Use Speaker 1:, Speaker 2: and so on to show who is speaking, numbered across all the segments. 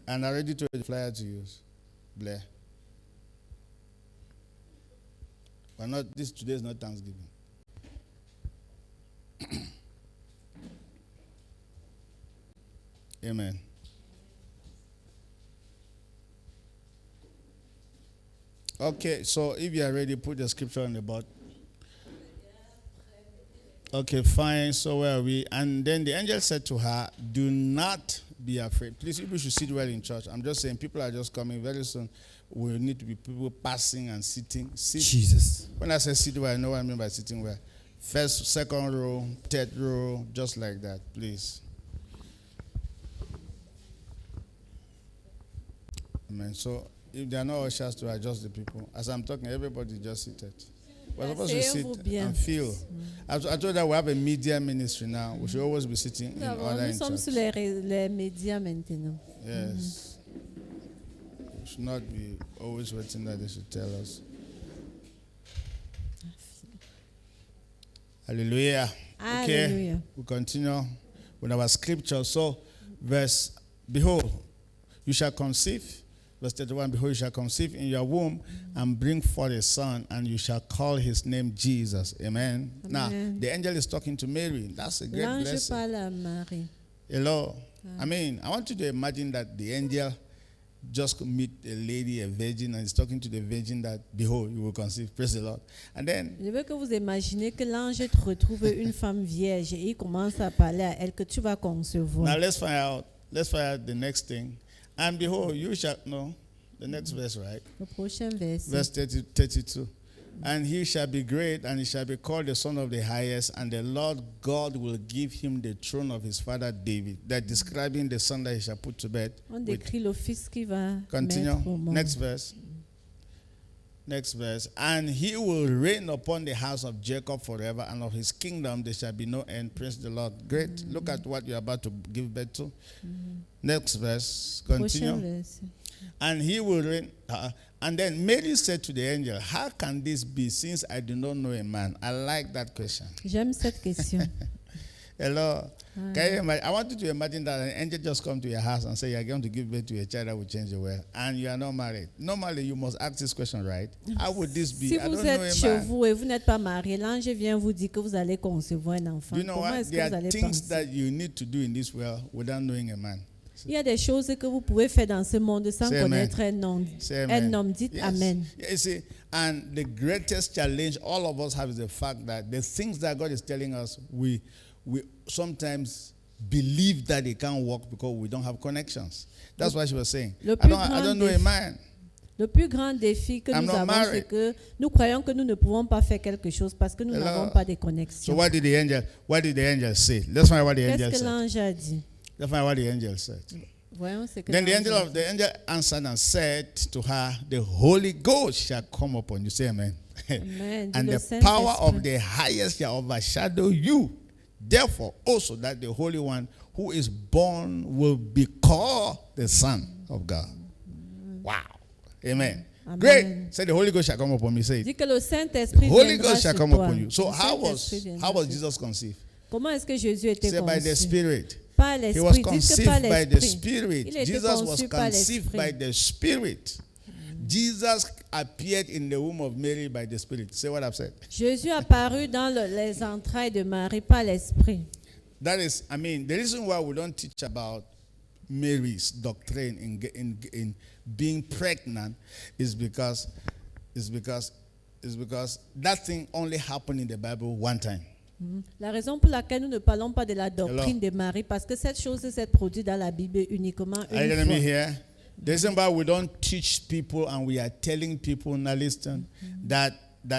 Speaker 1: And I already told the flyer to use. Blair. But not this today is not Thanksgiving. Amen. Okay, so if you are ready, put the scripture on the board. Okay, fine. So where are we? And then the angel said to her, do not be afraid. Please, people should sit well in church. I'm just saying, people are just coming very soon. We need to be people passing and sitting.
Speaker 2: Jesus.
Speaker 1: When I say sit well, I know what I mean by sitting well. First, second row, third row, just like that, please. Amen. So if there are no ushers to adjust the people, as I'm talking, everybody just seated. We're supposed to sit and feel. I told that we have a media ministry now. We should always be sitting in order in
Speaker 3: Nous sommes sur les médias maintenant.
Speaker 1: Yes. We should not be always waiting that they should tell us. Hallelujah. Okay.
Speaker 3: Hallelujah.
Speaker 1: We continue with our scripture. So, behold, you shall conceive. Verse 31, behold, you shall conceive in your womb and bring forth a son, and you shall call his name Jesus. Amen. Now, the angel is talking to Mary. That's a great blessing.
Speaker 3: L'ange parle à Marie.
Speaker 1: Hello. I mean, I want you to imagine that the angel just meet a lady, a virgin, and is talking to the virgin that, behold, you will conceive. Praise the Lord. And then,
Speaker 3: Je veux que vous imaginez que l'ange te retrouve une femme vierge et il commence à parler à elle que tu vas concevoir.
Speaker 1: now let's find out the next thing. And behold, you shall know the next verse, right?
Speaker 3: Le prochain verset.
Speaker 1: Verse 32. And he shall be great, and he shall be called the Son of the Highest, and the Lord God will give him the throne of his father David. That describing the son that he shall put to bed.
Speaker 3: On décrit le fils qui va
Speaker 1: Continue.
Speaker 3: mettre au monde.
Speaker 1: Next verse. Next verse. And he will reign upon the house of Jacob forever, and of his kingdom there shall be no end. Praise the Lord. Great. Look at what you're about to give birth to. Next verse. Continue.
Speaker 3: Prochain verset.
Speaker 1: And he will reign. And then Mary said to the angel, how can this be since I do not know a man? I like that question.
Speaker 3: J'aime cette question.
Speaker 1: Hello. Can you imagine? I want you to imagine that an angel just come to your house and say you are going to give birth to a child that will change the world, and you are not married. Normally, you must ask this question, right? How would this be?
Speaker 3: Si
Speaker 1: I
Speaker 3: vous
Speaker 1: don't know
Speaker 3: êtes
Speaker 1: a
Speaker 3: chez
Speaker 1: man.
Speaker 3: vous et vous n'êtes pas marié, l'ange vient vous dire que vous allez concevoir un enfant.
Speaker 1: Do you know
Speaker 3: Comment
Speaker 1: what?
Speaker 3: est-ce que
Speaker 1: There
Speaker 3: vous
Speaker 1: are
Speaker 3: allez
Speaker 1: things
Speaker 3: penser?
Speaker 1: that you need to do in this world without knowing a man.
Speaker 3: Il y a des choses que vous pouvez faire dans ce monde sans
Speaker 1: Say
Speaker 3: connaître un homme.
Speaker 1: Say
Speaker 3: Un
Speaker 1: amen.
Speaker 3: homme, dites
Speaker 1: Yes.
Speaker 3: Amen.
Speaker 1: Yeah, you see, and the greatest challenge all of us have is the fact that the things that God is telling us, we sometimes believe that they can't work because we don't have connections. That's what she was saying.
Speaker 3: Le
Speaker 1: I
Speaker 3: plus
Speaker 1: don't know a
Speaker 3: grand
Speaker 1: man.
Speaker 3: Le plus grand défi que
Speaker 1: I'm
Speaker 3: nous
Speaker 1: not
Speaker 3: avons,
Speaker 1: married.
Speaker 3: c'est que nous croyons que nous ne pouvons pas faire quelque chose parce que nous
Speaker 1: Hello.
Speaker 3: n'avons pas de
Speaker 1: So
Speaker 3: connexion.
Speaker 1: what did the angel say? Let's find out what the angel
Speaker 3: Qu'est-ce que
Speaker 1: said.
Speaker 3: l'ange a dit?
Speaker 1: Let's find out what the angel said.
Speaker 3: Voyons ce que
Speaker 1: Then the
Speaker 3: l'ange a dit.
Speaker 1: angel answered and said to her, the Holy Ghost shall come upon you. Say amen.
Speaker 3: Amen.
Speaker 1: And
Speaker 3: Dit le
Speaker 1: the power
Speaker 3: Saint-Esprit.
Speaker 1: of the highest shall overshadow you. Therefore, also that the Holy One who is born will be called the Son of God. Wow. Amen.
Speaker 3: Amen.
Speaker 1: Great. Say the Holy Ghost shall come upon me. Say it.
Speaker 3: Dit que le Saint-Esprit
Speaker 1: Holy
Speaker 3: viendra
Speaker 1: Ghost shall
Speaker 3: sur
Speaker 1: come
Speaker 3: toi.
Speaker 1: upon you. So
Speaker 3: Le
Speaker 1: how
Speaker 3: Saint-Esprit viendra
Speaker 1: was
Speaker 3: sur
Speaker 1: Jesus conceived?
Speaker 3: Comment est-ce que Jésus était
Speaker 1: Say by the
Speaker 3: conçu?
Speaker 1: Spirit.
Speaker 3: Par
Speaker 1: He was
Speaker 3: l'Esprit. Dites que
Speaker 1: conceived
Speaker 3: par
Speaker 1: by the
Speaker 3: l'Esprit.
Speaker 1: Spirit.
Speaker 3: Il était
Speaker 1: Jesus was
Speaker 3: conçu par
Speaker 1: conceived by
Speaker 3: l'Esprit.
Speaker 1: the Spirit. Jesus appeared in the womb of Mary by the Spirit. Say what I've said.
Speaker 3: Jésus apparut dans les entrailles de Marie par l'Esprit.
Speaker 1: That is, I mean, the reason why we don't teach about Mary's doctrine in being pregnant is because that thing only happened in the Bible one time.
Speaker 3: La raison pour laquelle nous ne parlons pas de la doctrine de Marie, parce que cette chose s'est produite dans la Bible uniquement
Speaker 1: Are you
Speaker 3: une
Speaker 1: getting me
Speaker 3: fois.
Speaker 1: here? The reason why we don't teach people and we are telling people, now listen, that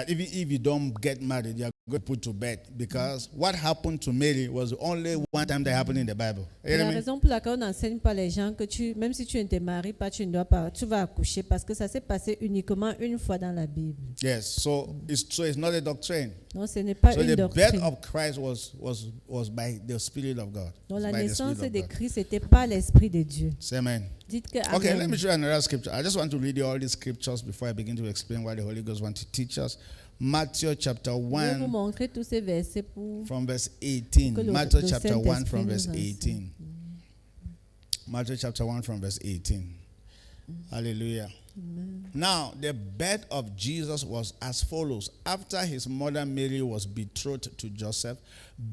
Speaker 1: even if you don't get married, you are going to put to bed. Because what happened to Mary was only one time that happened in the Bible. You
Speaker 3: La
Speaker 1: hear me?
Speaker 3: raison pour laquelle on n'enseigne pas les gens que même si tu ne te maries pas, tu ne dois pas, tu vas accoucher, parce que ça s'est passé uniquement une fois dans la Bible.
Speaker 1: Yes, so it's not a doctrine.
Speaker 3: Non, ce n'est pas
Speaker 1: So
Speaker 3: une
Speaker 1: the birth
Speaker 3: doctrine.
Speaker 1: of Christ was by the Spirit of God.
Speaker 3: Donc la
Speaker 1: By the
Speaker 3: naissance
Speaker 1: Spirit
Speaker 3: de
Speaker 1: of God.
Speaker 3: Christ, c'était pas l'Esprit de Dieu.
Speaker 1: Say amen.
Speaker 3: Dites que
Speaker 1: Okay,
Speaker 3: Amen.
Speaker 1: let me show you another scripture. I just want to read you all these scriptures before I begin to explain what the Holy Ghost wants to teach us. Matthew chapter
Speaker 3: Je vais vous
Speaker 1: 1
Speaker 3: montrer tous ces versets pour
Speaker 1: from verse 18.
Speaker 3: que le
Speaker 1: Matthew chapter 1
Speaker 3: Saint-Esprit
Speaker 1: from
Speaker 3: nous
Speaker 1: verse
Speaker 3: enseigne.
Speaker 1: 18. Matthew chapter 1 from verse 18. Hallelujah. Now, the birth of Jesus was as follows. After his mother Mary was betrothed to Joseph,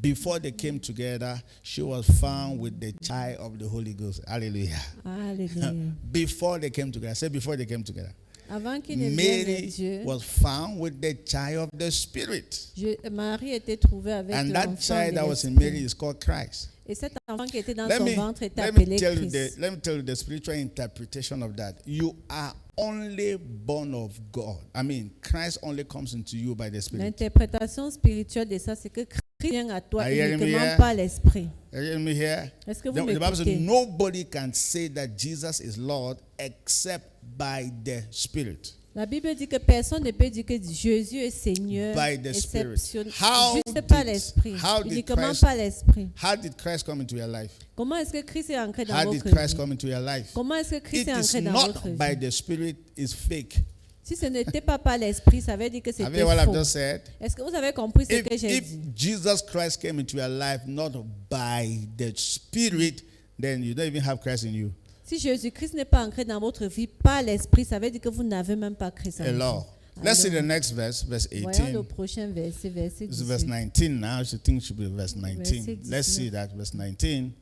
Speaker 1: before they came together, she was found with the child of the Holy Ghost. Hallelujah.
Speaker 3: Alléluia.
Speaker 1: Before they came together. Say before they came together.
Speaker 3: Avant qu'il ne vienne
Speaker 1: Mary
Speaker 3: Dieu,
Speaker 1: was found with the child of the Spirit.
Speaker 3: Marie était trouvée avec
Speaker 1: And that
Speaker 3: l'enfant
Speaker 1: child
Speaker 3: de
Speaker 1: that was in
Speaker 3: l'Esprit.
Speaker 1: Mary is called Christ.
Speaker 3: Et cet enfant qui était dans
Speaker 1: Let
Speaker 3: son
Speaker 1: me,
Speaker 3: ventre était
Speaker 1: let me
Speaker 3: appelé
Speaker 1: tell you
Speaker 3: Christ.
Speaker 1: let me tell you the spiritual interpretation of that. You are only born of God. I mean, Christ only comes into you by the Spirit.
Speaker 3: L'interprétation spirituelle de ça, c'est que Christ vient à toi
Speaker 1: Are you hearing me
Speaker 3: uniquement
Speaker 1: here?
Speaker 3: par l'Esprit.
Speaker 1: Are you hearing me here?
Speaker 3: Est-ce que vous
Speaker 1: The Bible says
Speaker 3: m'écoutez?
Speaker 1: nobody can say that Jesus is Lord except by the Spirit.
Speaker 3: La Bible dit que personne ne peut dire que Jésus est Seigneur
Speaker 1: By the Spirit.
Speaker 3: juste par l'Esprit,
Speaker 1: how did
Speaker 3: uniquement
Speaker 1: Christ-
Speaker 3: par l'Esprit.
Speaker 1: How did Christ come into your life?
Speaker 3: Comment est-ce que Christ est ancré dans
Speaker 1: How did
Speaker 3: votre
Speaker 1: Christ
Speaker 3: vie?
Speaker 1: come into your life?
Speaker 3: Comment est-ce que Christ
Speaker 1: It
Speaker 3: est
Speaker 1: is
Speaker 3: ancré dans
Speaker 1: not
Speaker 3: votre
Speaker 1: by
Speaker 3: vie?
Speaker 1: the Spirit, it's fake.
Speaker 3: Si ce n'était pas par l'Esprit, ça veut dire que
Speaker 1: Have
Speaker 3: c'était
Speaker 1: you heard what I've
Speaker 3: faux.
Speaker 1: just said?
Speaker 3: Est-ce que vous avez compris ce
Speaker 1: If,
Speaker 3: que j'ai
Speaker 1: if
Speaker 3: dit?
Speaker 1: Jesus Christ came into your life not by the Spirit, then you don't even have Christ in you.
Speaker 3: Si Jésus-Christ n'est pas ancré dans votre vie par l'Esprit, ça veut dire que vous n'avez même pas Christ en vous.
Speaker 1: Alors, let's see the
Speaker 3: Alors,
Speaker 1: next verse, verse
Speaker 3: voyons
Speaker 1: 18.
Speaker 3: le prochain verset, verset
Speaker 1: This is verse
Speaker 3: 18.
Speaker 1: 19 now. I should think it should be verse 19.
Speaker 3: Verset
Speaker 1: Let's
Speaker 3: 19.
Speaker 1: see that, verse 19.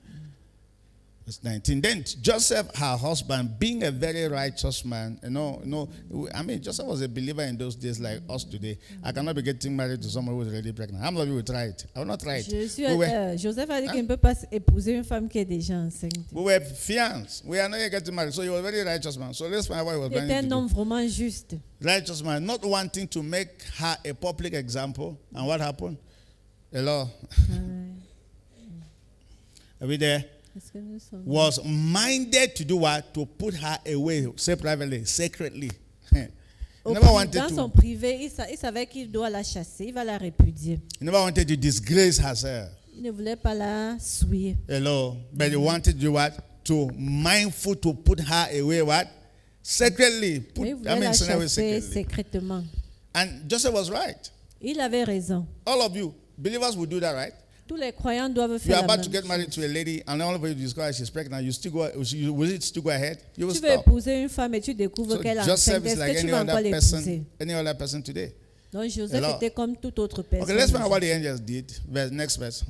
Speaker 1: Verse 19. Then Joseph, her husband, being a very righteous man, I mean, Joseph was a believer in those days like us today. I cannot be getting married to someone who is already pregnant. How many of you will try it? I will not try it.
Speaker 3: Joseph a dit qu'il ne peut pas épouser une femme qui est déjà enceinte.
Speaker 1: We were fiancés. We are not yet getting married. So he was a very righteous man. So let's find out what he was
Speaker 3: Il était
Speaker 1: planning
Speaker 3: un
Speaker 1: to
Speaker 3: homme
Speaker 1: do.
Speaker 3: vraiment juste.
Speaker 1: Righteous man, not wanting to make her a public example. And what happened? Hello? Are we there?
Speaker 3: Est-ce que nous sommes-
Speaker 1: Was minded to do what? To put her away, say privately, secretly. He never wanted
Speaker 3: Dans son
Speaker 1: to.
Speaker 3: privé, il savait qu'il doit la chasser, il va la répudier.
Speaker 1: He never wanted to disgrace herself.
Speaker 3: Il ne voulait pas la souiller.
Speaker 1: Hello, but he wanted to do what? To mindful to put her away. What? Secretly.
Speaker 3: Mais il voulait la
Speaker 1: send her away
Speaker 3: chasser
Speaker 1: secretly.
Speaker 3: secrètement.
Speaker 1: And Joseph was right.
Speaker 3: Il avait raison.
Speaker 1: All of you believers will do that, right?
Speaker 3: Tous les croyants doivent
Speaker 1: You
Speaker 3: faire
Speaker 1: are
Speaker 3: la
Speaker 1: about to
Speaker 3: même
Speaker 1: get married
Speaker 3: chose.
Speaker 1: to a lady, and all of you discover she's pregnant. You still go? Will it still go ahead? You will
Speaker 3: Tu veux
Speaker 1: stop.
Speaker 3: épouser une femme et tu découvres
Speaker 1: So
Speaker 3: qu'elle est
Speaker 1: Joseph
Speaker 3: enceinte.
Speaker 1: is
Speaker 3: Est-ce
Speaker 1: like
Speaker 3: que tu
Speaker 1: any
Speaker 3: vas encore
Speaker 1: other
Speaker 3: l'épouser?
Speaker 1: person today.
Speaker 3: Donc Joseph
Speaker 1: Alors,
Speaker 3: était comme toute autre personne.
Speaker 1: Okay, let's find out what the angels did. Next verse.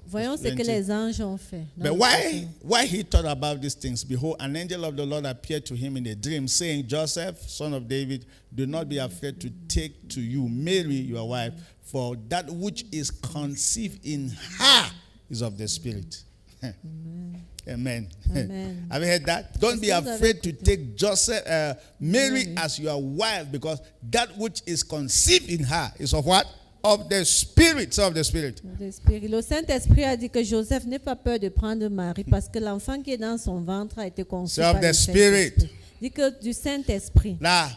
Speaker 3: Voyons ce que
Speaker 1: 20.
Speaker 3: les anges ont fait. Dans
Speaker 1: But
Speaker 3: le
Speaker 1: why he thought about these things? Behold, an angel of the Lord appeared to him in a dream, saying, Joseph, son of David, do not be afraid to take to you Mary, your wife, for that which is conceived in her is of the Spirit. Amen.
Speaker 3: Amen.
Speaker 1: Have you heard that? Don't be
Speaker 3: Est-ce que vous avez
Speaker 1: afraid to
Speaker 3: écouté?
Speaker 1: take Mary as your wife, because that which is conceived in her is of what? Of the Spirit. So of the Spirit.
Speaker 3: Saint-Esprit. Le Saint-Esprit a dit que Joseph n'ait pas peur de prendre Marie parce que l'enfant qui est dans son ventre a été conçu
Speaker 1: So of
Speaker 3: par
Speaker 1: the
Speaker 3: le
Speaker 1: Spirit.
Speaker 3: Saint-Esprit. Dit que du Saint-Esprit.
Speaker 1: Now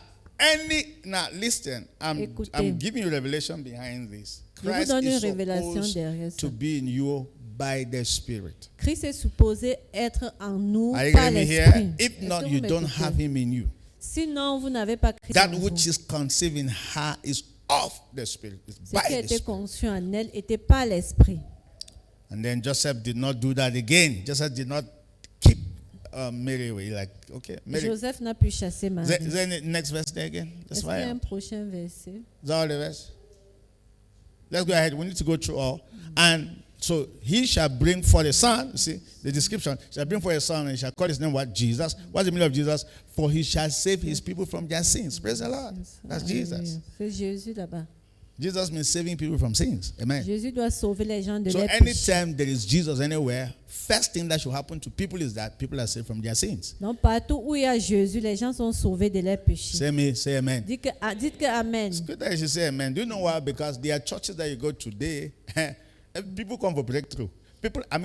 Speaker 1: listen,
Speaker 3: Écoutez.
Speaker 1: I'm giving you revelation behind this.
Speaker 3: Je vous
Speaker 1: Christ
Speaker 3: donne une
Speaker 1: is
Speaker 3: révélation
Speaker 1: supposed
Speaker 3: derrière ça.
Speaker 1: to be in you by the Spirit.
Speaker 3: Christ est supposé être en nous
Speaker 1: Are you
Speaker 3: par
Speaker 1: getting me here?
Speaker 3: l'Esprit.
Speaker 1: If
Speaker 3: Est-ce
Speaker 1: not,
Speaker 3: que
Speaker 1: you
Speaker 3: vous
Speaker 1: don't
Speaker 3: m'écoutez?
Speaker 1: have him in you.
Speaker 3: Sinon, vous n'avez pas Christ
Speaker 1: That
Speaker 3: en
Speaker 1: which
Speaker 3: vous.
Speaker 1: is conceived in her is of the Spirit. It's
Speaker 3: Ce qui a
Speaker 1: by the
Speaker 3: été
Speaker 1: Spirit.
Speaker 3: conçu en elle était par l'Esprit.
Speaker 1: And then Joseph did not do that again. Joseph did not keep Mary away. Like, okay, Mary.
Speaker 3: Joseph n'a pu chasser Marie.
Speaker 1: Is there any next verse there again? That's
Speaker 3: Est-ce qu'il y a
Speaker 1: why.
Speaker 3: un prochain verset?
Speaker 1: Is that all the verse? Let's go ahead. We need to go through all. And so he shall bring forth a son. You see the description. Shall bring forth a son, and he shall call his name what? Jesus. What's the meaning of Jesus? For he shall save his people from their sins. Praise the Lord. That's Jesus.
Speaker 3: Alléluia. C'est Jésus là-bas.
Speaker 1: Jesus means saving people from sins. Amen.
Speaker 3: Jésus doit sauver les gens de
Speaker 1: So
Speaker 3: leurs péchés.
Speaker 1: anytime there is Jesus anywhere, first thing that should happen to people is that people are saved from their sins.
Speaker 3: Donc partout où il y a Jésus, les gens sont sauvés de leurs péchés.
Speaker 1: Say amen.
Speaker 3: Dites que Amen.
Speaker 1: It's good that you should say amen. Do you know why? Because there are churches that you go today, people come for breakthrough.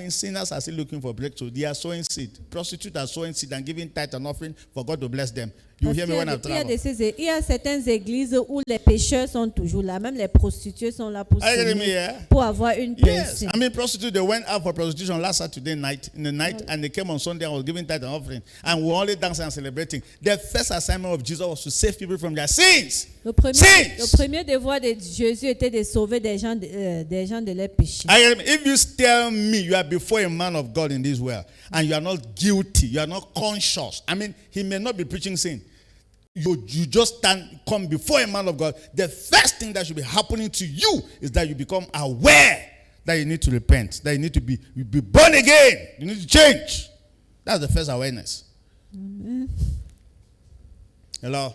Speaker 1: Sinners are still looking for breakthrough. They are sowing seed. Prostitutes are sowing seed and giving tithe and offering for God to bless them. You
Speaker 3: Parce
Speaker 1: hear
Speaker 3: qu'il
Speaker 1: me
Speaker 3: y a
Speaker 1: when I
Speaker 3: des- il y a
Speaker 1: travel.
Speaker 3: il y a certaines églises où les pécheurs sont toujours là. Même les prostituées sont là pour,
Speaker 1: Are you getting me
Speaker 3: s'aimer,
Speaker 1: here?
Speaker 3: pour avoir une
Speaker 1: Yes.
Speaker 3: personne.
Speaker 1: I mean, prostitutes, they went out for prostitution last Saturday night, in the night, and they came on Sunday and was giving tithe and offering. And we were only dancing and celebrating. The first assignment of Jesus was to save people from their sins.
Speaker 3: Le premier,
Speaker 1: Sins.
Speaker 3: le premier devoir de Jésus était de sauver des gens de leurs péchés.
Speaker 1: Are you getting me? If you tell me you are before a man of God in this world and you are not guilty, you are not conscious, I mean, he may not be preaching sin. You just come before a man of God. The first thing that should be happening to you is that you become aware that you need to repent, that you need to be born again, you need to change. That's the first awareness. Hello?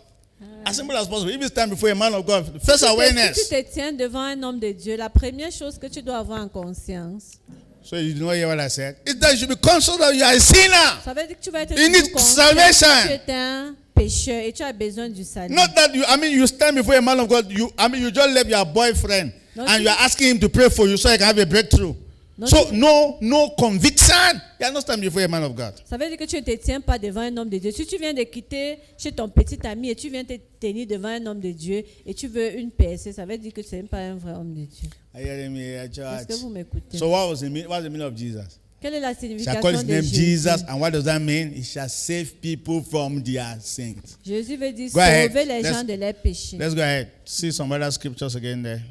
Speaker 1: As simple as possible. If it's time before a man of God, the first
Speaker 3: Si tu
Speaker 1: awareness.
Speaker 3: te tiens devant un homme de Dieu, la première chose que tu dois avoir en conscience,
Speaker 1: So you know what I said? Is that you should be conscious that you are a sinner.
Speaker 3: ça veut dire que tu vas être
Speaker 1: You need
Speaker 3: toujours conscient
Speaker 1: salvation.
Speaker 3: que tu es un pécheur et tu as besoin du salut.
Speaker 1: Not that you stand before a man of God, you just left your boyfriend
Speaker 3: No,
Speaker 1: and
Speaker 3: you-
Speaker 1: you are asking him to pray for you so you can have a breakthrough.
Speaker 3: No,
Speaker 1: So
Speaker 3: you-
Speaker 1: no conviction. You are not standing before a man of God.
Speaker 3: Ça veut dire que tu ne te tiens pas devant un homme de Dieu. Si tu viens de quitter chez ton petit ami et tu viens te tenir devant un homme de Dieu et tu veux une percée, ça veut dire que tu n'es pas un vrai homme de Dieu.
Speaker 1: Are you hearing me,
Speaker 3: Est-ce
Speaker 1: church?
Speaker 3: que vous m'écoutez?
Speaker 1: So what's the meaning of Jesus?
Speaker 3: Quelle est la
Speaker 1: Shall call
Speaker 3: signification
Speaker 1: his
Speaker 3: de
Speaker 1: name
Speaker 3: Jésus?
Speaker 1: Jesus, and what does that mean? He shall save people from their sins.
Speaker 3: Jésus veut dire
Speaker 1: Go ahead.
Speaker 3: sauver les
Speaker 1: Let's-
Speaker 3: gens de leurs péchés.
Speaker 1: Let's go ahead. See some other scriptures again there.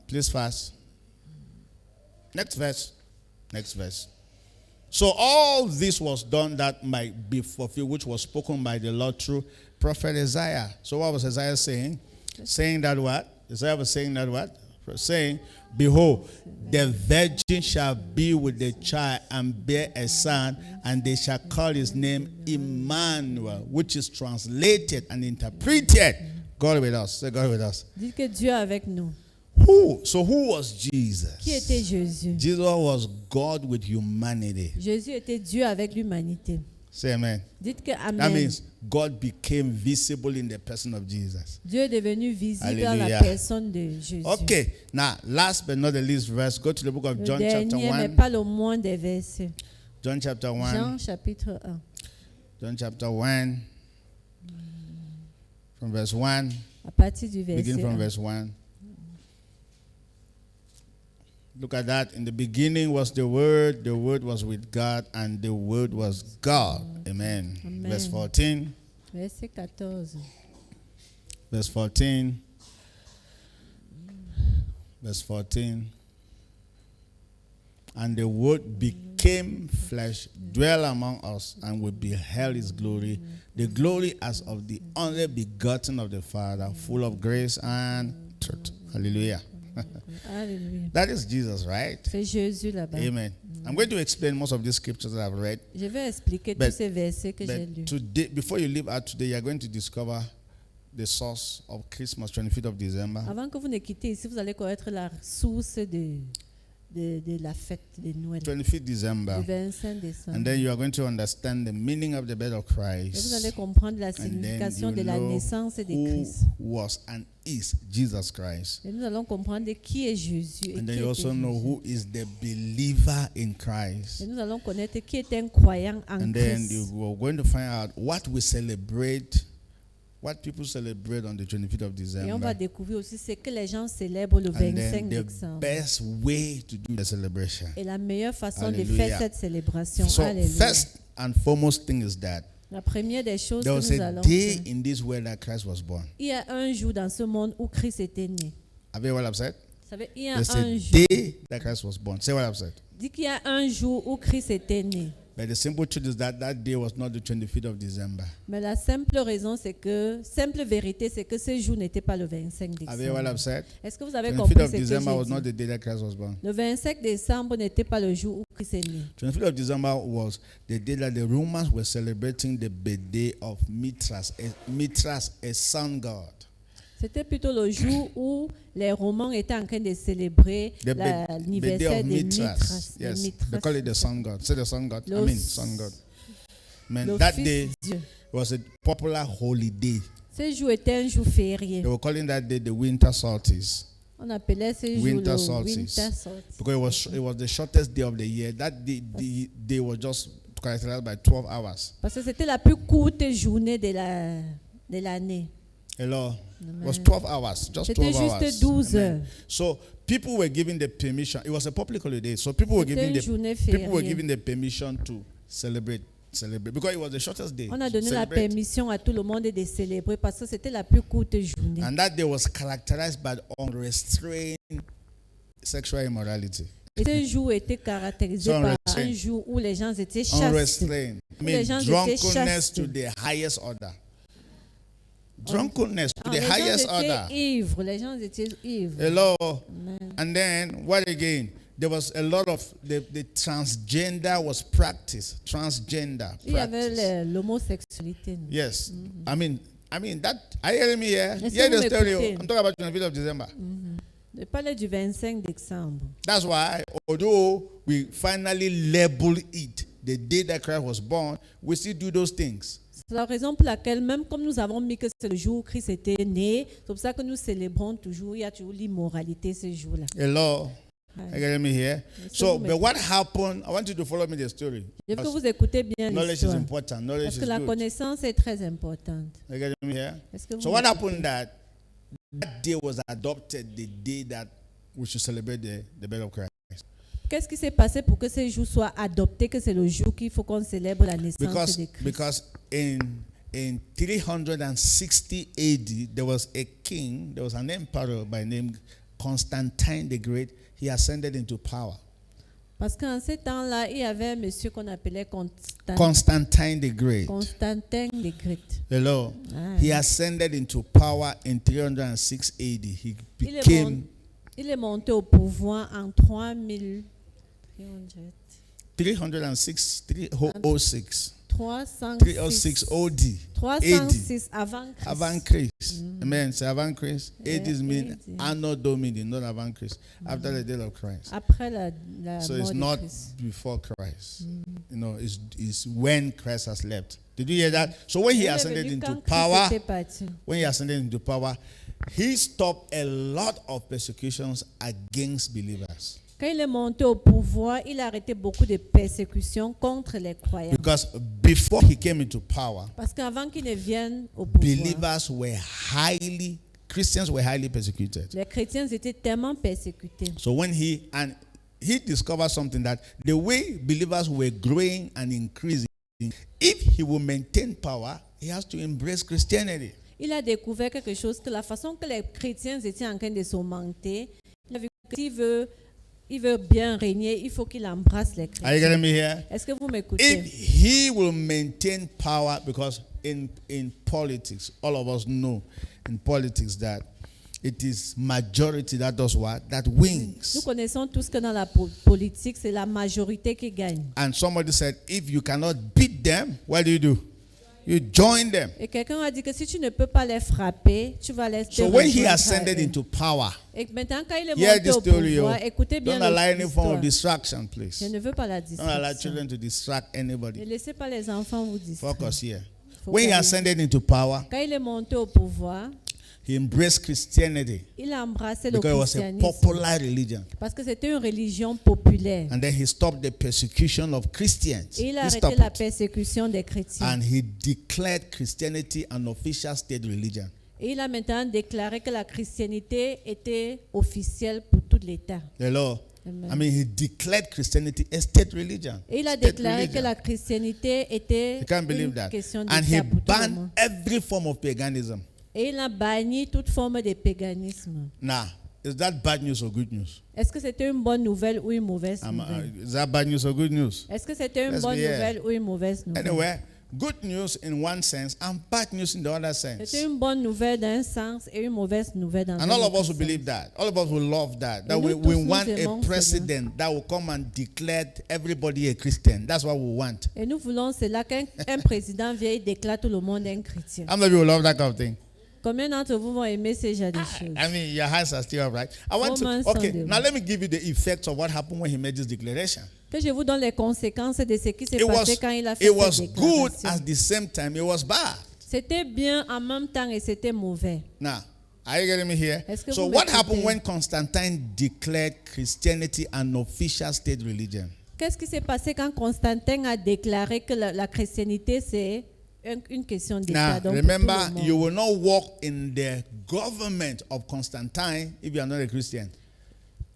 Speaker 1: Please fast. Next verse. Next verse. So all this was done that might be fulfilled, which was spoken by the Lord through prophet Isaiah. So what was Isaiah saying? Saying that what? Isaiah was saying that what? Saying, behold, the virgin shall be with the child and bear a son, and they shall call his name Emmanuel, which is translated and interpreted, God with us. Say God with us.
Speaker 3: Dites que Dieu est avec nous.
Speaker 1: So who was Jesus?
Speaker 3: Qui était Jésus?
Speaker 1: Jesus was God with humanity.
Speaker 3: Jésus était Dieu avec l'humanité.
Speaker 1: Say amen.
Speaker 3: Dites que
Speaker 1: That
Speaker 3: Amen.
Speaker 1: means God became visible in the person of Jesus.
Speaker 3: Dieu est devenu visible dans la
Speaker 1: Alléluia.
Speaker 3: personne de Jésus.
Speaker 1: Okay, now last but not the least verse, go to the book of
Speaker 3: Le
Speaker 1: John chapter
Speaker 3: dernier, mais
Speaker 1: 1.
Speaker 3: pas le moins des versets.
Speaker 1: John chapter 1.
Speaker 3: Jean chapitre 1.
Speaker 1: John chapter 1. From verse 1.
Speaker 3: À partir du
Speaker 1: Begin
Speaker 3: verset
Speaker 1: from
Speaker 3: 1.
Speaker 1: verse 1. Look at that. In the beginning was the Word was with God, and the Word was God. Amen.
Speaker 3: Amen.
Speaker 1: Verse 14.
Speaker 3: Verset 14.
Speaker 1: Verse 14. Verse 14. And the Word became flesh, dwelt among us, and we beheld his glory, the glory as of the only begotten of the Father, full of grace and truth. Hallelujah.
Speaker 3: Alléluia.
Speaker 1: That is Jesus, right?
Speaker 3: C'est Jésus là-bas.
Speaker 1: Amen. I'm going to explain most of these scriptures that I've read.
Speaker 3: Je vais expliquer
Speaker 1: But-
Speaker 3: tous ces versets que j'ai lus.
Speaker 1: But today, before you leave out today, you're going to discover the source of Christmas, 25th of December.
Speaker 3: Avant que vous ne quittez ici, vous allez connaître la source de la fête de Noël,
Speaker 1: 25th
Speaker 3: le
Speaker 1: December.
Speaker 3: 25 décembre.
Speaker 1: And then you are going to understand the meaning of the birth of
Speaker 3: Et vous allez
Speaker 1: Christ.
Speaker 3: comprendre la
Speaker 1: And then
Speaker 3: signification
Speaker 1: you
Speaker 3: de la
Speaker 1: know
Speaker 3: naissance de
Speaker 1: who
Speaker 3: Christ.
Speaker 1: was and is Jesus Christ.
Speaker 3: Et nous allons comprendre qui est Jésus. Et,
Speaker 1: And
Speaker 3: qui
Speaker 1: then you
Speaker 3: était
Speaker 1: also know
Speaker 3: Jésus.
Speaker 1: who is the believer in
Speaker 3: Et
Speaker 1: Christ.
Speaker 3: nous allons connaître qui est un croyant en
Speaker 1: And then
Speaker 3: Christ.
Speaker 1: you are going to find out what we celebrate, what people celebrate on the 25th of
Speaker 3: Et on va
Speaker 1: December.
Speaker 3: découvrir aussi ce que les gens célèbrent le
Speaker 1: And
Speaker 3: 25
Speaker 1: then the
Speaker 3: décembre.
Speaker 1: best way to do the celebration.
Speaker 3: Et la meilleure façon de
Speaker 1: Alléluia.
Speaker 3: faire cette célébration.
Speaker 1: So
Speaker 3: Alléluia.
Speaker 1: first and foremost thing is that
Speaker 3: La première des choses
Speaker 1: there
Speaker 3: que
Speaker 1: was
Speaker 3: nous
Speaker 1: a
Speaker 3: allons
Speaker 1: day
Speaker 3: faire.
Speaker 1: in this world that Christ was born.
Speaker 3: Il y a un jour dans ce monde où Christ était né.
Speaker 1: Have you heard what I've said?
Speaker 3: Vous savez, il y a
Speaker 1: There's
Speaker 3: un
Speaker 1: a
Speaker 3: jour.
Speaker 1: day that Christ was born. Say what I've said.
Speaker 3: Dit qu'il y a un jour où Christ était né.
Speaker 1: But the simple truth is that that day was not the 25th of December.
Speaker 3: Mais la simple raison, c'est que, simple vérité, c'est que ce jour n'était pas le 25
Speaker 1: Have you heard what
Speaker 3: décembre.
Speaker 1: I've said?
Speaker 3: Est-ce que vous avez
Speaker 1: 25th
Speaker 3: compris
Speaker 1: of
Speaker 3: ce que
Speaker 1: December was
Speaker 3: j'ai
Speaker 1: not
Speaker 3: dit?
Speaker 1: the day that Christ was born.
Speaker 3: Le 25 décembre n'était pas le jour où Christ est né.
Speaker 1: 25th of December was the day that the Romans were celebrating the birthday of Mithras, a sun god.
Speaker 3: C'était plutôt le jour où les Romains étaient en train de célébrer
Speaker 1: The birthday
Speaker 3: l'anniversaire
Speaker 1: of
Speaker 3: de
Speaker 1: Mithras.
Speaker 3: de
Speaker 1: Yes,
Speaker 3: Mithras.
Speaker 1: they call it the sun god. Say the sun god.
Speaker 3: Le
Speaker 1: Sun god. Man,
Speaker 3: Le
Speaker 1: that
Speaker 3: fils
Speaker 1: day
Speaker 3: Dieu.
Speaker 1: was a popular holiday.
Speaker 3: Ce jour était un jour férié.
Speaker 1: They were calling that day the winter solstice
Speaker 3: On appelait ce jour
Speaker 1: Winter
Speaker 3: le
Speaker 1: solstice.
Speaker 3: Winter solstice.
Speaker 1: because it was the shortest day of the year. That day was just characterized by 12 hours.
Speaker 3: Parce que c'était la plus courte journée de l'année.
Speaker 1: Hello. It was 12 hours, just
Speaker 3: C'était
Speaker 1: 12 hours.
Speaker 3: juste 12
Speaker 1: Amen.
Speaker 3: heures.
Speaker 1: So people were given the permission. It was a public holiday. So people were
Speaker 3: C'était
Speaker 1: given
Speaker 3: une journée
Speaker 1: people were
Speaker 3: fériée.
Speaker 1: given the permission to celebrate because it was the shortest day.
Speaker 3: On a
Speaker 1: to
Speaker 3: donné la
Speaker 1: celebrate.
Speaker 3: permission à tout le monde de célébrer parce que c'était la plus courte journée.
Speaker 1: And that day was characterized by unrestrained sexual immorality.
Speaker 3: Et ce jour était caractérisé
Speaker 1: So
Speaker 3: par
Speaker 1: unrestrained.
Speaker 3: un jour où les gens étaient chastes.
Speaker 1: Unrestrained. I
Speaker 3: Les
Speaker 1: mean,
Speaker 3: gens étaient
Speaker 1: drunkenness
Speaker 3: chastes.
Speaker 1: to the highest order. Drunkenness to the
Speaker 3: Les gens
Speaker 1: highest
Speaker 3: étaient
Speaker 1: order.
Speaker 3: ivres. Les gens étaient ivres.
Speaker 1: Hello.
Speaker 3: Amen.
Speaker 1: And then what again? There was a lot of the transgender was practiced. Transgender
Speaker 3: Il y avait
Speaker 1: practice.
Speaker 3: l'homosexualité.
Speaker 1: Yes. I mean that. Are you hearing me here?
Speaker 3: Est-ce
Speaker 1: Hear
Speaker 3: que vous
Speaker 1: the story.
Speaker 3: m'écoutez?
Speaker 1: I'm talking about the 25th of December.
Speaker 3: Je parlais du 25 décembre.
Speaker 1: That's why, although we finally label it the day that Christ was born, we still do those things.
Speaker 3: C'est la raison pour laquelle, même comme nous avons mis que c'est le jour où Christ était né, c'est pour ça que nous célébrons toujours. Il y a toujours l'immoralité ce jour-là.
Speaker 1: Hello. Are you hearing me here?
Speaker 3: Est-ce que
Speaker 1: So,
Speaker 3: vous
Speaker 1: but
Speaker 3: m'écoutez?
Speaker 1: what happened? I want you to follow me the story.
Speaker 3: Je veux que vous écoutez bien
Speaker 1: Knowledge is
Speaker 3: l'histoire.
Speaker 1: important. Knowledge
Speaker 3: Parce
Speaker 1: is
Speaker 3: que la
Speaker 1: good.
Speaker 3: connaissance est très importante.
Speaker 1: Are you getting me here?
Speaker 3: Est-ce que vous
Speaker 1: So what
Speaker 3: m'écoutez?
Speaker 1: happened that day was adopted the day that we should celebrate the birth of Christ.
Speaker 3: Qu'est-ce qui s'est passé pour que ce jour soit adopté, que c'est le jour qu'il faut qu'on célèbre la naissance de Christ?
Speaker 1: Because in 360 AD there was a king, there was an emperor by name Constantine the Great. He ascended into power.
Speaker 3: Parce qu'en ce temps-là, il y avait un monsieur qu'on appelait
Speaker 1: Constantine the Great.
Speaker 3: Constantin le Great.
Speaker 1: Hello.
Speaker 3: Ah.
Speaker 1: He ascended into power in 306 AD. He
Speaker 3: Il est,
Speaker 1: became
Speaker 3: il est monté au pouvoir en 306.
Speaker 1: 306 OD.
Speaker 3: 306 avant Christ.
Speaker 1: Avant Christ. Amen. Say avant Christ. Ages mean
Speaker 3: AD.
Speaker 1: anno domini, not avant Christ. After the death of Christ.
Speaker 3: Après la
Speaker 1: So
Speaker 3: mort
Speaker 1: it's
Speaker 3: de
Speaker 1: not
Speaker 3: Christ.
Speaker 1: before Christ. You know, it's when Christ has left. Did you hear that? So when he
Speaker 3: Il est
Speaker 1: ascended
Speaker 3: venu
Speaker 1: into
Speaker 3: quand Christ
Speaker 1: power,
Speaker 3: était parti.
Speaker 1: when he ascended into power, he stopped a lot of persecutions against believers.
Speaker 3: Quand il est monté au pouvoir, il a arrêté beaucoup de persécutions contre les croyants.
Speaker 1: Because before he came into power,
Speaker 3: Parce qu'avant qu'il ne vienne au pouvoir,
Speaker 1: Christians were highly persecuted.
Speaker 3: les chrétiens étaient tellement persécutés.
Speaker 1: So when he discovered something that the way believers were growing and increasing, if he will maintain power, he has to embrace Christianity.
Speaker 3: Il a découvert quelque chose, que la façon que les chrétiens étaient en train de s'augmenter, il a vu que s'il veut bien régner, il faut qu'il embrasse les
Speaker 1: Are you
Speaker 3: chrétiens.
Speaker 1: getting me here?
Speaker 3: Est-ce que vous m'écoutez?
Speaker 1: If he will maintain power, because in politics, all of us know in politics that it is majority that does what? That
Speaker 3: Nous
Speaker 1: wins.
Speaker 3: connaissons tous que dans la politique, c'est la majorité qui gagne.
Speaker 1: And somebody said, if you cannot beat them, what do? You join them.
Speaker 3: Et quelqu'un a dit que si tu ne peux pas les frapper, tu vas les
Speaker 1: So when he
Speaker 3: rejoindre à
Speaker 1: ascended
Speaker 3: eux.
Speaker 1: into power,
Speaker 3: Et maintenant, quand il est
Speaker 1: hear
Speaker 3: monté
Speaker 1: this
Speaker 3: au
Speaker 1: story.
Speaker 3: pouvoir, écoutez bien
Speaker 1: Don't allow any form
Speaker 3: l'histoire.
Speaker 1: of distraction, please.
Speaker 3: Je ne veux pas la
Speaker 1: Don't allow
Speaker 3: distraction.
Speaker 1: children to distract
Speaker 3: Ne
Speaker 1: anybody.
Speaker 3: laissez pas les enfants vous distraire.
Speaker 1: Focus here.
Speaker 3: Faut
Speaker 1: When he
Speaker 3: qu'elle-
Speaker 1: ascended into power,
Speaker 3: Quand il est monté au pouvoir,
Speaker 1: he embraced Christianity
Speaker 3: il a embrassé le
Speaker 1: because it was a
Speaker 3: christianisme
Speaker 1: popular religion.
Speaker 3: parce que c'était une religion populaire.
Speaker 1: And then he stopped the persecution of Christians.
Speaker 3: Et il a
Speaker 1: He
Speaker 3: arrêté
Speaker 1: stopped
Speaker 3: la
Speaker 1: it.
Speaker 3: persécution des chrétiens.
Speaker 1: And he declared Christianity an official state religion.
Speaker 3: Et il a maintenant déclaré que la christianité était officielle pour tout l'État.
Speaker 1: Hello.
Speaker 3: Amen.
Speaker 1: I mean, he declared Christianity a state religion.
Speaker 3: Et il a
Speaker 1: State
Speaker 3: déclaré que
Speaker 1: religion.
Speaker 3: la christianité était
Speaker 1: You can't believe
Speaker 3: une
Speaker 1: that.
Speaker 3: question
Speaker 1: And he
Speaker 3: d'État pour tout le
Speaker 1: banned
Speaker 3: monde.
Speaker 1: every form of paganism.
Speaker 3: Et il a banni toute forme de paganisme.
Speaker 1: Now, is that bad news or good news?
Speaker 3: Est-ce que c'était une bonne nouvelle ou une mauvaise nouvelle?
Speaker 1: Is that bad news or good news?
Speaker 3: Est-ce que c'était une
Speaker 1: Let's
Speaker 3: bonne
Speaker 1: be here.
Speaker 3: nouvelle ou une mauvaise nouvelle?
Speaker 1: Anyway, good news in one sense and bad news in the other sense.
Speaker 3: C'était une bonne nouvelle dans un sens et une mauvaise nouvelle dans
Speaker 1: And
Speaker 3: un
Speaker 1: all of
Speaker 3: autre
Speaker 1: us will
Speaker 3: sens.
Speaker 1: believe that. All of us will love that. That
Speaker 3: Et
Speaker 1: we
Speaker 3: nous tous, nous
Speaker 1: want
Speaker 3: aimons
Speaker 1: a president that will come and declare everybody a Christian. That's what we want.
Speaker 3: Et nous voulons cela qu'un président vienne et déclare tout le monde un chrétien.
Speaker 1: How many of you love that kind of thing?
Speaker 3: Combien d'entre vous vont aimer ce genre de choses?
Speaker 1: I mean, your hands are still up, right? I want
Speaker 3: Romans
Speaker 1: to. Okay,
Speaker 3: Sunday.
Speaker 1: now let me give you the effects of what happened when he made this declaration.
Speaker 3: Que je vous donne les conséquences de ce qui s'est
Speaker 1: It
Speaker 3: passé
Speaker 1: was,
Speaker 3: quand il a fait
Speaker 1: it
Speaker 3: cette
Speaker 1: was good
Speaker 3: déclaration.
Speaker 1: at the same time. It was bad.
Speaker 3: C'était bien en même temps et c'était mauvais.
Speaker 1: Now, are you getting me here?
Speaker 3: Est-ce que
Speaker 1: So,
Speaker 3: vous
Speaker 1: what
Speaker 3: m'écoutez?
Speaker 1: happened when Constantine declared Christianity an official state religion?
Speaker 3: Qu'est-ce qui s'est passé quand Constantin a déclaré que la chrétienté c'est une question d'État?
Speaker 1: Now,
Speaker 3: Donc, pour
Speaker 1: remember,
Speaker 3: tout le monde.
Speaker 1: you will not walk in the government of Constantine if you are not a Christian.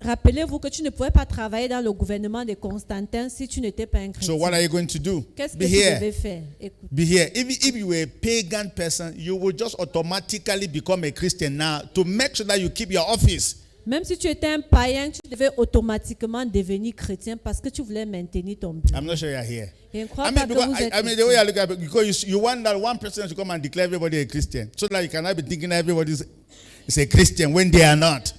Speaker 3: Rappelez-vous que tu ne pouvais pas travailler dans le gouvernement de Constantin si tu n'étais pas un chrétien.
Speaker 1: So what are you going to do?
Speaker 3: Qu'est-ce que
Speaker 1: Be
Speaker 3: tu
Speaker 1: here.
Speaker 3: devais faire? Écoute.
Speaker 1: Be here. If you were a pagan person, you will just automatically become a Christian now to make sure that you keep your office.
Speaker 3: Même si tu étais un païen, tu devais automatiquement devenir chrétien parce que tu voulais maintenir ton bureau.
Speaker 1: I'm not sure you are here.
Speaker 3: Je ne crois
Speaker 1: I
Speaker 3: pas
Speaker 1: mean,
Speaker 3: que
Speaker 1: because,
Speaker 3: vous êtes
Speaker 1: I mean, the way I look at it, because you want that one person to come and declare everybody a Christian, so that you cannot be thinking that everybody is a Christian when they are not.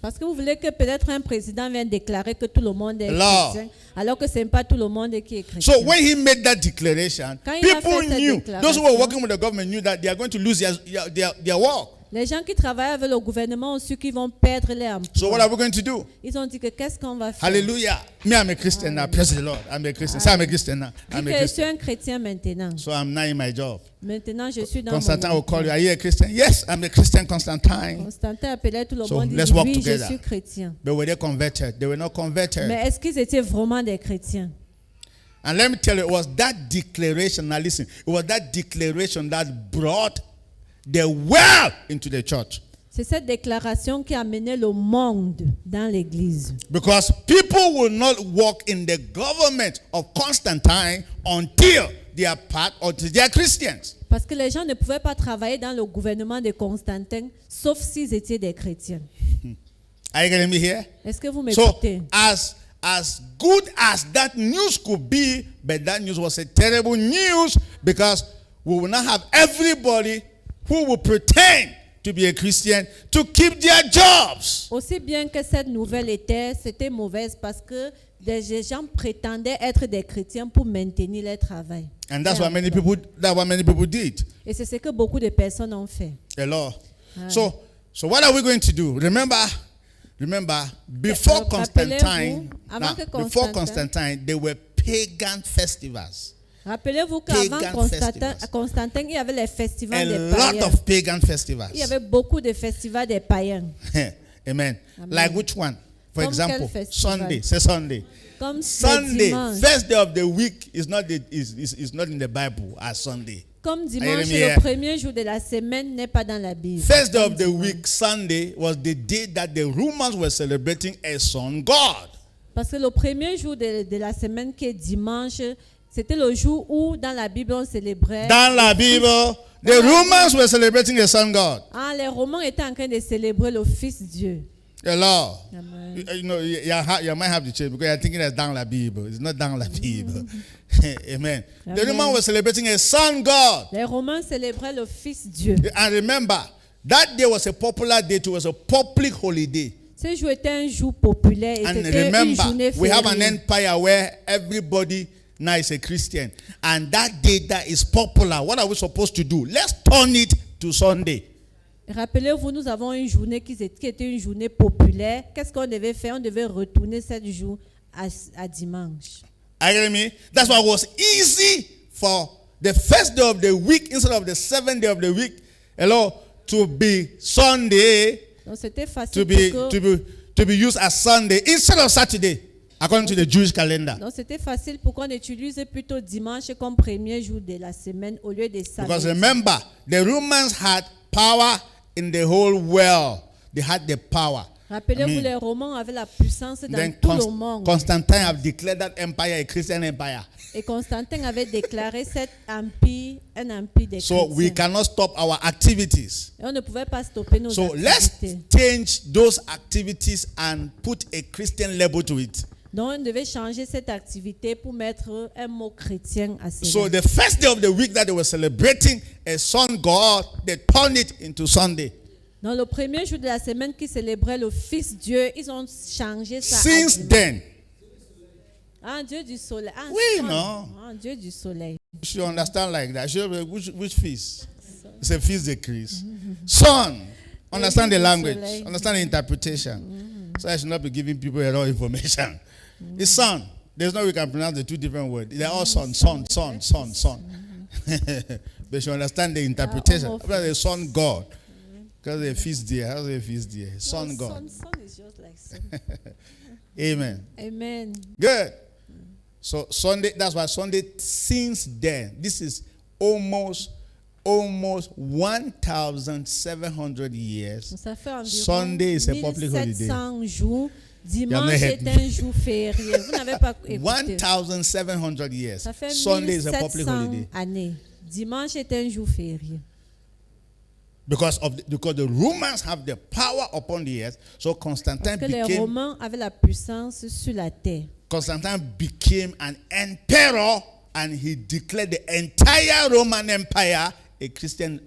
Speaker 3: Parce que vous voulez que peut-être un président vienne déclarer que tout le monde est
Speaker 1: Alors.
Speaker 3: chrétien, alors que ce n'est pas tout le monde qui est chrétien.
Speaker 1: So when he made that declaration,
Speaker 3: Quand il a
Speaker 1: people
Speaker 3: fait cette
Speaker 1: knew, those who were
Speaker 3: déclaration,
Speaker 1: working with the government knew that they are going to lose their work.
Speaker 3: Les gens qui travaillent avec le gouvernement ont su qu'ils vont perdre leur emploi.
Speaker 1: So what are we going to do?
Speaker 3: Ils ont dit que qu'est-ce qu'on va faire?
Speaker 1: Hallelujah. Me, I'm a Christian now. Praise the Lord. I'm a Christian. Say I'm a Christian now.
Speaker 3: Dis
Speaker 1: I'm
Speaker 3: que
Speaker 1: a
Speaker 3: je suis
Speaker 1: Christian.
Speaker 3: un chrétien maintenant.
Speaker 1: So I'm now in my job.
Speaker 3: Maintenant, je suis dans
Speaker 1: Constantine
Speaker 3: mon
Speaker 1: will call you.
Speaker 3: emploi.
Speaker 1: Are you a Christian? Yes, I'm a Christian, Constantine.
Speaker 3: Constantin appelait tout le
Speaker 1: So,
Speaker 3: monde et
Speaker 1: let's
Speaker 3: dit
Speaker 1: work
Speaker 3: oui, je
Speaker 1: together.
Speaker 3: suis chrétien.
Speaker 1: But were they converted? They were not converted.
Speaker 3: Mais est-ce qu'ils étaient vraiment des chrétiens?
Speaker 1: And let me tell you, it was that declaration. Now listen, it was that declaration that brought the world into the church.
Speaker 3: C'est cette déclaration qui a mené le monde dans l'église.
Speaker 1: Because people will not walk in the government of Constantine until they are part or they are Christians.
Speaker 3: Parce que les gens ne pouvaient pas travailler dans le gouvernement de Constantin, sauf s'ils étaient des chrétiens.
Speaker 1: Are you getting me here?
Speaker 3: Est-ce que vous
Speaker 1: So
Speaker 3: m'écoutez?
Speaker 1: as good as that news could be, but that news was a terrible news because we will not have everybody who will pretend to be a Christian to keep their jobs.
Speaker 3: Aussi bien que cette nouvelle était, c'était mauvaise parce que des gens prétendaient être des chrétiens pour maintenir leur travail.
Speaker 1: And that's what many people did.
Speaker 3: Et c'est ce que beaucoup de personnes ont fait.
Speaker 1: A lot. So what are we going to do? Remember, before
Speaker 3: Rappelez-vous,
Speaker 1: Constantine,
Speaker 3: avant que
Speaker 1: before
Speaker 3: Constantin-
Speaker 1: Constantine, there were pagan festivals.
Speaker 3: Rappelez-vous qu'avant
Speaker 1: Pagan
Speaker 3: Constantin, il y avait les festivals
Speaker 1: A
Speaker 3: des
Speaker 1: lot
Speaker 3: païens.
Speaker 1: of pagan festivals.
Speaker 3: Il y avait beaucoup de festivals des païens.
Speaker 1: Amen.
Speaker 3: Amen.
Speaker 1: Like which one? For
Speaker 3: Comme quel
Speaker 1: example,
Speaker 3: festival?
Speaker 1: Sunday. Say Sunday.
Speaker 3: Comme le
Speaker 1: Sunday,
Speaker 3: dimanche.
Speaker 1: first day of the week is not in the Bible as Sunday.
Speaker 3: Comme
Speaker 1: Are
Speaker 3: dimanche,
Speaker 1: you hearing me
Speaker 3: le premier jour de la semaine n'est pas dans la Bible.
Speaker 1: First day
Speaker 3: Comme
Speaker 1: of the
Speaker 3: dimanche.
Speaker 1: week, Sunday, was the day that the Romans were celebrating a sun god.
Speaker 3: Parce que le premier jour de la semaine qui est dimanche, c'était le jour où dans la Bible on célébrait.
Speaker 1: Dans la Bible, the Romans were celebrating a sun god.
Speaker 3: Ah, les Romains étaient en train de célébrer le Fils Dieu.
Speaker 1: The Lord.
Speaker 3: Amen.
Speaker 1: You know, you might have to change because you're thinking that's dans la Bible. It's not dans la Bible. Amen. The
Speaker 3: Amen.
Speaker 1: Romans were celebrating a sun god.
Speaker 3: Les Romains célébraient le Fils Dieu.
Speaker 1: And remember, that day was a popular day. It was a public holiday.
Speaker 3: Ce jour était un jour populaire et
Speaker 1: And
Speaker 3: c'était une
Speaker 1: remember,
Speaker 3: journée
Speaker 1: we have an
Speaker 3: fériée.
Speaker 1: empire where everybody now is a Christian. And that day that is popular, what are we supposed to do? Let's turn it to Sunday.
Speaker 3: Rappelez-vous, nous avons une journée qui était une journée populaire. Qu'est-ce qu'on devait faire? On devait retourner cette jour à dimanche.
Speaker 1: Are you hearing me? That's why it was easy for the first day of the week instead of the seventh day of the week, to be Sunday,
Speaker 3: Donc c'était
Speaker 1: to
Speaker 3: facile
Speaker 1: be used as Sunday instead of Saturday, according to the Jewish calendar.
Speaker 3: Donc c'était facile pour qu'on utilise plutôt dimanche comme premier jour de la semaine au lieu de
Speaker 1: Because
Speaker 3: samedi.
Speaker 1: remember, the Romans had power in the whole world. They had the power.
Speaker 3: Rappelez-vous,
Speaker 1: I mean,
Speaker 3: les Romains avaient la puissance dans
Speaker 1: Then
Speaker 3: tout le monde.
Speaker 1: Constantine have declared that empire a Christian empire.
Speaker 3: Et Constantin avait déclaré cet empire un empire des
Speaker 1: So we
Speaker 3: chrétiens.
Speaker 1: cannot stop our activities.
Speaker 3: Et on ne pouvait pas stopper nos
Speaker 1: So let's
Speaker 3: activités.
Speaker 1: change those activities and put a Christian label to it.
Speaker 3: Donc on devait changer cette activité pour mettre un mot chrétien à cela.
Speaker 1: So the first day of the week that they were celebrating a sun god, they turned it into Sunday.
Speaker 3: Dans le premier jour de la semaine qui célébrait le Fils Dieu, ils ont changé ça. à
Speaker 1: Since
Speaker 3: dimanche.
Speaker 1: then,
Speaker 3: Ah, Dieu du soleil. Ah,
Speaker 1: Oui,
Speaker 3: sun.
Speaker 1: non.
Speaker 3: Ah, Dieu du soleil.
Speaker 1: you should understand like that. Which feast? It's a feast day, Chris. Sun. Understand the language. Understand the interpretation. So I should not be giving people the wrong information. It's sun. There's no way we can pronounce the two different words. They're all sun. But you should understand the interpretation.
Speaker 3: almost
Speaker 1: About the sun god. Because a feast day. How's a feast day? Sun
Speaker 3: No,
Speaker 1: god.
Speaker 3: sun is just like sun.
Speaker 1: Amen.
Speaker 3: Amen.
Speaker 1: Good. So Sunday, that's why Sunday, since then, this is almost 1,700 years.
Speaker 3: Ça fait environ
Speaker 1: Sunday is a public holiday.
Speaker 3: 1700 jours.
Speaker 1: You
Speaker 3: Dimanche
Speaker 1: have not
Speaker 3: est un jour férié. Vous n'avez pas écouté.
Speaker 1: 1,700 years.
Speaker 3: Ça fait
Speaker 1: Sunday is a public
Speaker 3: 1700
Speaker 1: holiday.
Speaker 3: années. Dimanche est un jour férié.
Speaker 1: Because the Romans have the power upon the earth. So Constantine
Speaker 3: Parce que les
Speaker 1: became
Speaker 3: Romains avaient la puissance sur la terre.
Speaker 1: an emperor, and he declared the entire Roman Empire a Christian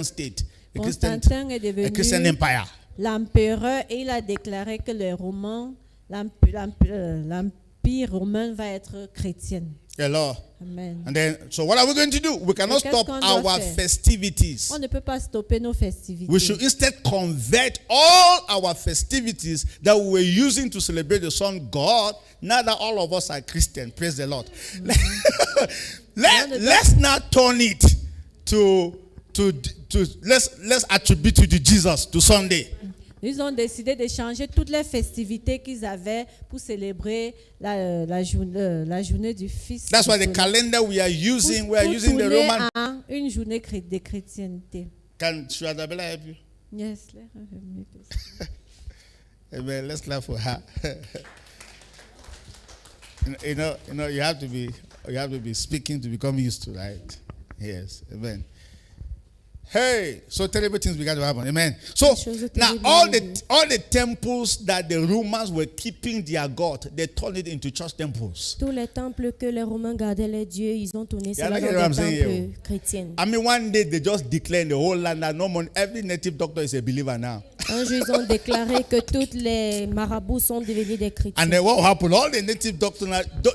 Speaker 1: state, a
Speaker 3: Constantin est
Speaker 1: Christian
Speaker 3: devenu
Speaker 1: empire.
Speaker 3: l'empereur et il a déclaré que les Romains, l'empire romain va être chrétien.
Speaker 1: Hello.
Speaker 3: Amen.
Speaker 1: And then, so what are we going to do? We cannot
Speaker 3: qu'est-ce
Speaker 1: stop
Speaker 3: qu'on doit
Speaker 1: our
Speaker 3: faire?
Speaker 1: festivities.
Speaker 3: On ne peut pas stopper nos festivités.
Speaker 1: We should instead convert all our festivities that we were using to celebrate the Son God. Now that all of us are Christian, praise the Lord. Let's not turn it to let's attribute to the Jesus to Sunday.
Speaker 3: Ils ont décidé de changer toutes les festivités qu'ils avaient pour célébrer la journée du Fils.
Speaker 1: That's why the
Speaker 3: du
Speaker 1: calendar we are using,
Speaker 3: pour
Speaker 1: we are using the
Speaker 3: tourner
Speaker 1: Roman.
Speaker 3: à une journée de chrétienté.
Speaker 1: Can Shradabella help you?
Speaker 3: Yes,
Speaker 1: Amen. Let's clap for her. you know, you have to be speaking to become used to, right? Yes. Amen. Hey, so terrible things began to happen. Amen. So now all the temples that the Romans were keeping their God, they turned it into church temples.
Speaker 2: Tous les temples que les Romains gardaient les dieux, ils ont tourné
Speaker 1: Yeah,
Speaker 2: cela
Speaker 1: look at
Speaker 2: dans
Speaker 1: what I'm
Speaker 2: des
Speaker 1: saying
Speaker 2: temples chrétiens.
Speaker 1: I mean, one day they just declare in the whole land that no one, every native doctor is a believer now.
Speaker 2: Un jour, ils ont déclaré que tous les marabouts sont devenus des chrétiens.
Speaker 1: And then what happened? All the native doctors,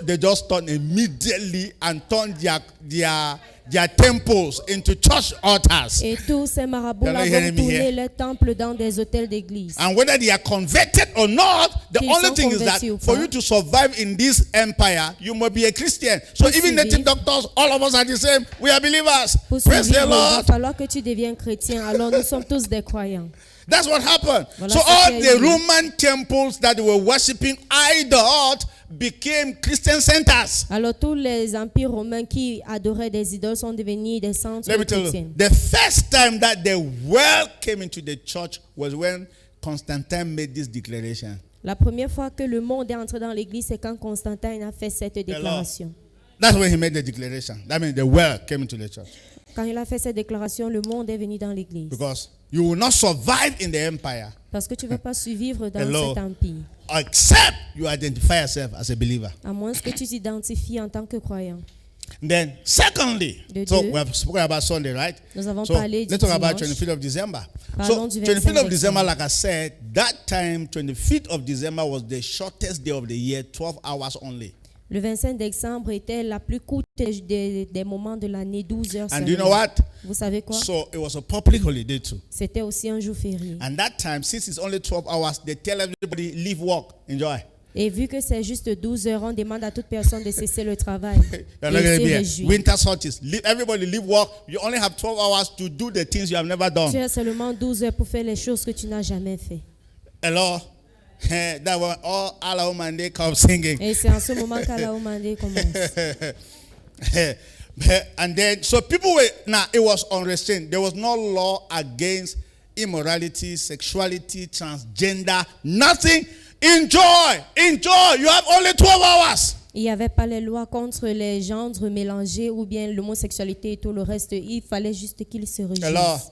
Speaker 1: they just turned immediately and turned their temples into church altars.
Speaker 2: Et tous ces marabouts-là
Speaker 1: You're not
Speaker 2: vont
Speaker 1: hearing me
Speaker 2: tourner
Speaker 1: here?
Speaker 2: leurs temples dans des hôtels d'église.
Speaker 1: And whether they are converted or not, the
Speaker 2: Qu'ils
Speaker 1: only
Speaker 2: sont
Speaker 1: thing is that
Speaker 2: convertis ou
Speaker 1: for
Speaker 2: pas.
Speaker 1: you to survive in this empire, you must be a Christian. So
Speaker 2: Pour
Speaker 1: even native
Speaker 2: survivre.
Speaker 1: doctors, all of us are the same. We are believers.
Speaker 2: Pour
Speaker 1: Praise the
Speaker 2: survivre, il va
Speaker 1: Lord.
Speaker 2: falloir que tu deviennes chrétien. Alors nous sommes tous des croyants.
Speaker 1: That's what happened.
Speaker 2: Voilà
Speaker 1: So
Speaker 2: ce
Speaker 1: all
Speaker 2: qui a
Speaker 1: the
Speaker 2: eu.
Speaker 1: Roman temples that they were worshiping idols became Christian centers.
Speaker 2: Alors tous les empires romains qui adoraient des idoles sont devenus des centres
Speaker 1: Let me tell
Speaker 2: chrétiens.
Speaker 1: you, the first time that the world came into the church was when Constantine made this declaration.
Speaker 2: La première fois que le monde est entré dans l'église, c'est quand Constantin a fait cette déclaration.
Speaker 1: That's when he made the declaration. That means the world came into the church.
Speaker 2: Quand il a fait cette déclaration, le monde est venu dans l'église.
Speaker 1: Because you will not survive in the empire
Speaker 2: Parce que tu ne vas pas survivre dans
Speaker 1: Hello.
Speaker 2: cet empire.
Speaker 1: except you identify yourself as a believer.
Speaker 2: À moins que tu t'identifies en tant que croyant.
Speaker 1: Then, secondly,
Speaker 2: De
Speaker 1: so
Speaker 2: deux.
Speaker 1: we have spoken about Sunday, right?
Speaker 2: Nous avons
Speaker 1: So
Speaker 2: parlé du
Speaker 1: let's talk about
Speaker 2: dimanche.
Speaker 1: 25th of December.
Speaker 2: Parlons
Speaker 1: So
Speaker 2: du
Speaker 1: 25th of
Speaker 2: 25
Speaker 1: December,
Speaker 2: décembre.
Speaker 1: like I said, that time, 25th of December was the shortest day of the year, 12 hours only.
Speaker 2: Le 25 décembre était la plus courte des moments de l'année, 12 heures
Speaker 1: And
Speaker 2: seulement.
Speaker 1: you know what?
Speaker 2: Vous savez quoi?
Speaker 1: So it was a public holiday too.
Speaker 2: C'était aussi un jour férié.
Speaker 1: And that time, since it's only 12 hours, they tell everybody, leave work, enjoy.
Speaker 2: Et vu que c'est juste 12 heures, on demande à toute personne de cesser le travail
Speaker 1: You're
Speaker 2: et
Speaker 1: not gonna
Speaker 2: se
Speaker 1: be here.
Speaker 2: réjouir.
Speaker 1: Winter solstice. Everybody leave work. You only have 12 hours to do the things you have never
Speaker 2: Tu
Speaker 1: done.
Speaker 2: as seulement 12 heures pour faire les choses que tu n'as jamais fait.
Speaker 1: Hello? That one, all Allah Monday come singing.
Speaker 2: Et c'est en ce moment qu'Alaoumandé commence.
Speaker 1: And then, so people were, now it was unrestrained. There was no law against immorality, sexuality, transgender, nothing. Enjoy, enjoy. You have only 12 hours.
Speaker 2: Il n'y avait pas les lois contre les gendres mélangés ou bien l'homosexualité et tout le reste. Il fallait juste qu'ils se
Speaker 1: Hello?
Speaker 2: réjouissent.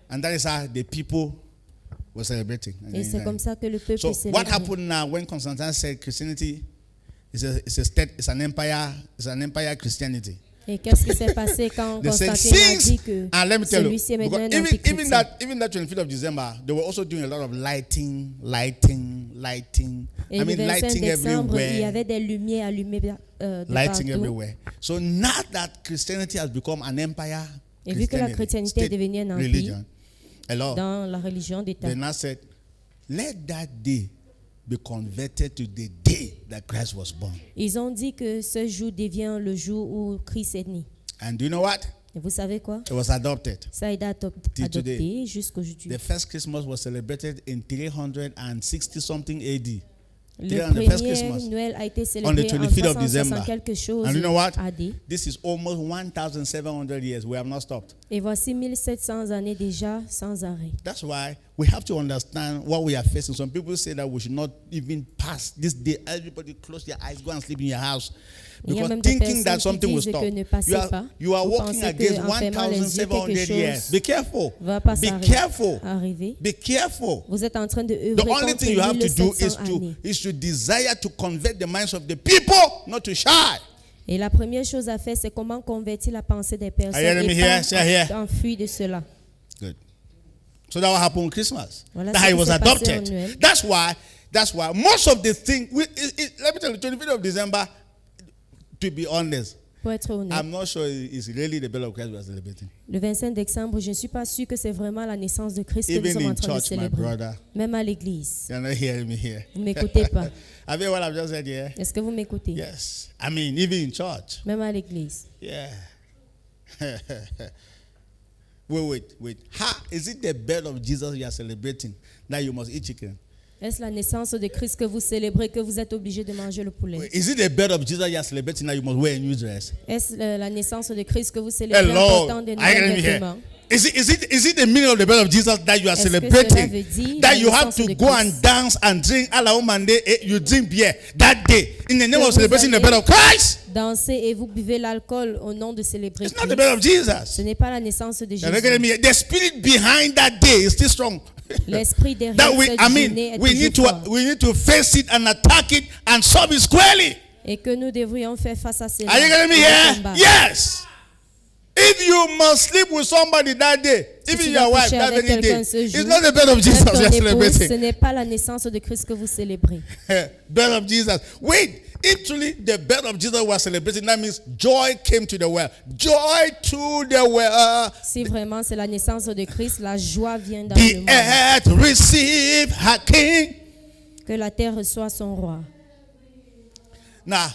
Speaker 1: And that is how the people were celebrating.
Speaker 2: Et c'est comme ça que le peuple
Speaker 1: So what
Speaker 2: célébrait.
Speaker 1: happened now when Constantine said Christianity is an empire Christianity?
Speaker 2: Et qu'est-ce qui s'est passé quand
Speaker 1: They said
Speaker 2: Constantin a
Speaker 1: since,
Speaker 2: dit que
Speaker 1: and let me tell you,
Speaker 2: celui-ci est maintenant
Speaker 1: because
Speaker 2: un empire
Speaker 1: even
Speaker 2: chrétien?
Speaker 1: even that 25th of December, they were also doing a lot of lighting.
Speaker 2: Et
Speaker 1: I
Speaker 2: le
Speaker 1: mean,
Speaker 2: 25
Speaker 1: lighting
Speaker 2: décembre, il y
Speaker 1: everywhere.
Speaker 2: avait des lumières allumées de
Speaker 1: Lighting
Speaker 2: partout.
Speaker 1: everywhere. So now that Christianity has become an empire,
Speaker 2: Et vu que la chrétienté est
Speaker 1: state
Speaker 2: devenue un empire
Speaker 1: religion, hello,
Speaker 2: dans la religion d'État,
Speaker 1: they now said, let that day be converted to the day that Christ was born.
Speaker 2: ils ont dit que ce jour devient le jour où Christ est né.
Speaker 1: And do you know what?
Speaker 2: Et vous savez quoi?
Speaker 1: It was adopted.
Speaker 2: Ça a été
Speaker 1: Till today.
Speaker 2: adopté jusqu'aujourd'hui.
Speaker 1: The first Christmas was celebrated in 360 something AD.
Speaker 2: Le
Speaker 1: Yeah, on the first
Speaker 2: premier
Speaker 1: Christmas.
Speaker 2: Noël a été
Speaker 1: On the
Speaker 2: célébré en
Speaker 1: 25th of December.
Speaker 2: 360 quelque chose
Speaker 1: And you know what?
Speaker 2: AD.
Speaker 1: This is almost 1,700 years. We have not stopped.
Speaker 2: Et voici 1700 années déjà sans arrêt.
Speaker 1: That's why we have to understand what we are facing. Some people say that we should not even pass this day. Everybody close your eyes, go and sleep in your house.
Speaker 2: Il y a
Speaker 1: Because
Speaker 2: même des
Speaker 1: thinking that
Speaker 2: personnes
Speaker 1: something
Speaker 2: qui
Speaker 1: will
Speaker 2: disent
Speaker 1: stop.
Speaker 2: que ne passez pas.
Speaker 1: You are
Speaker 2: Vous
Speaker 1: walking
Speaker 2: pensez
Speaker 1: against
Speaker 2: que en fermant les yeux,
Speaker 1: 1,700
Speaker 2: quelque
Speaker 1: years.
Speaker 2: chose
Speaker 1: Be careful.
Speaker 2: va pas
Speaker 1: Be careful.
Speaker 2: arriver.
Speaker 1: Be careful.
Speaker 2: Vous êtes en train de
Speaker 1: The
Speaker 2: œuvrer
Speaker 1: only
Speaker 2: contre
Speaker 1: thing you have to do
Speaker 2: 1700 années.
Speaker 1: is to desire to convert the minds of the people, not to shy.
Speaker 2: Et la première chose à faire, c'est comment convertir la pensée des personnes
Speaker 1: Are you hearing me
Speaker 2: et
Speaker 1: here?
Speaker 2: pas
Speaker 1: Say here.
Speaker 2: enfuir de cela.
Speaker 1: Good. So that what happened on Christmas.
Speaker 2: Voilà
Speaker 1: That's
Speaker 2: ce
Speaker 1: how it
Speaker 2: qui
Speaker 1: was
Speaker 2: s'est passé
Speaker 1: adopted.
Speaker 2: au Noël.
Speaker 1: That's why most of the things. Let me tell you, 25th of December. To be honest,
Speaker 2: Pour être honnête,
Speaker 1: I'm not sure it's really the birth of Christ we are celebrating.
Speaker 2: le 25 décembre, je ne suis pas sûr que c'est vraiment la naissance de Christ que nous
Speaker 1: Even
Speaker 2: sommes en
Speaker 1: in
Speaker 2: train de
Speaker 1: church, my
Speaker 2: célébrer.
Speaker 1: brother,
Speaker 2: Même à l'église.
Speaker 1: you're not hearing me here.
Speaker 2: Vous ne m'écoutez pas.
Speaker 1: Have you heard what I've just said here?
Speaker 2: Est-ce que vous m'écoutez?
Speaker 1: Yes. I mean, even in church.
Speaker 2: Même à l'église.
Speaker 1: Yeah. Wait. How is it the birth of Jesus you are celebrating that you must eat chicken?
Speaker 2: Est-ce la naissance de Christ que vous célébrez que vous êtes obligé de manger le poulet?
Speaker 1: Is it the birth of Jesus you are celebrating that you must wear a new dress?
Speaker 2: Est-ce la naissance de Christ que vous célébrez en
Speaker 1: Hello.
Speaker 2: portant de
Speaker 1: Are you
Speaker 2: nouveaux
Speaker 1: hearing me here?
Speaker 2: vêtements?
Speaker 1: Is it the meaning of the birth of Jesus that you are
Speaker 2: Est-ce que
Speaker 1: celebrating?
Speaker 2: cela veut dire
Speaker 1: That
Speaker 2: la
Speaker 1: you have
Speaker 2: naissance
Speaker 1: to
Speaker 2: de
Speaker 1: go and
Speaker 2: Christ?
Speaker 1: dance and drink à la Omande, you drink beer that day in the name
Speaker 2: Que
Speaker 1: of celebrating the
Speaker 2: vous
Speaker 1: birth of Christ?
Speaker 2: Dansez et vous buvez l'alcool au nom de célébrer
Speaker 1: It's not the
Speaker 2: Christ.
Speaker 1: birth of Jesus.
Speaker 2: Ce n'est pas la naissance de
Speaker 1: You're not getting
Speaker 2: Jésus.
Speaker 1: me? The spirit behind that day is still strong.
Speaker 2: L'esprit derrière
Speaker 1: That
Speaker 2: cette journée est toujours fort.
Speaker 1: we need to face it and attack it and solve it squarely.
Speaker 2: Et que nous devrions faire face à cela.
Speaker 1: Are you getting me
Speaker 2: et
Speaker 1: here?
Speaker 2: combattre.
Speaker 1: Yes. If you must sleep with somebody that day,
Speaker 2: Si
Speaker 1: even
Speaker 2: tu
Speaker 1: your
Speaker 2: dois
Speaker 1: wife
Speaker 2: coucher
Speaker 1: that
Speaker 2: avec
Speaker 1: very day,
Speaker 2: quelqu'un ce
Speaker 1: it's
Speaker 2: jour,
Speaker 1: not the birth of Jesus
Speaker 2: même ton
Speaker 1: you're
Speaker 2: épouse, ce
Speaker 1: celebrating.
Speaker 2: n'est pas la naissance de Christ que vous célébrez.
Speaker 1: Birth of Jesus. Wait, if truly the birth of Jesus was celebrating, that means joy came to the world. Joy to the world.
Speaker 2: Si vraiment c'est la naissance de Christ, la joie vient dans
Speaker 1: The
Speaker 2: le monde.
Speaker 1: earth receive her king.
Speaker 2: Que la terre reçoit son roi.
Speaker 1: Now,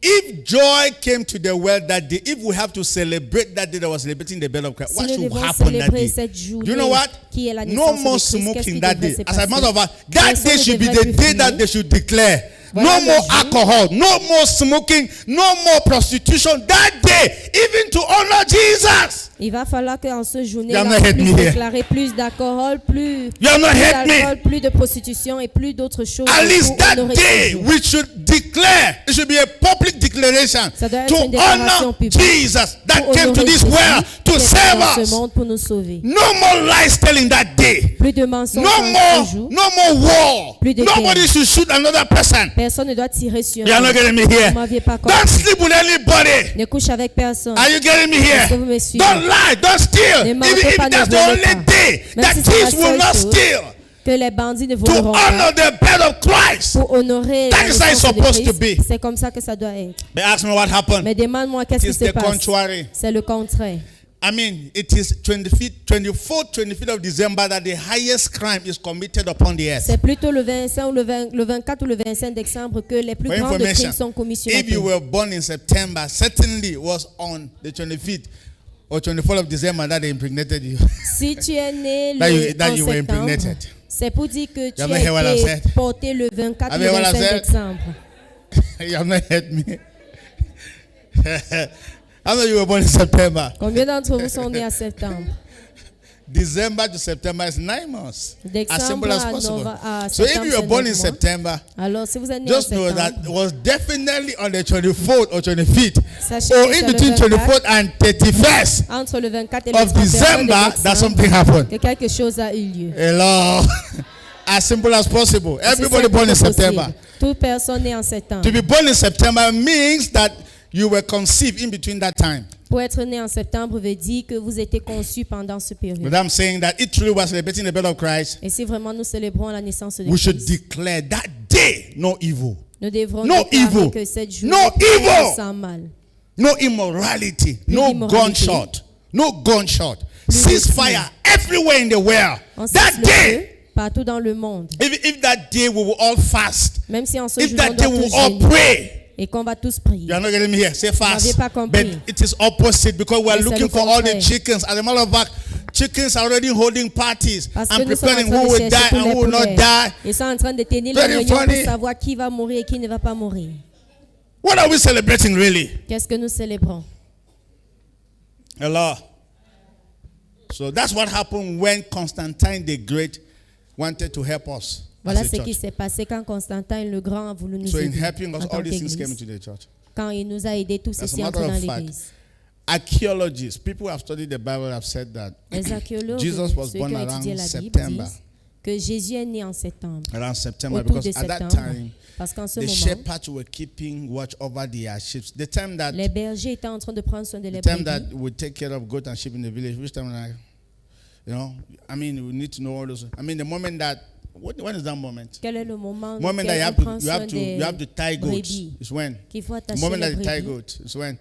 Speaker 1: if joy came to the world that day, if we have to celebrate that day that was celebrating the birth of Christ,
Speaker 2: Si
Speaker 1: what
Speaker 2: nous
Speaker 1: should
Speaker 2: devons
Speaker 1: happen that
Speaker 2: célébrer
Speaker 1: day?
Speaker 2: cette
Speaker 1: Do
Speaker 2: journée
Speaker 1: you know what?
Speaker 2: qui est la
Speaker 1: No
Speaker 2: naissance
Speaker 1: more
Speaker 2: de Christ, qu'est-ce
Speaker 1: smoking
Speaker 2: qui
Speaker 1: that
Speaker 2: devrait
Speaker 1: day.
Speaker 2: se
Speaker 1: As a matter of
Speaker 2: passer?
Speaker 1: fact, that
Speaker 2: Personne
Speaker 1: day
Speaker 2: ne
Speaker 1: should be
Speaker 2: devrait
Speaker 1: the
Speaker 2: plus
Speaker 1: day that
Speaker 2: fumer.
Speaker 1: they should declare
Speaker 2: Voilà
Speaker 1: no
Speaker 2: le
Speaker 1: more
Speaker 2: jour.
Speaker 1: alcohol, no more smoking, no more prostitution. That day, even to honor Jesus.
Speaker 2: Il va falloir qu'en ce
Speaker 1: You
Speaker 2: journée-là,
Speaker 1: have not
Speaker 2: on
Speaker 1: heard
Speaker 2: puisse
Speaker 1: me here.
Speaker 2: déclarer plus d'alcool, plus
Speaker 1: You have not heard me.
Speaker 2: d'alcool, plus de prostitution et plus d'autres choses
Speaker 1: At least
Speaker 2: pour
Speaker 1: that
Speaker 2: honorer ce
Speaker 1: day,
Speaker 2: jour.
Speaker 1: we should declare. It should be a public declaration
Speaker 2: Ça doit être
Speaker 1: to
Speaker 2: une déclaration
Speaker 1: honor
Speaker 2: publique
Speaker 1: Jesus that
Speaker 2: Pour
Speaker 1: came to
Speaker 2: honorer
Speaker 1: this
Speaker 2: Jésus
Speaker 1: world to
Speaker 2: qui est
Speaker 1: save
Speaker 2: dans
Speaker 1: us.
Speaker 2: ce monde pour nous sauver.
Speaker 1: No more lies telling that day.
Speaker 2: Plus de mensonges
Speaker 1: No
Speaker 2: en ce jour.
Speaker 1: more war.
Speaker 2: Plus de
Speaker 1: Nobody
Speaker 2: guerre.
Speaker 1: should shoot another person.
Speaker 2: Personne ne doit tirer sur
Speaker 1: You are not
Speaker 2: nous.
Speaker 1: getting me here.
Speaker 2: Vous m'aviez pas
Speaker 1: Don't
Speaker 2: compris.
Speaker 1: sleep with anybody.
Speaker 2: Ne couche avec personne.
Speaker 1: Are you getting me
Speaker 2: Est-ce que vous
Speaker 1: here?
Speaker 2: me suivez?
Speaker 1: Don't lie. Don't steal.
Speaker 2: Ne
Speaker 1: Even
Speaker 2: mentez
Speaker 1: if
Speaker 2: pas, ne
Speaker 1: that's the
Speaker 2: volez
Speaker 1: only
Speaker 2: pas.
Speaker 1: day
Speaker 2: Même
Speaker 1: that
Speaker 2: si c'est la
Speaker 1: thieves will
Speaker 2: seule
Speaker 1: not
Speaker 2: chose
Speaker 1: steal
Speaker 2: que les bandits ne
Speaker 1: to
Speaker 2: voleront pas.
Speaker 1: honor the birth of Christ.
Speaker 2: Pour honorer
Speaker 1: That
Speaker 2: la
Speaker 1: is how it's
Speaker 2: naissance de
Speaker 1: supposed to
Speaker 2: Christ,
Speaker 1: be.
Speaker 2: c'est comme ça que ça doit être.
Speaker 1: But ask me what happened.
Speaker 2: Mais demande-moi qu'est-ce qui
Speaker 1: It's
Speaker 2: se
Speaker 1: the
Speaker 2: passe.
Speaker 1: contrary.
Speaker 2: C'est le contraire.
Speaker 1: I mean, it is 25th of December that the highest crime is committed upon the earth.
Speaker 2: C'est plutôt le 25 ou le 24 ou le 25 décembre que les plus
Speaker 1: For
Speaker 2: grands crimes
Speaker 1: information,
Speaker 2: sont commis sur la
Speaker 1: if you
Speaker 2: terre.
Speaker 1: were born in September, certainly it was on the 25th or 24th of December that they impregnated you.
Speaker 2: Si tu es né
Speaker 1: That
Speaker 2: le
Speaker 1: you- that
Speaker 2: en
Speaker 1: you were
Speaker 2: septembre,
Speaker 1: impregnated.
Speaker 2: c'est pour dire que tu
Speaker 1: You haven't heard what I
Speaker 2: as
Speaker 1: said?
Speaker 2: été porté le 24 ou
Speaker 1: Have
Speaker 2: le
Speaker 1: you heard what I
Speaker 2: 25
Speaker 1: said?
Speaker 2: décembre.
Speaker 1: You have not heard me. How many of you were born in September?
Speaker 2: Combien d'entre vous sont nés à septembre?
Speaker 1: December to September is 9 months. As
Speaker 2: Décembre
Speaker 1: simple as
Speaker 2: à
Speaker 1: possible. So if
Speaker 2: septembre,
Speaker 1: you were
Speaker 2: c'est
Speaker 1: born in
Speaker 2: 9 mois.
Speaker 1: September,
Speaker 2: Alors, si vous êtes né en
Speaker 1: just know that
Speaker 2: septembre,
Speaker 1: it was definitely on the 24th or 25th,
Speaker 2: sachez
Speaker 1: or
Speaker 2: que c'est
Speaker 1: in
Speaker 2: le
Speaker 1: between
Speaker 2: 24,
Speaker 1: 24th and 31st
Speaker 2: entre le 24 et le
Speaker 1: of
Speaker 2: 31
Speaker 1: December that
Speaker 2: décembre,
Speaker 1: something happened.
Speaker 2: que quelque chose a eu lieu.
Speaker 1: Hello. As simple as possible.
Speaker 2: Aussi
Speaker 1: Everybody
Speaker 2: simple
Speaker 1: born in
Speaker 2: que possible.
Speaker 1: September.
Speaker 2: Toute personne née en septembre.
Speaker 1: To be born in September means that you were conceived in between that time.
Speaker 2: Pour être né en septembre veut dire que vous étiez conçu pendant ce
Speaker 1: But
Speaker 2: période.
Speaker 1: I'm saying that it truly was celebrating the birth of Christ.
Speaker 2: Et si vraiment nous célébrons la naissance de
Speaker 1: We should
Speaker 2: Christ,
Speaker 1: declare that day no evil,
Speaker 2: nous devrons
Speaker 1: no
Speaker 2: déclarer
Speaker 1: evil.
Speaker 2: que cette journée
Speaker 1: No evil.
Speaker 2: sans mal.
Speaker 1: no immorality, no
Speaker 2: d'immoralité.
Speaker 1: gunshot, no gunshot.
Speaker 2: Plus de
Speaker 1: Ceasefire everywhere in the world.
Speaker 2: On
Speaker 1: That
Speaker 2: cesse le
Speaker 1: day,
Speaker 2: feu partout dans le monde.
Speaker 1: if that day we will all fast,
Speaker 2: Même si en ce
Speaker 1: if
Speaker 2: jour on
Speaker 1: that day
Speaker 2: doit
Speaker 1: we will
Speaker 2: tous
Speaker 1: all
Speaker 2: jeûner
Speaker 1: pray.
Speaker 2: et qu'on va tous prier.
Speaker 1: You are not getting me here. Say fast.
Speaker 2: n'avez pas compris.
Speaker 1: But it is opposite because we are
Speaker 2: Mais c'est
Speaker 1: looking
Speaker 2: le
Speaker 1: for all the
Speaker 2: contraire.
Speaker 1: chickens. As a matter of fact, chickens are already holding parties
Speaker 2: Parce que
Speaker 1: and
Speaker 2: nous sommes en
Speaker 1: preparing
Speaker 2: train
Speaker 1: who
Speaker 2: de
Speaker 1: will
Speaker 2: chercher
Speaker 1: die
Speaker 2: tous
Speaker 1: and
Speaker 2: les
Speaker 1: who will not
Speaker 2: poulets.
Speaker 1: die.
Speaker 2: Ils sont en train de tenir les
Speaker 1: Very
Speaker 2: réunions
Speaker 1: funny.
Speaker 2: pour savoir qui va mourir et qui ne va pas mourir.
Speaker 1: What are we celebrating really?
Speaker 2: Qu'est-ce que nous célébrons?
Speaker 1: Hello. So that's what happened when Constantine the Great wanted to help us.
Speaker 2: Voilà
Speaker 1: as a
Speaker 2: ce qui
Speaker 1: church.
Speaker 2: s'est passé quand Constantin le Grand a voulu nous
Speaker 1: So in
Speaker 2: aider
Speaker 1: helping us,
Speaker 2: en tant
Speaker 1: all these things came
Speaker 2: qu'Église.
Speaker 1: into the church.
Speaker 2: Quand il nous a aidés, tout
Speaker 1: As a
Speaker 2: ceci est
Speaker 1: matter
Speaker 2: entré dans
Speaker 1: of fact,
Speaker 2: l'Église.
Speaker 1: archaeologists, people who have studied the Bible have said that
Speaker 2: Les archéologues,
Speaker 1: Jesus was
Speaker 2: ceux qui
Speaker 1: born
Speaker 2: ont étudié
Speaker 1: around
Speaker 2: la Bible,
Speaker 1: September.
Speaker 2: disent que Jésus est né en septembre,
Speaker 1: Around September,
Speaker 2: autour
Speaker 1: because
Speaker 2: de
Speaker 1: at that
Speaker 2: septembre,
Speaker 1: time,
Speaker 2: parce qu'en ce
Speaker 1: the
Speaker 2: moment,
Speaker 1: shepherds were keeping watch over their sheep. The time that
Speaker 2: les bergers étaient en train de prendre soin de les
Speaker 1: the time that
Speaker 2: brebis.
Speaker 1: we take care of goat and sheep in the village, which time like, you know, I mean, we need to know all those. I mean, the moment that when is that moment?
Speaker 2: Quel est le moment
Speaker 1: Moment that
Speaker 2: auquel
Speaker 1: you
Speaker 2: on
Speaker 1: have to
Speaker 2: prend
Speaker 1: you have
Speaker 2: soin
Speaker 1: to you have to tie
Speaker 2: des
Speaker 1: goats.
Speaker 2: brebis?
Speaker 1: It's when
Speaker 2: Qu'il faut
Speaker 1: the
Speaker 2: attacher
Speaker 1: moment that
Speaker 2: les
Speaker 1: you tie
Speaker 2: brebis.
Speaker 1: goats. It's when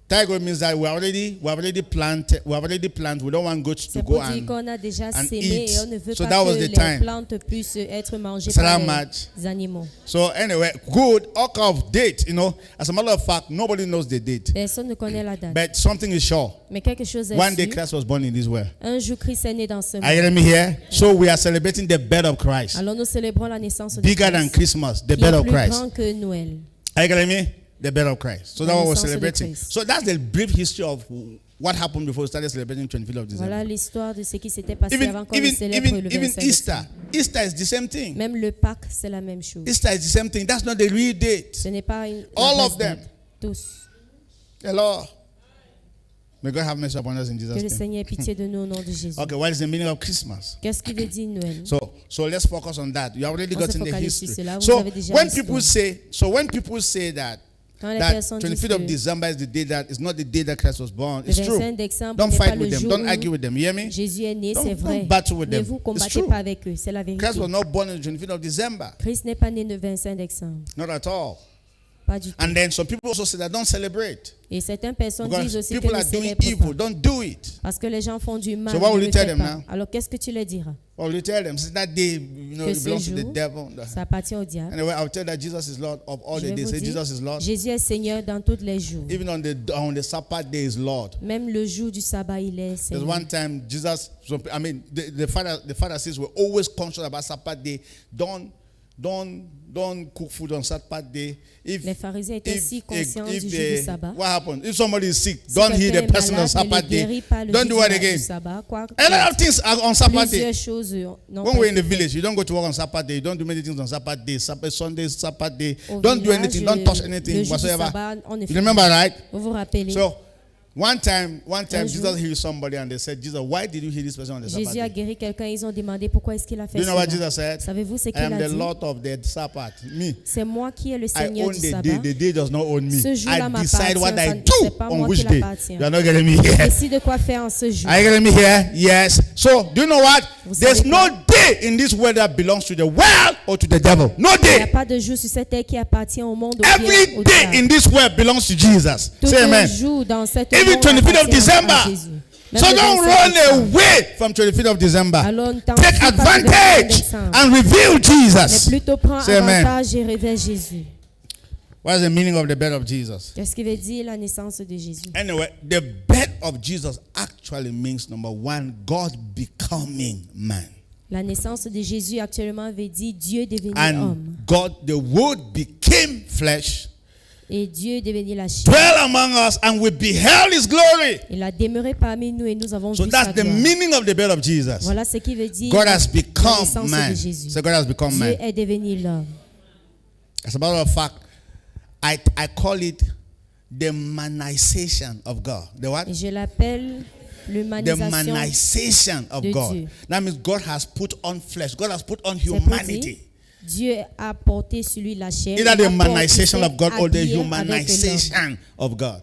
Speaker 1: tie goat means that we have already planted. We don't want goats to
Speaker 2: C'est
Speaker 1: go
Speaker 2: pour dire
Speaker 1: and
Speaker 2: qu'on a déjà
Speaker 1: and
Speaker 2: sémé
Speaker 1: eat.
Speaker 2: et on ne veut
Speaker 1: So
Speaker 2: pas
Speaker 1: that was
Speaker 2: que
Speaker 1: the
Speaker 2: les
Speaker 1: time.
Speaker 2: plantes puissent être mangées
Speaker 1: Salam
Speaker 2: par
Speaker 1: match.
Speaker 2: les animaux.
Speaker 1: So anyway, good all kind of date. You know, as a matter of fact, nobody knows the date,
Speaker 2: Personne ne connaît la date.
Speaker 1: but something is sure.
Speaker 2: Mais quelque chose est
Speaker 1: One day
Speaker 2: sûr.
Speaker 1: Christ was born in this world.
Speaker 2: Un jour, Christ est né dans ce
Speaker 1: Are you
Speaker 2: monde.
Speaker 1: hearing me here? So we are celebrating the birth of Christ.
Speaker 2: Alors nous célébrons la naissance de
Speaker 1: Bigger than
Speaker 2: Christ,
Speaker 1: Christmas, the
Speaker 2: qui
Speaker 1: birth
Speaker 2: est
Speaker 1: of
Speaker 2: plus
Speaker 1: Christ.
Speaker 2: grand que Noël.
Speaker 1: Are you getting me? The birth of Christ. So
Speaker 2: La
Speaker 1: that's what we're
Speaker 2: naissance de
Speaker 1: celebrating.
Speaker 2: Christ.
Speaker 1: So that's the brief history of what happened before we started celebrating 25th of December.
Speaker 2: Voilà l'histoire de ce qui s'était passé
Speaker 1: Even,
Speaker 2: avant qu'on ne
Speaker 1: even,
Speaker 2: célèbre
Speaker 1: even,
Speaker 2: le
Speaker 1: even
Speaker 2: 25
Speaker 1: Easter.
Speaker 2: décembre.
Speaker 1: Easter is the same thing.
Speaker 2: Même le Pâques, c'est la même chose.
Speaker 1: Easter is the same thing. That's not the real date.
Speaker 2: Ce n'est pas une
Speaker 1: All
Speaker 2: la
Speaker 1: of
Speaker 2: vraie
Speaker 1: them.
Speaker 2: date. Tous.
Speaker 1: Hello. May God have mercy upon us in
Speaker 2: Que
Speaker 1: Jesus'
Speaker 2: le
Speaker 1: name.
Speaker 2: Seigneur ait pitié de nous au nom de Jésus.
Speaker 1: Okay, what is the meaning of Christmas?
Speaker 2: Qu'est-ce qui veut dire Noël?
Speaker 1: So let's focus on that. You already
Speaker 2: On
Speaker 1: got
Speaker 2: se
Speaker 1: in the
Speaker 2: focalise sur
Speaker 1: history.
Speaker 2: cela. Vous
Speaker 1: So
Speaker 2: avez déjà
Speaker 1: when
Speaker 2: l'histoire.
Speaker 1: people say that
Speaker 2: Quand les
Speaker 1: that
Speaker 2: personnes disent
Speaker 1: 25th of
Speaker 2: que
Speaker 1: December is the day that is not the day that Christ was born,
Speaker 2: le
Speaker 1: it's true.
Speaker 2: 25 décembre
Speaker 1: Don't
Speaker 2: n'est pas
Speaker 1: fight
Speaker 2: le
Speaker 1: with them.
Speaker 2: jour
Speaker 1: Don't
Speaker 2: où
Speaker 1: argue with them. You hear me?
Speaker 2: Jésus est né,
Speaker 1: Don't-
Speaker 2: c'est vrai.
Speaker 1: don't battle with
Speaker 2: Ne
Speaker 1: them.
Speaker 2: vous
Speaker 1: It's
Speaker 2: combattez
Speaker 1: true.
Speaker 2: pas avec eux, c'est la vérité.
Speaker 1: Christ was not born on the 25th of December.
Speaker 2: Christ n'est pas né le 25 décembre.
Speaker 1: Not at all.
Speaker 2: Pas du tout.
Speaker 1: And then some people also say that don't celebrate.
Speaker 2: Et certaines personnes disent
Speaker 1: Because
Speaker 2: aussi que
Speaker 1: people
Speaker 2: ne
Speaker 1: are doing
Speaker 2: célèbrent
Speaker 1: evil.
Speaker 2: pas.
Speaker 1: Don't do it.
Speaker 2: Parce que les gens font du mal.
Speaker 1: So what
Speaker 2: ne
Speaker 1: will
Speaker 2: le
Speaker 1: you tell
Speaker 2: faites
Speaker 1: them
Speaker 2: pas.
Speaker 1: now?
Speaker 2: Alors qu'est-ce que tu leur diras?
Speaker 1: Or you tell them, since that day, you know,
Speaker 2: Que
Speaker 1: it
Speaker 2: ce
Speaker 1: belongs to the
Speaker 2: jour,
Speaker 1: devil.
Speaker 2: Ça appartient au diable.
Speaker 1: Anyway, I'll tell that Jesus is Lord of all
Speaker 2: Je
Speaker 1: the
Speaker 2: vais
Speaker 1: days.
Speaker 2: vous
Speaker 1: Say
Speaker 2: dire,
Speaker 1: Jesus is Lord.
Speaker 2: Jésus est Seigneur dans tous les jours.
Speaker 1: Even on the Sabbath day is Lord.
Speaker 2: Même le jour du sabbat, il est
Speaker 1: There's
Speaker 2: Seigneur.
Speaker 1: one time Jesus, the Pharisees were always conscious about Sabbath day. Don't cook food on Sabbath day.
Speaker 2: Les pharisiens étaient si conscients du jour du sabbat.
Speaker 1: What happened? If somebody is sick,
Speaker 2: Si
Speaker 1: don't heal
Speaker 2: quelqu'un
Speaker 1: the
Speaker 2: est
Speaker 1: person on
Speaker 2: malade,
Speaker 1: Sabbath
Speaker 2: ne le
Speaker 1: day.
Speaker 2: guérit pas le
Speaker 1: Don't
Speaker 2: jour
Speaker 1: do it
Speaker 2: du
Speaker 1: again.
Speaker 2: sabbat. Quoi,
Speaker 1: A lot of things are on Sabbath day.
Speaker 2: plusieurs choses n'ont
Speaker 1: When
Speaker 2: pas
Speaker 1: we're in the
Speaker 2: été faites.
Speaker 1: village, you don't go to work on Sabbath day. You don't do many things on Sabbath day. Sunday, Sabbath day.
Speaker 2: Au
Speaker 1: Don't do
Speaker 2: village,
Speaker 1: anything. Don't touch
Speaker 2: le
Speaker 1: anything
Speaker 2: jour du
Speaker 1: whatsoever.
Speaker 2: sabbat, on ne
Speaker 1: You
Speaker 2: fait
Speaker 1: remember, right?
Speaker 2: Vous vous rappelez?
Speaker 1: So, one time
Speaker 2: Un
Speaker 1: Jesus
Speaker 2: jour,
Speaker 1: healed somebody and they said, Jesus, why did you heal this person on the Sabbath
Speaker 2: Jésus a
Speaker 1: day?
Speaker 2: guéri quelqu'un. Ils ont demandé pourquoi est-ce qu'il a fait
Speaker 1: Do you know what
Speaker 2: cela.
Speaker 1: Jesus said?
Speaker 2: Savez-vous ce
Speaker 1: I
Speaker 2: qu'il
Speaker 1: am
Speaker 2: a
Speaker 1: the
Speaker 2: dit?
Speaker 1: Lord of the Sabbath. Me.
Speaker 2: C'est moi qui est le
Speaker 1: I
Speaker 2: Seigneur
Speaker 1: own
Speaker 2: du
Speaker 1: the
Speaker 2: sabbat.
Speaker 1: day. The day does not own me.
Speaker 2: Ce jour-là
Speaker 1: I decide what I
Speaker 2: m'appartient. C'est
Speaker 1: do
Speaker 2: pas
Speaker 1: on
Speaker 2: moi
Speaker 1: which
Speaker 2: qui
Speaker 1: day.
Speaker 2: l'appartient.
Speaker 1: You are not getting me here.
Speaker 2: Décide de quoi faire en ce jour.
Speaker 1: Are you getting me here? Yes. So, do you know what?
Speaker 2: Vous
Speaker 1: There's
Speaker 2: savez
Speaker 1: no
Speaker 2: quoi?
Speaker 1: day in this world that belongs to the world or to the devil. No
Speaker 2: Il n'y a
Speaker 1: day.
Speaker 2: pas de jour sur cette terre qui appartient au monde ou bien
Speaker 1: Every
Speaker 2: au
Speaker 1: day
Speaker 2: diable.
Speaker 1: in this world belongs to Jesus.
Speaker 2: Tout
Speaker 1: Say amen.
Speaker 2: jour dans cette
Speaker 1: Even
Speaker 2: monde
Speaker 1: 25th of
Speaker 2: appartient
Speaker 1: December.
Speaker 2: à Jésus. Même
Speaker 1: So
Speaker 2: le
Speaker 1: don't
Speaker 2: 25
Speaker 1: run
Speaker 2: décembre.
Speaker 1: away from 25th of December.
Speaker 2: Alors, ne t'en
Speaker 1: Take
Speaker 2: fie pas du 25
Speaker 1: advantage
Speaker 2: décembre.
Speaker 1: and reveal
Speaker 2: Mais
Speaker 1: Jesus.
Speaker 2: plutôt prends
Speaker 1: Say amen.
Speaker 2: avantage et révèle Jésus.
Speaker 1: What is the meaning of the birth of Jesus?
Speaker 2: Qu'est-ce qui veut dire la naissance de Jésus?
Speaker 1: Anyway, the birth of Jesus actually means, number one, God becoming man.
Speaker 2: La naissance de Jésus actuellement veut dire Dieu devenu
Speaker 1: And
Speaker 2: homme.
Speaker 1: God, the Word became flesh,
Speaker 2: Et Dieu devenu la chair.
Speaker 1: dwell among us, and we beheld His glory.
Speaker 2: Il a demeuré parmi nous et nous avons
Speaker 1: So
Speaker 2: vu sa
Speaker 1: that's the
Speaker 2: gloire.
Speaker 1: meaning of the birth of Jesus.
Speaker 2: Voilà ce qui veut dire
Speaker 1: God has
Speaker 2: la
Speaker 1: become
Speaker 2: naissance
Speaker 1: man.
Speaker 2: de Jésus.
Speaker 1: So God has become
Speaker 2: Dieu
Speaker 1: man.
Speaker 2: est devenu l'homme.
Speaker 1: As a matter of fact, I call it the manization of God. The what?
Speaker 2: Et je l'appelle
Speaker 1: The
Speaker 2: l'humanisation.
Speaker 1: manization of
Speaker 2: de
Speaker 1: God.
Speaker 2: Dieu.
Speaker 1: That means God has put on flesh. God has put on
Speaker 2: C'est pour
Speaker 1: humanity.
Speaker 2: dire, Dieu a porté sur lui la chair.
Speaker 1: Either
Speaker 2: Il
Speaker 1: the
Speaker 2: a porté-
Speaker 1: manization
Speaker 2: il
Speaker 1: of God or the
Speaker 2: s'est habillé avec
Speaker 1: humanization of God.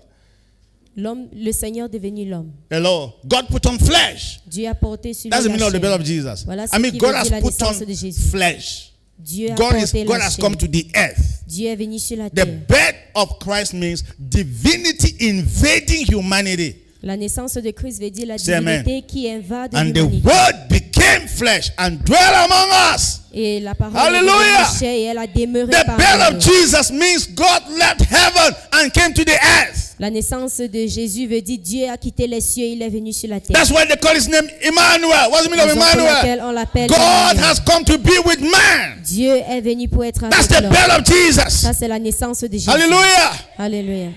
Speaker 2: l'homme, le Seigneur devenu l'homme.
Speaker 1: Hello. God put on flesh.
Speaker 2: Dieu a porté sur
Speaker 1: That's the
Speaker 2: lui
Speaker 1: meaning
Speaker 2: la
Speaker 1: of the
Speaker 2: chair.
Speaker 1: birth of Jesus.
Speaker 2: Voilà ce
Speaker 1: I mean,
Speaker 2: qui
Speaker 1: God
Speaker 2: veut
Speaker 1: has
Speaker 2: dire la
Speaker 1: put
Speaker 2: naissance
Speaker 1: on
Speaker 2: de Jésus.
Speaker 1: flesh.
Speaker 2: Dieu a
Speaker 1: God
Speaker 2: porté
Speaker 1: has
Speaker 2: la
Speaker 1: come
Speaker 2: chair.
Speaker 1: to the earth.
Speaker 2: Dieu est venu sur la
Speaker 1: The
Speaker 2: terre.
Speaker 1: birth of Christ means divinity invading humanity.
Speaker 2: La naissance de Christ veut dire la
Speaker 1: Say amen.
Speaker 2: divinité qui invade
Speaker 1: And the
Speaker 2: l'humanité.
Speaker 1: Word became became flesh and dwelt among us.
Speaker 2: Et la parole
Speaker 1: Hallelujah.
Speaker 2: est devenue chair et elle a demeuré
Speaker 1: The
Speaker 2: parmi
Speaker 1: birth of
Speaker 2: nous.
Speaker 1: Jesus means God left heaven and came to the earth.
Speaker 2: La naissance de Jésus veut dire Dieu a quitté les cieux, il est venu sur la terre.
Speaker 1: That's why they call his name Emmanuel. What's the meaning of
Speaker 2: Raison pour laquelle
Speaker 1: Emmanuel?
Speaker 2: on l'appelle
Speaker 1: God
Speaker 2: Emmanuel.
Speaker 1: has come to be with man.
Speaker 2: Dieu est venu pour être
Speaker 1: That's
Speaker 2: avec
Speaker 1: the
Speaker 2: l'homme.
Speaker 1: birth of Jesus.
Speaker 2: Ça c'est la naissance de Jésus.
Speaker 1: Hallelujah.
Speaker 2: Alléluia.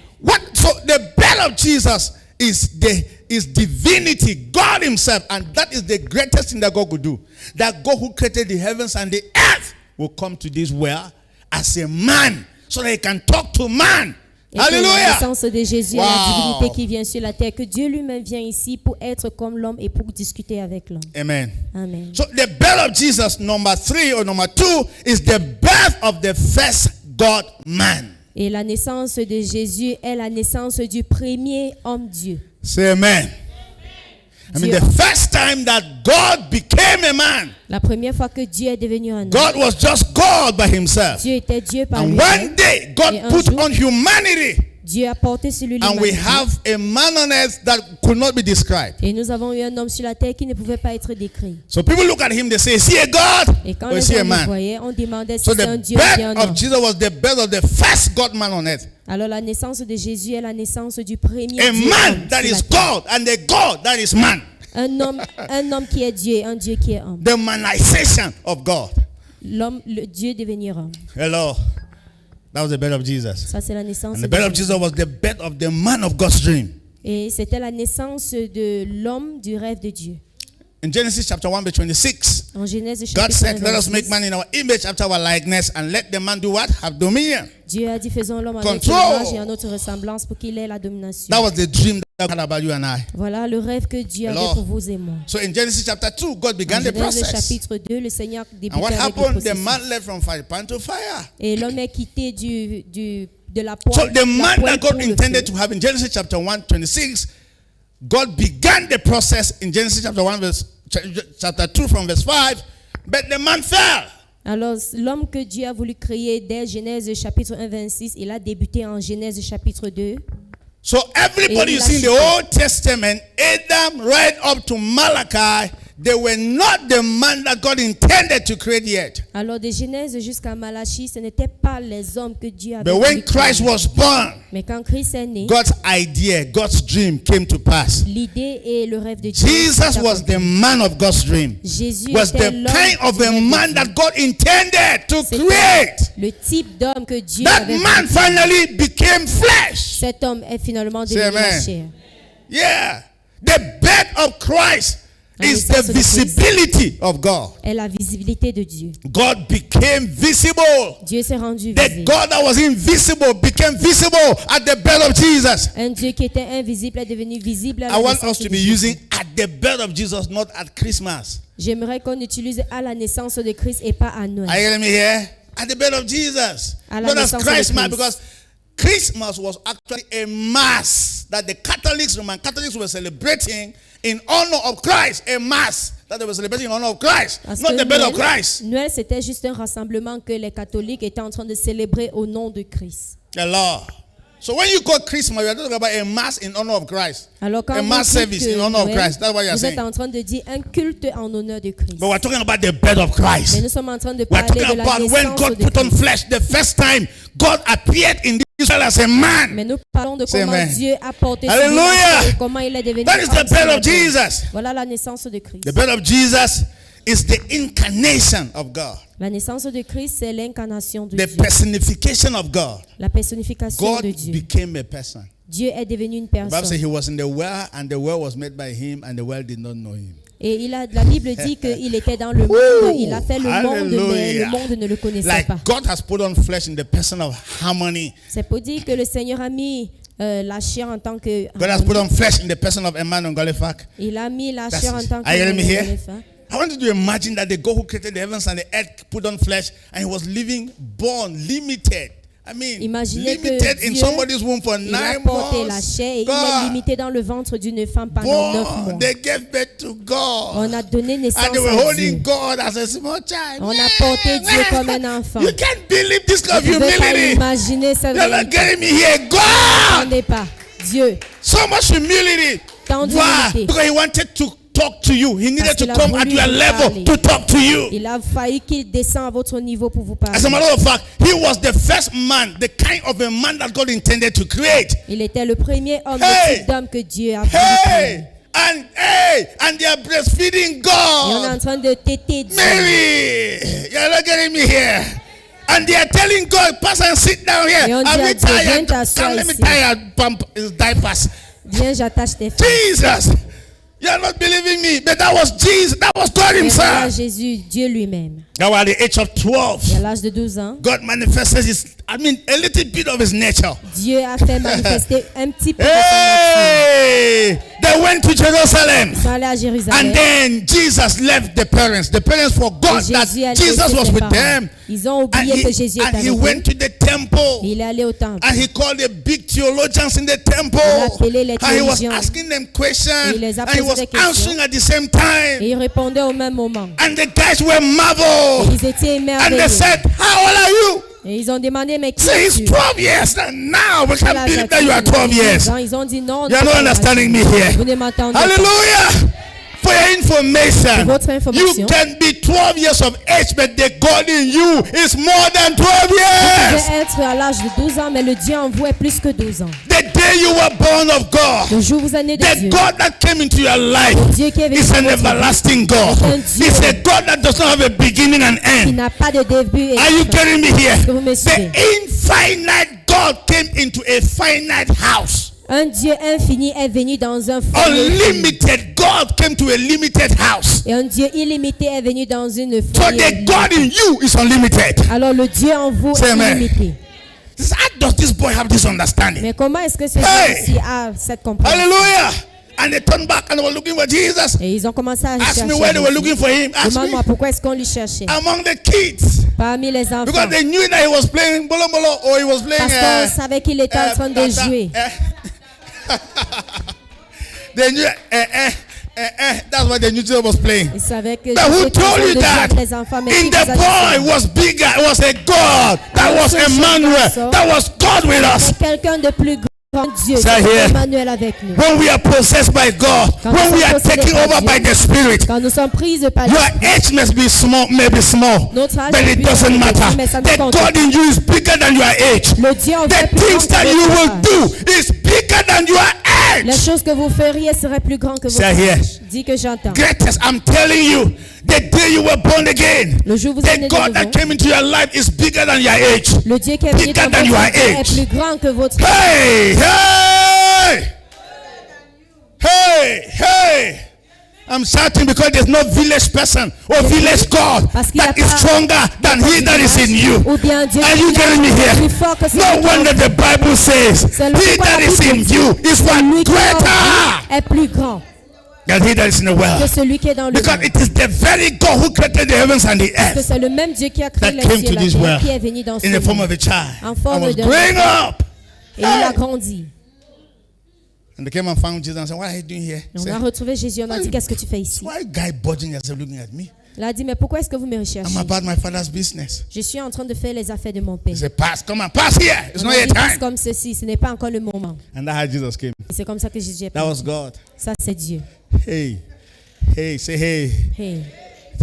Speaker 1: So the birth of Jesus is divinity, God himself, and that is the greatest thing that God could do. That God who created the heavens and the earth will come to this world as a man so that he can talk to man.
Speaker 2: Et que la
Speaker 1: Hallelujah.
Speaker 2: naissance de Jésus est
Speaker 1: Wow.
Speaker 2: la divinité qui vient sur la terre, que Dieu lui-même vient ici pour être comme l'homme et pour discuter avec l'homme.
Speaker 1: Amen.
Speaker 2: Amen.
Speaker 1: So the birth of Jesus, number 3 or number 2, is the birth of the first God man.
Speaker 2: Et la naissance de Jésus est la naissance du premier homme Dieu.
Speaker 1: Say amen. I mean,
Speaker 2: Dieu.
Speaker 1: the first time that God became a man,
Speaker 2: La première fois que Dieu est devenu un homme,
Speaker 1: God was just God by himself.
Speaker 2: Dieu était Dieu par
Speaker 1: And
Speaker 2: lui-même.
Speaker 1: one day, God
Speaker 2: Et un
Speaker 1: put
Speaker 2: jour,
Speaker 1: on humanity.
Speaker 2: Dieu a porté sur lui
Speaker 1: And we
Speaker 2: l'humanité.
Speaker 1: have a man on earth that could not be described.
Speaker 2: Et nous avons eu un homme sur la terre qui ne pouvait pas être décrit.
Speaker 1: So people look at him, they say, is he a God
Speaker 2: Et quand
Speaker 1: or is
Speaker 2: les
Speaker 1: he a
Speaker 2: gens le
Speaker 1: man?
Speaker 2: voyaient, on demandait si
Speaker 1: So
Speaker 2: c'est un
Speaker 1: the
Speaker 2: Dieu ou bien un
Speaker 1: birth of
Speaker 2: homme.
Speaker 1: Jesus was the birth of the first God man on earth.
Speaker 2: Alors la naissance de Jésus est la naissance du premier
Speaker 1: A
Speaker 2: Dieu
Speaker 1: man
Speaker 2: homme
Speaker 1: that
Speaker 2: sur la
Speaker 1: is
Speaker 2: terre.
Speaker 1: God and a God that is man.
Speaker 2: Un homme qui est Dieu et un Dieu qui est homme.
Speaker 1: The manifestation of God.
Speaker 2: L'homme, le Dieu devenir homme.
Speaker 1: Hello. That was the birth of Jesus.
Speaker 2: Ça c'est la naissance
Speaker 1: And the
Speaker 2: de
Speaker 1: birth of
Speaker 2: Jésus.
Speaker 1: Jesus was the birth of the man of God's dream.
Speaker 2: Et c'était la naissance de l'homme du rêve de Dieu.
Speaker 1: In Genesis chapter 1 verse 26,
Speaker 2: En Genèse
Speaker 1: God
Speaker 2: chapitre
Speaker 1: said,
Speaker 2: 1,
Speaker 1: let us make
Speaker 2: 26,
Speaker 1: man in our image after our likeness and let the man do what? Have dominion.
Speaker 2: Dieu a dit faisons l'homme à notre
Speaker 1: Control.
Speaker 2: image et à notre ressemblance pour qu'il ait la domination.
Speaker 1: That was the dream that God had about you and I.
Speaker 2: Voilà le rêve que Dieu avait
Speaker 1: Alors,
Speaker 2: pour vous et moi.
Speaker 1: So in Genesis chapter 2, God
Speaker 2: En
Speaker 1: began the
Speaker 2: Genèse
Speaker 1: process.
Speaker 2: chapitre 2, le Seigneur
Speaker 1: And
Speaker 2: débutait
Speaker 1: what
Speaker 2: avec le
Speaker 1: happened? The
Speaker 2: processus.
Speaker 1: man left from fire pan to fire.
Speaker 2: Et l'homme est quitté de la
Speaker 1: So
Speaker 2: poêle.
Speaker 1: the
Speaker 2: la
Speaker 1: man
Speaker 2: poêle
Speaker 1: that God
Speaker 2: pour le
Speaker 1: intended
Speaker 2: feu.
Speaker 1: to have in Genesis chapter 1, 26, God began the process in Genesis chapter 1, chapter 2 from verse 5, but the man fell.
Speaker 2: Alors, l'homme que Dieu a voulu créer dès Genèse chapitre 1, 26, il a débuté en Genèse chapitre 2.
Speaker 1: So everybody you see in the Old Testament, Adam right up to Malachi, they were not the man that God intended to create yet.
Speaker 2: Alors, de Genèse jusqu'à Malachie, ce n'étaient pas les hommes que Dieu avait
Speaker 1: But when
Speaker 2: voulu créer.
Speaker 1: Christ was born,
Speaker 2: Mais quand Christ est né,
Speaker 1: God's idea, God's dream came to pass.
Speaker 2: l'idée et le rêve de Dieu.
Speaker 1: Jesus
Speaker 2: s'est
Speaker 1: was the
Speaker 2: accompli.
Speaker 1: man of God's dream.
Speaker 2: Jésus
Speaker 1: Was
Speaker 2: était
Speaker 1: the
Speaker 2: l'homme
Speaker 1: kind of
Speaker 2: du
Speaker 1: a
Speaker 2: rêve de
Speaker 1: man
Speaker 2: Dieu.
Speaker 1: that God intended to
Speaker 2: C'était
Speaker 1: create.
Speaker 2: le type d'homme que Dieu
Speaker 1: That
Speaker 2: avait
Speaker 1: man
Speaker 2: voulu.
Speaker 1: finally became flesh.
Speaker 2: Cet homme est finalement
Speaker 1: Say
Speaker 2: devenu la
Speaker 1: amen.
Speaker 2: chair.
Speaker 1: Yeah. The birth of Christ
Speaker 2: La
Speaker 1: is the
Speaker 2: naissance de Christ.
Speaker 1: visibility of God.
Speaker 2: Est la visibilité de Dieu.
Speaker 1: God became visible.
Speaker 2: Dieu s'est rendu
Speaker 1: The
Speaker 2: visible.
Speaker 1: God that was invisible became visible at the birth of Jesus.
Speaker 2: Un Dieu qui était invisible est devenu visible à la
Speaker 1: I want
Speaker 2: naissance
Speaker 1: us to
Speaker 2: de
Speaker 1: be
Speaker 2: Jésus.
Speaker 1: using at the birth of Jesus, not at Christmas.
Speaker 2: J'aimerais qu'on utilise à la naissance de Christ et pas à Noël.
Speaker 1: Are you hearing me here? At the birth of Jesus.
Speaker 2: À la
Speaker 1: Not as
Speaker 2: naissance de
Speaker 1: Christmas,
Speaker 2: Christ.
Speaker 1: because Christmas was actually a mass that the Roman Catholics were celebrating in honor of Christ. A mass that they were celebrating in honor of Christ,
Speaker 2: Parce
Speaker 1: not
Speaker 2: que
Speaker 1: the birth of Christ.
Speaker 2: Noël, c'était juste un rassemblement que les catholiques étaient en train de célébrer au nom de Christ.
Speaker 1: The Lord. So when you call Christmas, you are talking about a mass in honor of Christ.
Speaker 2: Alors quand
Speaker 1: A
Speaker 2: vous
Speaker 1: mass
Speaker 2: dites
Speaker 1: service
Speaker 2: que
Speaker 1: in honor of
Speaker 2: Noël,
Speaker 1: Christ. That's what you're
Speaker 2: vous êtes
Speaker 1: saying.
Speaker 2: en train de dire un culte en honneur de Christ.
Speaker 1: But we're talking about the birth of
Speaker 2: Mais
Speaker 1: Christ.
Speaker 2: nous sommes en train de
Speaker 1: We're
Speaker 2: parler
Speaker 1: talking
Speaker 2: de la
Speaker 1: about when
Speaker 2: naissance
Speaker 1: God
Speaker 2: de
Speaker 1: put on
Speaker 2: Christ.
Speaker 1: flesh the first time. God appeared in Israel as a man.
Speaker 2: Mais nous parlons de
Speaker 1: Say
Speaker 2: comment
Speaker 1: amen.
Speaker 2: Dieu a porté sur lui
Speaker 1: Hallelujah.
Speaker 2: et comment il est devenu
Speaker 1: That is the
Speaker 2: homme sur
Speaker 1: birth
Speaker 2: la
Speaker 1: of
Speaker 2: terre.
Speaker 1: Jesus.
Speaker 2: Voilà la naissance de Christ.
Speaker 1: The birth of Jesus is the incarnation of God,
Speaker 2: La naissance de Christ, c'est l'incarnation de
Speaker 1: the
Speaker 2: Dieu.
Speaker 1: personification of God.
Speaker 2: La personnification
Speaker 1: God
Speaker 2: de Dieu.
Speaker 1: became a person.
Speaker 2: Dieu est devenu une
Speaker 1: The Bible says
Speaker 2: personne.
Speaker 1: he was in the world and the world was made by him and the world did not know him.
Speaker 2: Et la Bible dit qu'il était dans le monde, il a fait le monde, mais
Speaker 1: Hallelujah.
Speaker 2: le monde ne le connaissait
Speaker 1: Like
Speaker 2: pas.
Speaker 1: God has put on flesh in the person of harmony.
Speaker 2: C'est pour dire que le Seigneur a mis la chair en tant que...
Speaker 1: God has put on flesh in the person of Emmanuel Golifak.
Speaker 2: Il a mis la
Speaker 1: That's
Speaker 2: chair
Speaker 1: it.
Speaker 2: en tant que...
Speaker 1: Are you hearing me here?
Speaker 2: éléphant.
Speaker 1: I want you to imagine that the God who created the heavens and the earth put on flesh and he was living, born, limited. I mean,
Speaker 2: Imaginez que
Speaker 1: limited in
Speaker 2: Dieu,
Speaker 1: somebody's womb for
Speaker 2: Il a
Speaker 1: 9
Speaker 2: porté la
Speaker 1: months.
Speaker 2: chair et il est
Speaker 1: God,
Speaker 2: limité dans le ventre d'une femme pendant 9 mois.
Speaker 1: born, they gave birth to God.
Speaker 2: On a donné naissance
Speaker 1: And they were
Speaker 2: à
Speaker 1: holding
Speaker 2: Dieu.
Speaker 1: God as a small child.
Speaker 2: On a porté Dieu comme un enfant.
Speaker 1: You can't believe this kind of
Speaker 2: Vous ne pouvez pas
Speaker 1: humility.
Speaker 2: imaginer cette
Speaker 1: You're not
Speaker 2: vérité.
Speaker 1: getting me here. God!
Speaker 2: N'entendez pas. Dieu,
Speaker 1: So much humility.
Speaker 2: tant
Speaker 1: Why?
Speaker 2: d'humilité.
Speaker 1: Because he wanted to talk to you. He needed
Speaker 2: Parce
Speaker 1: to
Speaker 2: qu'il a
Speaker 1: come at
Speaker 2: voulu
Speaker 1: your
Speaker 2: vous
Speaker 1: level
Speaker 2: parler.
Speaker 1: to talk to you.
Speaker 2: Il a failli qu'il descende à votre niveau pour vous parler.
Speaker 1: As a matter of fact, he was the first man, the kind of a man that God intended to create.
Speaker 2: Il était le premier homme,
Speaker 1: Hey!
Speaker 2: le type d'homme que Dieu a voulu créer.
Speaker 1: And they are breastfeeding
Speaker 2: Et on est en
Speaker 1: God.
Speaker 2: train de téter Dieu.
Speaker 1: Mary, you're not getting me here. And they are telling God, pass and sit down here.
Speaker 2: Et on dit
Speaker 1: I'm
Speaker 2: à Dieu, viens
Speaker 1: tired.
Speaker 2: t'asseoir
Speaker 1: Come, let me
Speaker 2: ici.
Speaker 1: tie your pump his diapers.
Speaker 2: Viens, j'attache tes fesses.
Speaker 1: Jesus, you're not believing me, but that was Jesus. That was God
Speaker 2: Et voilà
Speaker 1: Himself.
Speaker 2: Jésus, Dieu lui-même.
Speaker 1: Now at the age of
Speaker 2: Et
Speaker 1: 12,
Speaker 2: à l'âge de 12 ans,
Speaker 1: God manifested a little bit of His nature.
Speaker 2: Dieu a fait manifester un petit peu de sa nature.
Speaker 1: Hey, they went to Jerusalem.
Speaker 2: Ils sont allés à
Speaker 1: And
Speaker 2: Jérusalem.
Speaker 1: then Jesus left the parents. The parents forgot
Speaker 2: Et
Speaker 1: that
Speaker 2: Jésus a
Speaker 1: Jesus
Speaker 2: laissé
Speaker 1: was
Speaker 2: ses
Speaker 1: with
Speaker 2: parents.
Speaker 1: them.
Speaker 2: Ils ont
Speaker 1: And
Speaker 2: oublié que Jésus était
Speaker 1: he
Speaker 2: avec
Speaker 1: went
Speaker 2: eux.
Speaker 1: to the temple.
Speaker 2: Et il est allé au temple.
Speaker 1: And he called the big theologians in the temple.
Speaker 2: Il a appelé les
Speaker 1: And he was
Speaker 2: théologiens.
Speaker 1: asking them questions.
Speaker 2: Et il les a
Speaker 1: And he
Speaker 2: posé
Speaker 1: was
Speaker 2: des questions.
Speaker 1: answering at the same
Speaker 2: Et
Speaker 1: time.
Speaker 2: ils répondaient au même moment.
Speaker 1: And the guys were
Speaker 2: Et
Speaker 1: marveled.
Speaker 2: ils étaient
Speaker 1: And they
Speaker 2: émerveillés.
Speaker 1: said, how old are you?
Speaker 2: Et ils ont demandé, mais qui
Speaker 1: Say, it's
Speaker 2: es-tu?
Speaker 1: 12 years. Now we
Speaker 2: Quel
Speaker 1: can
Speaker 2: âge
Speaker 1: believe that
Speaker 2: as-tu?
Speaker 1: you are 12 years.
Speaker 2: Ils ont dit non.
Speaker 1: You are not understanding me here.
Speaker 2: Vous ne m'entendez pas.
Speaker 1: Hallelujah. For your information,
Speaker 2: Pour votre information.
Speaker 1: you can be 12 years of age, but the God in you is more than 12
Speaker 2: Vous
Speaker 1: years.
Speaker 2: pouvez être à l'âge de 12 ans, mais le Dieu en vous est plus que 12 ans.
Speaker 1: The day you were born of God,
Speaker 2: Le jour où vous êtes né de
Speaker 1: the
Speaker 2: Dieu,
Speaker 1: God that came into your life
Speaker 2: Dieu qui est venu
Speaker 1: is
Speaker 2: dans
Speaker 1: an
Speaker 2: votre vie
Speaker 1: everlasting God.
Speaker 2: est un Dieu
Speaker 1: It's a God that does not have a beginning and
Speaker 2: qui
Speaker 1: end.
Speaker 2: n'a pas de début et
Speaker 1: Are you
Speaker 2: de fin.
Speaker 1: getting me here?
Speaker 2: Est-ce que vous me suivez?
Speaker 1: The infinite God came into a finite house.
Speaker 2: Un Dieu infini est venu dans un foyer.
Speaker 1: Unlimited God came to a limited house.
Speaker 2: Et un Dieu illimité est venu dans une
Speaker 1: So
Speaker 2: foyer.
Speaker 1: the God in you is unlimited.
Speaker 2: Alors le Dieu en vous
Speaker 1: Say
Speaker 2: est
Speaker 1: amen.
Speaker 2: illimité.
Speaker 1: How does this boy have this understanding?
Speaker 2: Mais comment est-ce que ce
Speaker 1: Hey!
Speaker 2: Dieu-ci a cette compréhension?
Speaker 1: Hallelujah. And they turned back and they were looking for Jesus.
Speaker 2: Et ils ont commencé à
Speaker 1: Ask
Speaker 2: chercher.
Speaker 1: me where they were
Speaker 2: Jésus.
Speaker 1: looking for him. Ask me.
Speaker 2: Demande-moi pourquoi est-ce qu'on lui cherchait
Speaker 1: Among the kids.
Speaker 2: parmi les enfants.
Speaker 1: Because they knew that he was playing bolo bolo or he was playing.
Speaker 2: Parce qu'on savait qu'il était en train de jouer.
Speaker 1: They knew. That's why they knew Jesus was playing.
Speaker 2: Ils savaient que
Speaker 1: But who
Speaker 2: Jésus était en
Speaker 1: told
Speaker 2: train
Speaker 1: you
Speaker 2: de jouer
Speaker 1: that?
Speaker 2: avec les enfants. Mais qui
Speaker 1: In
Speaker 2: vous
Speaker 1: the
Speaker 2: a dit ça?
Speaker 1: boy was bigger. It was a God. That was Emmanuel. That was God with us.
Speaker 2: C'est quelqu'un de plus grand Dieu.
Speaker 1: Say
Speaker 2: C'est
Speaker 1: here.
Speaker 2: Emmanuel avec nous.
Speaker 1: When we are possessed by God,
Speaker 2: Quand
Speaker 1: when
Speaker 2: nous
Speaker 1: we
Speaker 2: sommes
Speaker 1: are taken
Speaker 2: possédés par
Speaker 1: over
Speaker 2: Dieu,
Speaker 1: by the Spirit,
Speaker 2: Quand nous sommes prises par
Speaker 1: your
Speaker 2: l'Esprit,
Speaker 1: age must be small, maybe small,
Speaker 2: Notre âge
Speaker 1: but
Speaker 2: est
Speaker 1: it
Speaker 2: plus
Speaker 1: doesn't
Speaker 2: petit,
Speaker 1: matter.
Speaker 2: mais ça ne
Speaker 1: The
Speaker 2: compte
Speaker 1: God in you is bigger than your age.
Speaker 2: le Dieu en vous
Speaker 1: The
Speaker 2: est plus grand
Speaker 1: things that
Speaker 2: que
Speaker 1: you
Speaker 2: votre
Speaker 1: will
Speaker 2: âge.
Speaker 1: do is bigger than your
Speaker 2: Les
Speaker 1: age.
Speaker 2: choses que vous feriez seraient plus grandes que votre
Speaker 1: Say here.
Speaker 2: âge. Dis que j'entends.
Speaker 1: Greatest, I'm telling you, the day you were born again,
Speaker 2: Le jour où vous êtes
Speaker 1: the
Speaker 2: né de
Speaker 1: God that
Speaker 2: nouveau,
Speaker 1: came into your life is bigger than your age.
Speaker 2: le Dieu qui est venu
Speaker 1: bigger
Speaker 2: dans
Speaker 1: than
Speaker 2: votre
Speaker 1: your
Speaker 2: vie est
Speaker 1: age.
Speaker 2: plus grand que votre âge.
Speaker 1: Hey, hey, hey, hey. I'm shouting because there's no village person or village God
Speaker 2: Parce qu'il y a
Speaker 1: that is
Speaker 2: pas-
Speaker 1: stronger than he that is in you.
Speaker 2: Ou bien Dieu
Speaker 1: Are you
Speaker 2: qui est
Speaker 1: getting me here?
Speaker 2: plus fort que
Speaker 1: No
Speaker 2: celui qui est en
Speaker 1: wonder the Bible says,
Speaker 2: C'est le
Speaker 1: he
Speaker 2: pourquoi
Speaker 1: that
Speaker 2: la
Speaker 1: is
Speaker 2: Bible
Speaker 1: in
Speaker 2: dit,
Speaker 1: you is what
Speaker 2: celui qui est en
Speaker 1: greater
Speaker 2: vous est plus grand
Speaker 1: than he that is in the
Speaker 2: que
Speaker 1: world.
Speaker 2: celui qui est dans le
Speaker 1: Because
Speaker 2: monde.
Speaker 1: it is the very God who created the heavens and the
Speaker 2: Parce que
Speaker 1: earth
Speaker 2: c'est le même Dieu qui a créé
Speaker 1: that
Speaker 2: les
Speaker 1: came
Speaker 2: cieux
Speaker 1: to
Speaker 2: et la
Speaker 1: this
Speaker 2: terre
Speaker 1: world
Speaker 2: qui est venu dans ce
Speaker 1: in the form
Speaker 2: monde.
Speaker 1: of a child
Speaker 2: En
Speaker 1: and
Speaker 2: forme
Speaker 1: was
Speaker 2: d'un
Speaker 1: growing
Speaker 2: enfant.
Speaker 1: up.
Speaker 2: Et il a grandi.
Speaker 1: And they came and found Jesus and said, what are you doing here?
Speaker 2: Et on
Speaker 1: Say,
Speaker 2: a retrouvé Jésus, on a dit, qu'est-ce que tu fais ici?
Speaker 1: why guy budging yourself looking at me?
Speaker 2: Il a dit, mais pourquoi est-ce que vous me recherchez?
Speaker 1: I'm about my father's business.
Speaker 2: Je suis en train de faire les affaires de mon père.
Speaker 1: He said, pass, come on, pass here. It's
Speaker 2: On
Speaker 1: not
Speaker 2: a
Speaker 1: your
Speaker 2: dit, passe
Speaker 1: time.
Speaker 2: comme ceci, ce n'est pas encore le moment.
Speaker 1: And that's how Jesus came.
Speaker 2: Et c'est comme ça que Jésus est
Speaker 1: That
Speaker 2: parti.
Speaker 1: was God.
Speaker 2: Ça, c'est Dieu.
Speaker 1: Hey, hey, say hey.
Speaker 2: Hey.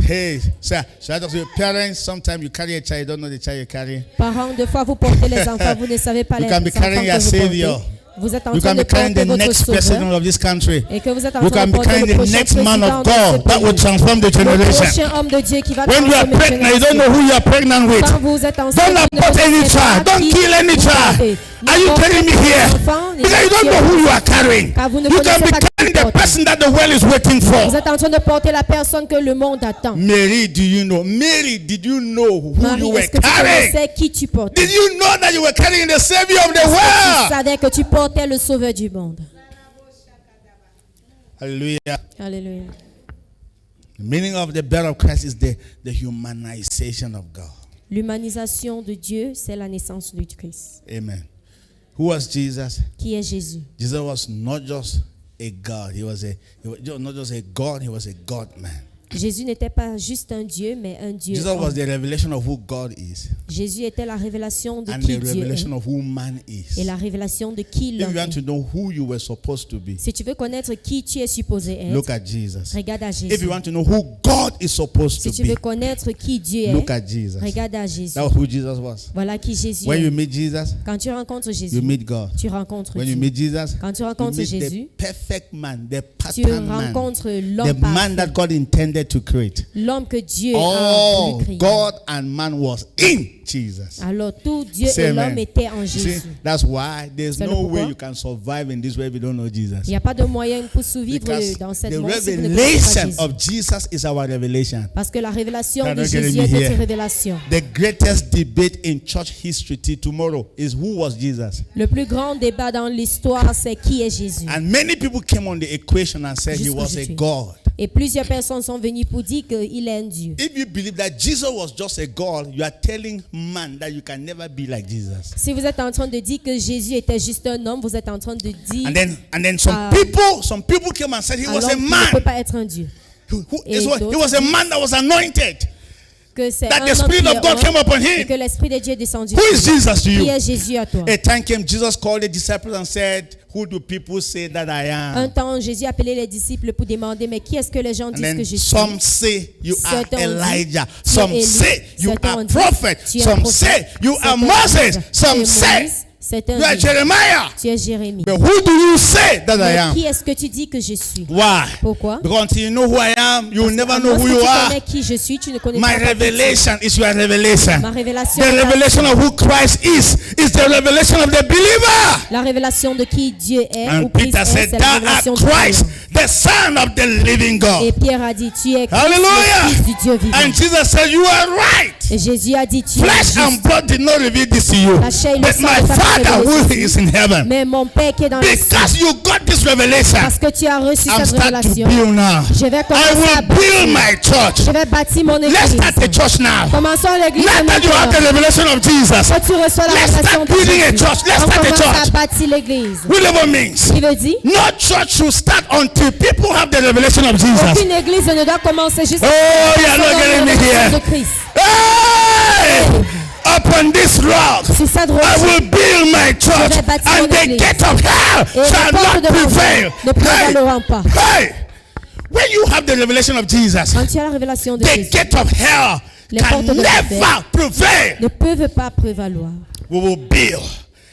Speaker 1: Hey, sir, so I just say, parents, sometimes you carry a child, you don't know the child you're carrying.
Speaker 2: Parents, des fois, vous portez les enfants, vous ne savez pas
Speaker 1: You
Speaker 2: les
Speaker 1: can be
Speaker 2: enfants
Speaker 1: carrying your
Speaker 2: que vous
Speaker 1: savior.
Speaker 2: portez. Vous êtes en
Speaker 1: You
Speaker 2: train
Speaker 1: can
Speaker 2: de
Speaker 1: be carrying
Speaker 2: porter
Speaker 1: the
Speaker 2: votre
Speaker 1: next
Speaker 2: sauveur
Speaker 1: president of this country.
Speaker 2: et que vous êtes en
Speaker 1: You
Speaker 2: train
Speaker 1: can
Speaker 2: de
Speaker 1: be
Speaker 2: porter
Speaker 1: carrying
Speaker 2: le
Speaker 1: the
Speaker 2: prochain
Speaker 1: next man
Speaker 2: président
Speaker 1: of
Speaker 2: de ce
Speaker 1: God that will
Speaker 2: pays.
Speaker 1: transform the
Speaker 2: Le
Speaker 1: generation.
Speaker 2: prochain homme de Dieu qui va
Speaker 1: When you are
Speaker 2: transformer
Speaker 1: pregnant, you
Speaker 2: génération.
Speaker 1: don't know who you are pregnant with.
Speaker 2: Quand vous êtes enceinte,
Speaker 1: Don't
Speaker 2: vous ne
Speaker 1: abort any
Speaker 2: savez
Speaker 1: child.
Speaker 2: pas
Speaker 1: Don't
Speaker 2: qui
Speaker 1: kill any
Speaker 2: vous
Speaker 1: child.
Speaker 2: avez.
Speaker 1: Are you telling me here?
Speaker 2: Enfant,
Speaker 1: Because you don't know who you are carrying.
Speaker 2: Car vous ne
Speaker 1: You can
Speaker 2: connaissez
Speaker 1: be
Speaker 2: pas qui
Speaker 1: carrying
Speaker 2: vous
Speaker 1: the
Speaker 2: portez.
Speaker 1: person that the world is waiting
Speaker 2: Vous
Speaker 1: for.
Speaker 2: êtes en train de porter la personne que le monde attend.
Speaker 1: Mary, do you know? Mary, did you know who
Speaker 2: Marie,
Speaker 1: you were
Speaker 2: est-ce que tu
Speaker 1: carrying?
Speaker 2: connaissais qui tu portais?
Speaker 1: Did you know that you were carrying the Savior of the
Speaker 2: Tu
Speaker 1: world?
Speaker 2: savais que tu portais le sauveur du monde.
Speaker 1: Hallelujah.
Speaker 2: Alléluia.
Speaker 1: The meaning of the birth of Christ is the humanization of God.
Speaker 2: L'humanisation de Dieu, c'est la naissance du Christ.
Speaker 1: Amen. Who was Jesus?
Speaker 2: Qui est Jésus?
Speaker 1: Jesus was not just a God. He was not just a God, he was a God man.
Speaker 2: Jésus n'était pas juste un Dieu, mais un Dieu.
Speaker 1: Jesus was the revelation of who God is
Speaker 2: Jésus était la révélation de
Speaker 1: and
Speaker 2: qui
Speaker 1: the
Speaker 2: Dieu
Speaker 1: revelation
Speaker 2: est
Speaker 1: of who man is.
Speaker 2: et la révélation de qui
Speaker 1: If
Speaker 2: l'homme
Speaker 1: you want to
Speaker 2: est.
Speaker 1: know who you were supposed to be,
Speaker 2: Si tu veux connaître qui tu es supposé être,
Speaker 1: look at Jesus.
Speaker 2: regarde à
Speaker 1: If
Speaker 2: Jésus.
Speaker 1: you want to know who God is supposed
Speaker 2: Si
Speaker 1: to
Speaker 2: tu veux
Speaker 1: be,
Speaker 2: connaître qui Dieu
Speaker 1: look
Speaker 2: est,
Speaker 1: at Jesus.
Speaker 2: regarde à Jésus.
Speaker 1: That was who Jesus was.
Speaker 2: Voilà qui Jésus
Speaker 1: When you
Speaker 2: est.
Speaker 1: meet Jesus,
Speaker 2: Quand tu rencontres
Speaker 1: you
Speaker 2: Jésus,
Speaker 1: meet God.
Speaker 2: tu rencontres
Speaker 1: When you
Speaker 2: Dieu.
Speaker 1: meet Jesus,
Speaker 2: Quand tu
Speaker 1: you
Speaker 2: rencontres
Speaker 1: meet the
Speaker 2: Jésus,
Speaker 1: perfect man, the
Speaker 2: tu
Speaker 1: pattern man,
Speaker 2: rencontres
Speaker 1: the
Speaker 2: l'homme
Speaker 1: man that
Speaker 2: parfait,
Speaker 1: God intended to create.
Speaker 2: l'homme que Dieu a
Speaker 1: Oh,
Speaker 2: voulu créer.
Speaker 1: God and man was in Jesus.
Speaker 2: Alors tout Dieu
Speaker 1: Say
Speaker 2: et
Speaker 1: amen.
Speaker 2: l'homme étaient en
Speaker 1: See,
Speaker 2: Jésus.
Speaker 1: that's why there's
Speaker 2: C'est le
Speaker 1: no
Speaker 2: pourquoi.
Speaker 1: way you can survive in this way if you don't know Jesus.
Speaker 2: Il n'y a pas de moyen pour survivre
Speaker 1: Because
Speaker 2: dans cette
Speaker 1: the
Speaker 2: monde si vous ne connaissez pas
Speaker 1: revelation
Speaker 2: Jésus.
Speaker 1: of Jesus is our revelation.
Speaker 2: Parce que la révélation
Speaker 1: You're
Speaker 2: de
Speaker 1: not getting
Speaker 2: Jésus
Speaker 1: me
Speaker 2: est
Speaker 1: here.
Speaker 2: notre révélation.
Speaker 1: The greatest debate in church history till tomorrow is who was Jesus.
Speaker 2: Le plus grand débat dans l'histoire, c'est qui est Jésus.
Speaker 1: And many people came on the equation and said he was a
Speaker 2: Jusqu'aujourd'hui.
Speaker 1: God.
Speaker 2: Et plusieurs personnes sont venues pour dire qu'il est un Dieu.
Speaker 1: If you believe that Jesus was just a God, you are telling man that you can never be like Jesus.
Speaker 2: Si vous êtes en train de dire que Jésus était juste un homme, vous êtes en train de dire
Speaker 1: And then some people came and said he was
Speaker 2: alors
Speaker 1: a
Speaker 2: qu'il ne peut
Speaker 1: man.
Speaker 2: pas être un Dieu.
Speaker 1: He was a man that was anointed.
Speaker 2: Que c'est
Speaker 1: That
Speaker 2: un
Speaker 1: the
Speaker 2: homme
Speaker 1: Spirit
Speaker 2: qui
Speaker 1: of
Speaker 2: est
Speaker 1: God came upon
Speaker 2: et
Speaker 1: him.
Speaker 2: que l'Esprit de Dieu est descendu.
Speaker 1: Who is Jesus to you?
Speaker 2: Qui est Jésus à toi?
Speaker 1: A time came, Jesus called the disciples and said, who do people say that I
Speaker 2: Un
Speaker 1: am?
Speaker 2: temps, Jésus a appelé les disciples pour demander, mais qui est-ce que les gens
Speaker 1: And
Speaker 2: disent que
Speaker 1: then
Speaker 2: je suis?
Speaker 1: some say you are
Speaker 2: Certains ont dit,
Speaker 1: Elijah.
Speaker 2: tu es
Speaker 1: Some
Speaker 2: Élie.
Speaker 1: say you
Speaker 2: Certains
Speaker 1: are
Speaker 2: ont dit,
Speaker 1: prophet.
Speaker 2: tu es
Speaker 1: Some
Speaker 2: prophète.
Speaker 1: say you are
Speaker 2: Certains
Speaker 1: Moses.
Speaker 2: disent,
Speaker 1: Some
Speaker 2: tu es
Speaker 1: say
Speaker 2: Moïse. Certains
Speaker 1: you are
Speaker 2: disent,
Speaker 1: Jeremiah.
Speaker 2: tu es Jérémie.
Speaker 1: But who do you say that I
Speaker 2: Mais
Speaker 1: am?
Speaker 2: qui est-ce que tu dis que je suis?
Speaker 1: Why?
Speaker 2: Pourquoi?
Speaker 1: Because until you know who I am, you will never
Speaker 2: À
Speaker 1: know
Speaker 2: moins
Speaker 1: who
Speaker 2: que
Speaker 1: you
Speaker 2: tu
Speaker 1: are.
Speaker 2: connais qui je suis, tu ne connais
Speaker 1: My
Speaker 2: pas qui tu es.
Speaker 1: revelation is your revelation.
Speaker 2: Ma révélation
Speaker 1: The
Speaker 2: est
Speaker 1: revelation of who Christ is the revelation of the believer.
Speaker 2: la révélation de qui Dieu est ou
Speaker 1: And
Speaker 2: Christ
Speaker 1: Peter
Speaker 2: est,
Speaker 1: said,
Speaker 2: c'est
Speaker 1: thou
Speaker 2: la
Speaker 1: art
Speaker 2: révélation du
Speaker 1: Christ,
Speaker 2: croyant.
Speaker 1: the Son of the living
Speaker 2: Et
Speaker 1: God.
Speaker 2: Pierre a dit, tu es Christ,
Speaker 1: Hallelujah.
Speaker 2: le Fils du Dieu vivant.
Speaker 1: And Jesus said, you are right.
Speaker 2: Et Jésus a dit, tu es
Speaker 1: Flesh and
Speaker 2: juste.
Speaker 1: blood did not reveal this to you,
Speaker 2: La chair et le
Speaker 1: but
Speaker 2: sang
Speaker 1: my
Speaker 2: ne t'a pas
Speaker 1: Father
Speaker 2: révélé
Speaker 1: who
Speaker 2: ceci.
Speaker 1: is in heaven.
Speaker 2: Mais mon Père qui est dans les cieux,
Speaker 1: Because you got this revelation,
Speaker 2: parce que tu as reçu
Speaker 1: I'm
Speaker 2: cette
Speaker 1: starting to
Speaker 2: révélation,
Speaker 1: build now.
Speaker 2: je vais
Speaker 1: I
Speaker 2: commencer à
Speaker 1: will build
Speaker 2: bâtir.
Speaker 1: my church.
Speaker 2: Je vais bâtir mon
Speaker 1: Let's
Speaker 2: église.
Speaker 1: start the church now.
Speaker 2: Commençons l'église
Speaker 1: Now that you have the
Speaker 2: maintenant.
Speaker 1: revelation of Jesus,
Speaker 2: Quand tu reçois la
Speaker 1: let's
Speaker 2: révélation
Speaker 1: start
Speaker 2: de
Speaker 1: building a
Speaker 2: Jésus,
Speaker 1: church. Let's
Speaker 2: on
Speaker 1: start a
Speaker 2: commence à
Speaker 1: church.
Speaker 2: bâtir l'église.
Speaker 1: whatever means.
Speaker 2: Qui veut dire,
Speaker 1: No church should start until people have the revelation of Jesus.
Speaker 2: aucune église ne doit commencer juste
Speaker 1: Oh, you're not
Speaker 2: selon
Speaker 1: getting me
Speaker 2: la révélation de
Speaker 1: here.
Speaker 2: Christ.
Speaker 1: Hey! Upon this rock,
Speaker 2: Sur cette
Speaker 1: I
Speaker 2: roche,
Speaker 1: will build my church,
Speaker 2: Je vais bâtir
Speaker 1: and
Speaker 2: mon
Speaker 1: the
Speaker 2: église.
Speaker 1: gate of hell
Speaker 2: et les
Speaker 1: shall
Speaker 2: portes
Speaker 1: not
Speaker 2: de
Speaker 1: prevail.
Speaker 2: l'enfer ne prévaleront pas.
Speaker 1: Hey! When you have the revelation of Jesus,
Speaker 2: Quand tu as la révélation de
Speaker 1: the
Speaker 2: Jésus,
Speaker 1: gate of hell
Speaker 2: Les
Speaker 1: can
Speaker 2: portes de l'enfer
Speaker 1: never prevail.
Speaker 2: ne peuvent pas prévaloir.
Speaker 1: We will build.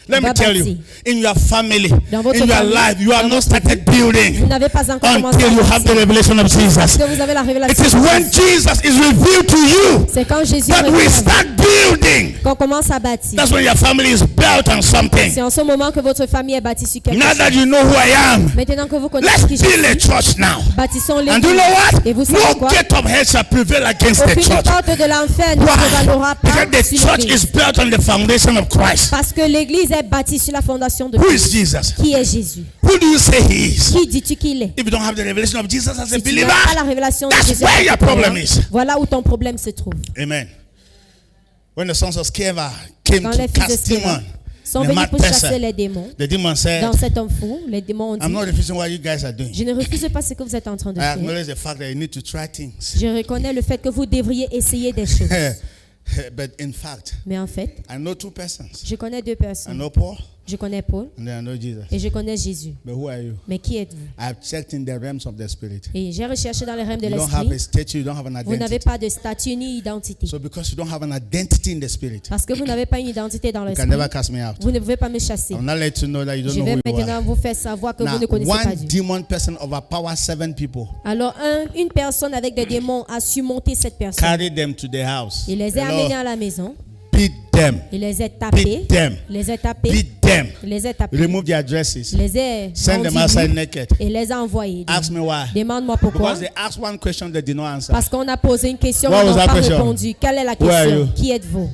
Speaker 1: Let me
Speaker 2: va
Speaker 1: tell you,
Speaker 2: bâtir.
Speaker 1: in your family,
Speaker 2: Dans votre
Speaker 1: in your
Speaker 2: famille,
Speaker 1: life, you have
Speaker 2: dans
Speaker 1: not
Speaker 2: votre
Speaker 1: started
Speaker 2: Vous
Speaker 1: building
Speaker 2: n'avez pas encore commencé
Speaker 1: until you
Speaker 2: à
Speaker 1: have the
Speaker 2: bâtir.
Speaker 1: revelation of Jesus.
Speaker 2: Parce que vous avez la
Speaker 1: It
Speaker 2: révélation
Speaker 1: is
Speaker 2: de
Speaker 1: when
Speaker 2: Jésus.
Speaker 1: Jesus is revealed to you
Speaker 2: C'est quand Jésus
Speaker 1: that we
Speaker 2: révèle
Speaker 1: start building.
Speaker 2: qu'on commence à bâtir.
Speaker 1: That's when your family is built on something.
Speaker 2: C'est en ce moment que votre famille est bâtie sur quelque
Speaker 1: Now
Speaker 2: chose.
Speaker 1: that you know who I am,
Speaker 2: Maintenant que vous connaissez
Speaker 1: let's
Speaker 2: qui je
Speaker 1: build a
Speaker 2: suis,
Speaker 1: church now.
Speaker 2: bâtissons
Speaker 1: And do you
Speaker 2: l'église.
Speaker 1: know
Speaker 2: Et vous
Speaker 1: what?
Speaker 2: savez
Speaker 1: No
Speaker 2: quoi?
Speaker 1: gate of hell shall prevail against the
Speaker 2: Aucune
Speaker 1: church.
Speaker 2: porte de l'enfer ne
Speaker 1: Why?
Speaker 2: prévalera pas
Speaker 1: Because the
Speaker 2: sur
Speaker 1: church
Speaker 2: l'église.
Speaker 1: is built on the foundation of Christ.
Speaker 2: Parce que l'église est bâtie sur la fondation de
Speaker 1: Who
Speaker 2: Christ.
Speaker 1: is Jesus?
Speaker 2: Qui est Jésus?
Speaker 1: Who do you say he is?
Speaker 2: Qui dis-tu qu'il est?
Speaker 1: If you don't have the revelation of Jesus as a
Speaker 2: Si tu n'as
Speaker 1: believer,
Speaker 2: pas la révélation de
Speaker 1: that's
Speaker 2: Jésus,
Speaker 1: where your
Speaker 2: croyant,
Speaker 1: problem is.
Speaker 2: voilà où ton problème se trouve.
Speaker 1: Amen. When the sons of Sceva came
Speaker 2: Quand
Speaker 1: to
Speaker 2: les fils de
Speaker 1: cast
Speaker 2: Sceva
Speaker 1: demon,
Speaker 2: sont
Speaker 1: the
Speaker 2: venus
Speaker 1: mad
Speaker 2: pour chasser
Speaker 1: person,
Speaker 2: les démons,
Speaker 1: the demon said,
Speaker 2: dans cet homme fou, les démons ont
Speaker 1: I'm
Speaker 2: dit,
Speaker 1: not refusing what you guys are doing.
Speaker 2: je ne refuse pas ce que vous êtes en train de
Speaker 1: I
Speaker 2: faire.
Speaker 1: acknowledge the fact that you need to try things.
Speaker 2: Je reconnais le fait que vous devriez essayer des choses.
Speaker 1: But in fact,
Speaker 2: Mais en fait,
Speaker 1: I know two persons.
Speaker 2: je connais deux
Speaker 1: I
Speaker 2: personnes.
Speaker 1: know Paul
Speaker 2: Je connais Paul
Speaker 1: and then I know Jesus.
Speaker 2: et je connais Jésus.
Speaker 1: But who are you?
Speaker 2: Mais qui êtes-vous?
Speaker 1: I have checked in the realms of the spirit.
Speaker 2: Et j'ai recherché dans les realms de
Speaker 1: You don't have a
Speaker 2: l'esprit.
Speaker 1: statue, you don't have an
Speaker 2: Vous n'avez
Speaker 1: identity.
Speaker 2: pas de statut ni identité.
Speaker 1: So because you don't have an identity in the spirit,
Speaker 2: Parce que vous n'avez pas une identité dans
Speaker 1: you can
Speaker 2: l'esprit,
Speaker 1: never cast me out.
Speaker 2: vous ne pouvez pas me chasser.
Speaker 1: I will not let you know that you don't
Speaker 2: Je
Speaker 1: know
Speaker 2: vais
Speaker 1: who you
Speaker 2: maintenant
Speaker 1: are.
Speaker 2: vous faire savoir que
Speaker 1: Now,
Speaker 2: vous ne connaissez pas
Speaker 1: one
Speaker 2: Dieu.
Speaker 1: demon person overpowered 7 people.
Speaker 2: Alors, une personne avec des démons a surmonté cette personne.
Speaker 1: Carried them to the house.
Speaker 2: Il les a
Speaker 1: Hello.
Speaker 2: amenés à la maison.
Speaker 1: Beat them.
Speaker 2: Il les a tapés.
Speaker 1: Beat them.
Speaker 2: Il les a tapés.
Speaker 1: Beat them.
Speaker 2: Il les a tapés.
Speaker 1: Remove their dresses.
Speaker 2: Il les a
Speaker 1: Send them
Speaker 2: rendus
Speaker 1: outside
Speaker 2: nus
Speaker 1: naked.
Speaker 2: et les a envoyés.
Speaker 1: Ask me why.
Speaker 2: Demande-moi pourquoi.
Speaker 1: Because they asked one question they did not answer.
Speaker 2: Parce qu'on a posé une question,
Speaker 1: What
Speaker 2: ils
Speaker 1: was
Speaker 2: n'ont
Speaker 1: that
Speaker 2: pas
Speaker 1: question?
Speaker 2: répondu. Quelle est la
Speaker 1: Who are
Speaker 2: question?
Speaker 1: you?
Speaker 2: Qui êtes-vous?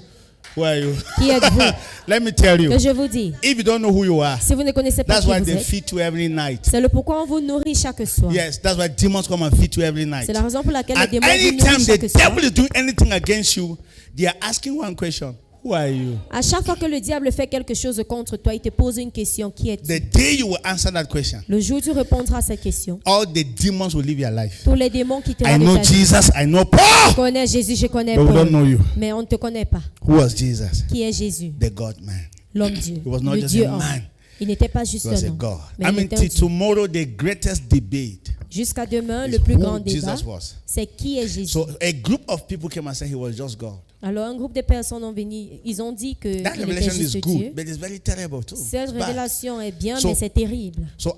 Speaker 1: Who are you?
Speaker 2: Qui êtes-vous?
Speaker 1: Let me tell you.
Speaker 2: Que je vous dis,
Speaker 1: If you don't know who you are,
Speaker 2: si vous ne connaissez pas
Speaker 1: that's
Speaker 2: qui
Speaker 1: why
Speaker 2: vous
Speaker 1: they
Speaker 2: êtes,
Speaker 1: feed you every night.
Speaker 2: c'est le pourquoi on vous nourrit chaque soir.
Speaker 1: Yes, that's why demons come and feed you every night.
Speaker 2: C'est la raison pour laquelle les
Speaker 1: And
Speaker 2: démons vous
Speaker 1: anytime
Speaker 2: nourrissent
Speaker 1: the
Speaker 2: chaque soir.
Speaker 1: devil is doing anything against you, they are asking one question. Who are you?
Speaker 2: À chaque fois que le diable fait quelque chose contre toi, il te pose une question. Qui es-tu?
Speaker 1: The day you will answer that question,
Speaker 2: Le jour où tu répondras à cette question,
Speaker 1: all the demons will leave your life.
Speaker 2: tous les démons qui te
Speaker 1: I know Jesus, I know Paul,
Speaker 2: Je connais Jésus, je connais
Speaker 1: but we don't know
Speaker 2: Paul.
Speaker 1: you.
Speaker 2: Mais on ne te connaît pas.
Speaker 1: Who was Jesus?
Speaker 2: Qui est Jésus?
Speaker 1: The God man.
Speaker 2: L'homme Dieu.
Speaker 1: He was not
Speaker 2: Le
Speaker 1: just
Speaker 2: Dieu
Speaker 1: a
Speaker 2: homme.
Speaker 1: man.
Speaker 2: Il n'était pas juste
Speaker 1: He was
Speaker 2: un
Speaker 1: a
Speaker 2: homme.
Speaker 1: God.
Speaker 2: Mais
Speaker 1: I
Speaker 2: il
Speaker 1: mean,
Speaker 2: était un
Speaker 1: till
Speaker 2: Dieu.
Speaker 1: tomorrow, the greatest debate
Speaker 2: Jusqu'à demain,
Speaker 1: is
Speaker 2: le plus grand
Speaker 1: who
Speaker 2: débat,
Speaker 1: Jesus was.
Speaker 2: c'est qui est Jésus.
Speaker 1: So a group of people came and said he was just God.
Speaker 2: Alors un groupe de personnes ont venu, ils ont dit que
Speaker 1: That
Speaker 2: il était
Speaker 1: revelation is
Speaker 2: juste
Speaker 1: good,
Speaker 2: Dieu.
Speaker 1: but it's very terrible too.
Speaker 2: Cette
Speaker 1: It's bad.
Speaker 2: révélation est bien,
Speaker 1: So-
Speaker 2: mais c'est terrible.
Speaker 1: So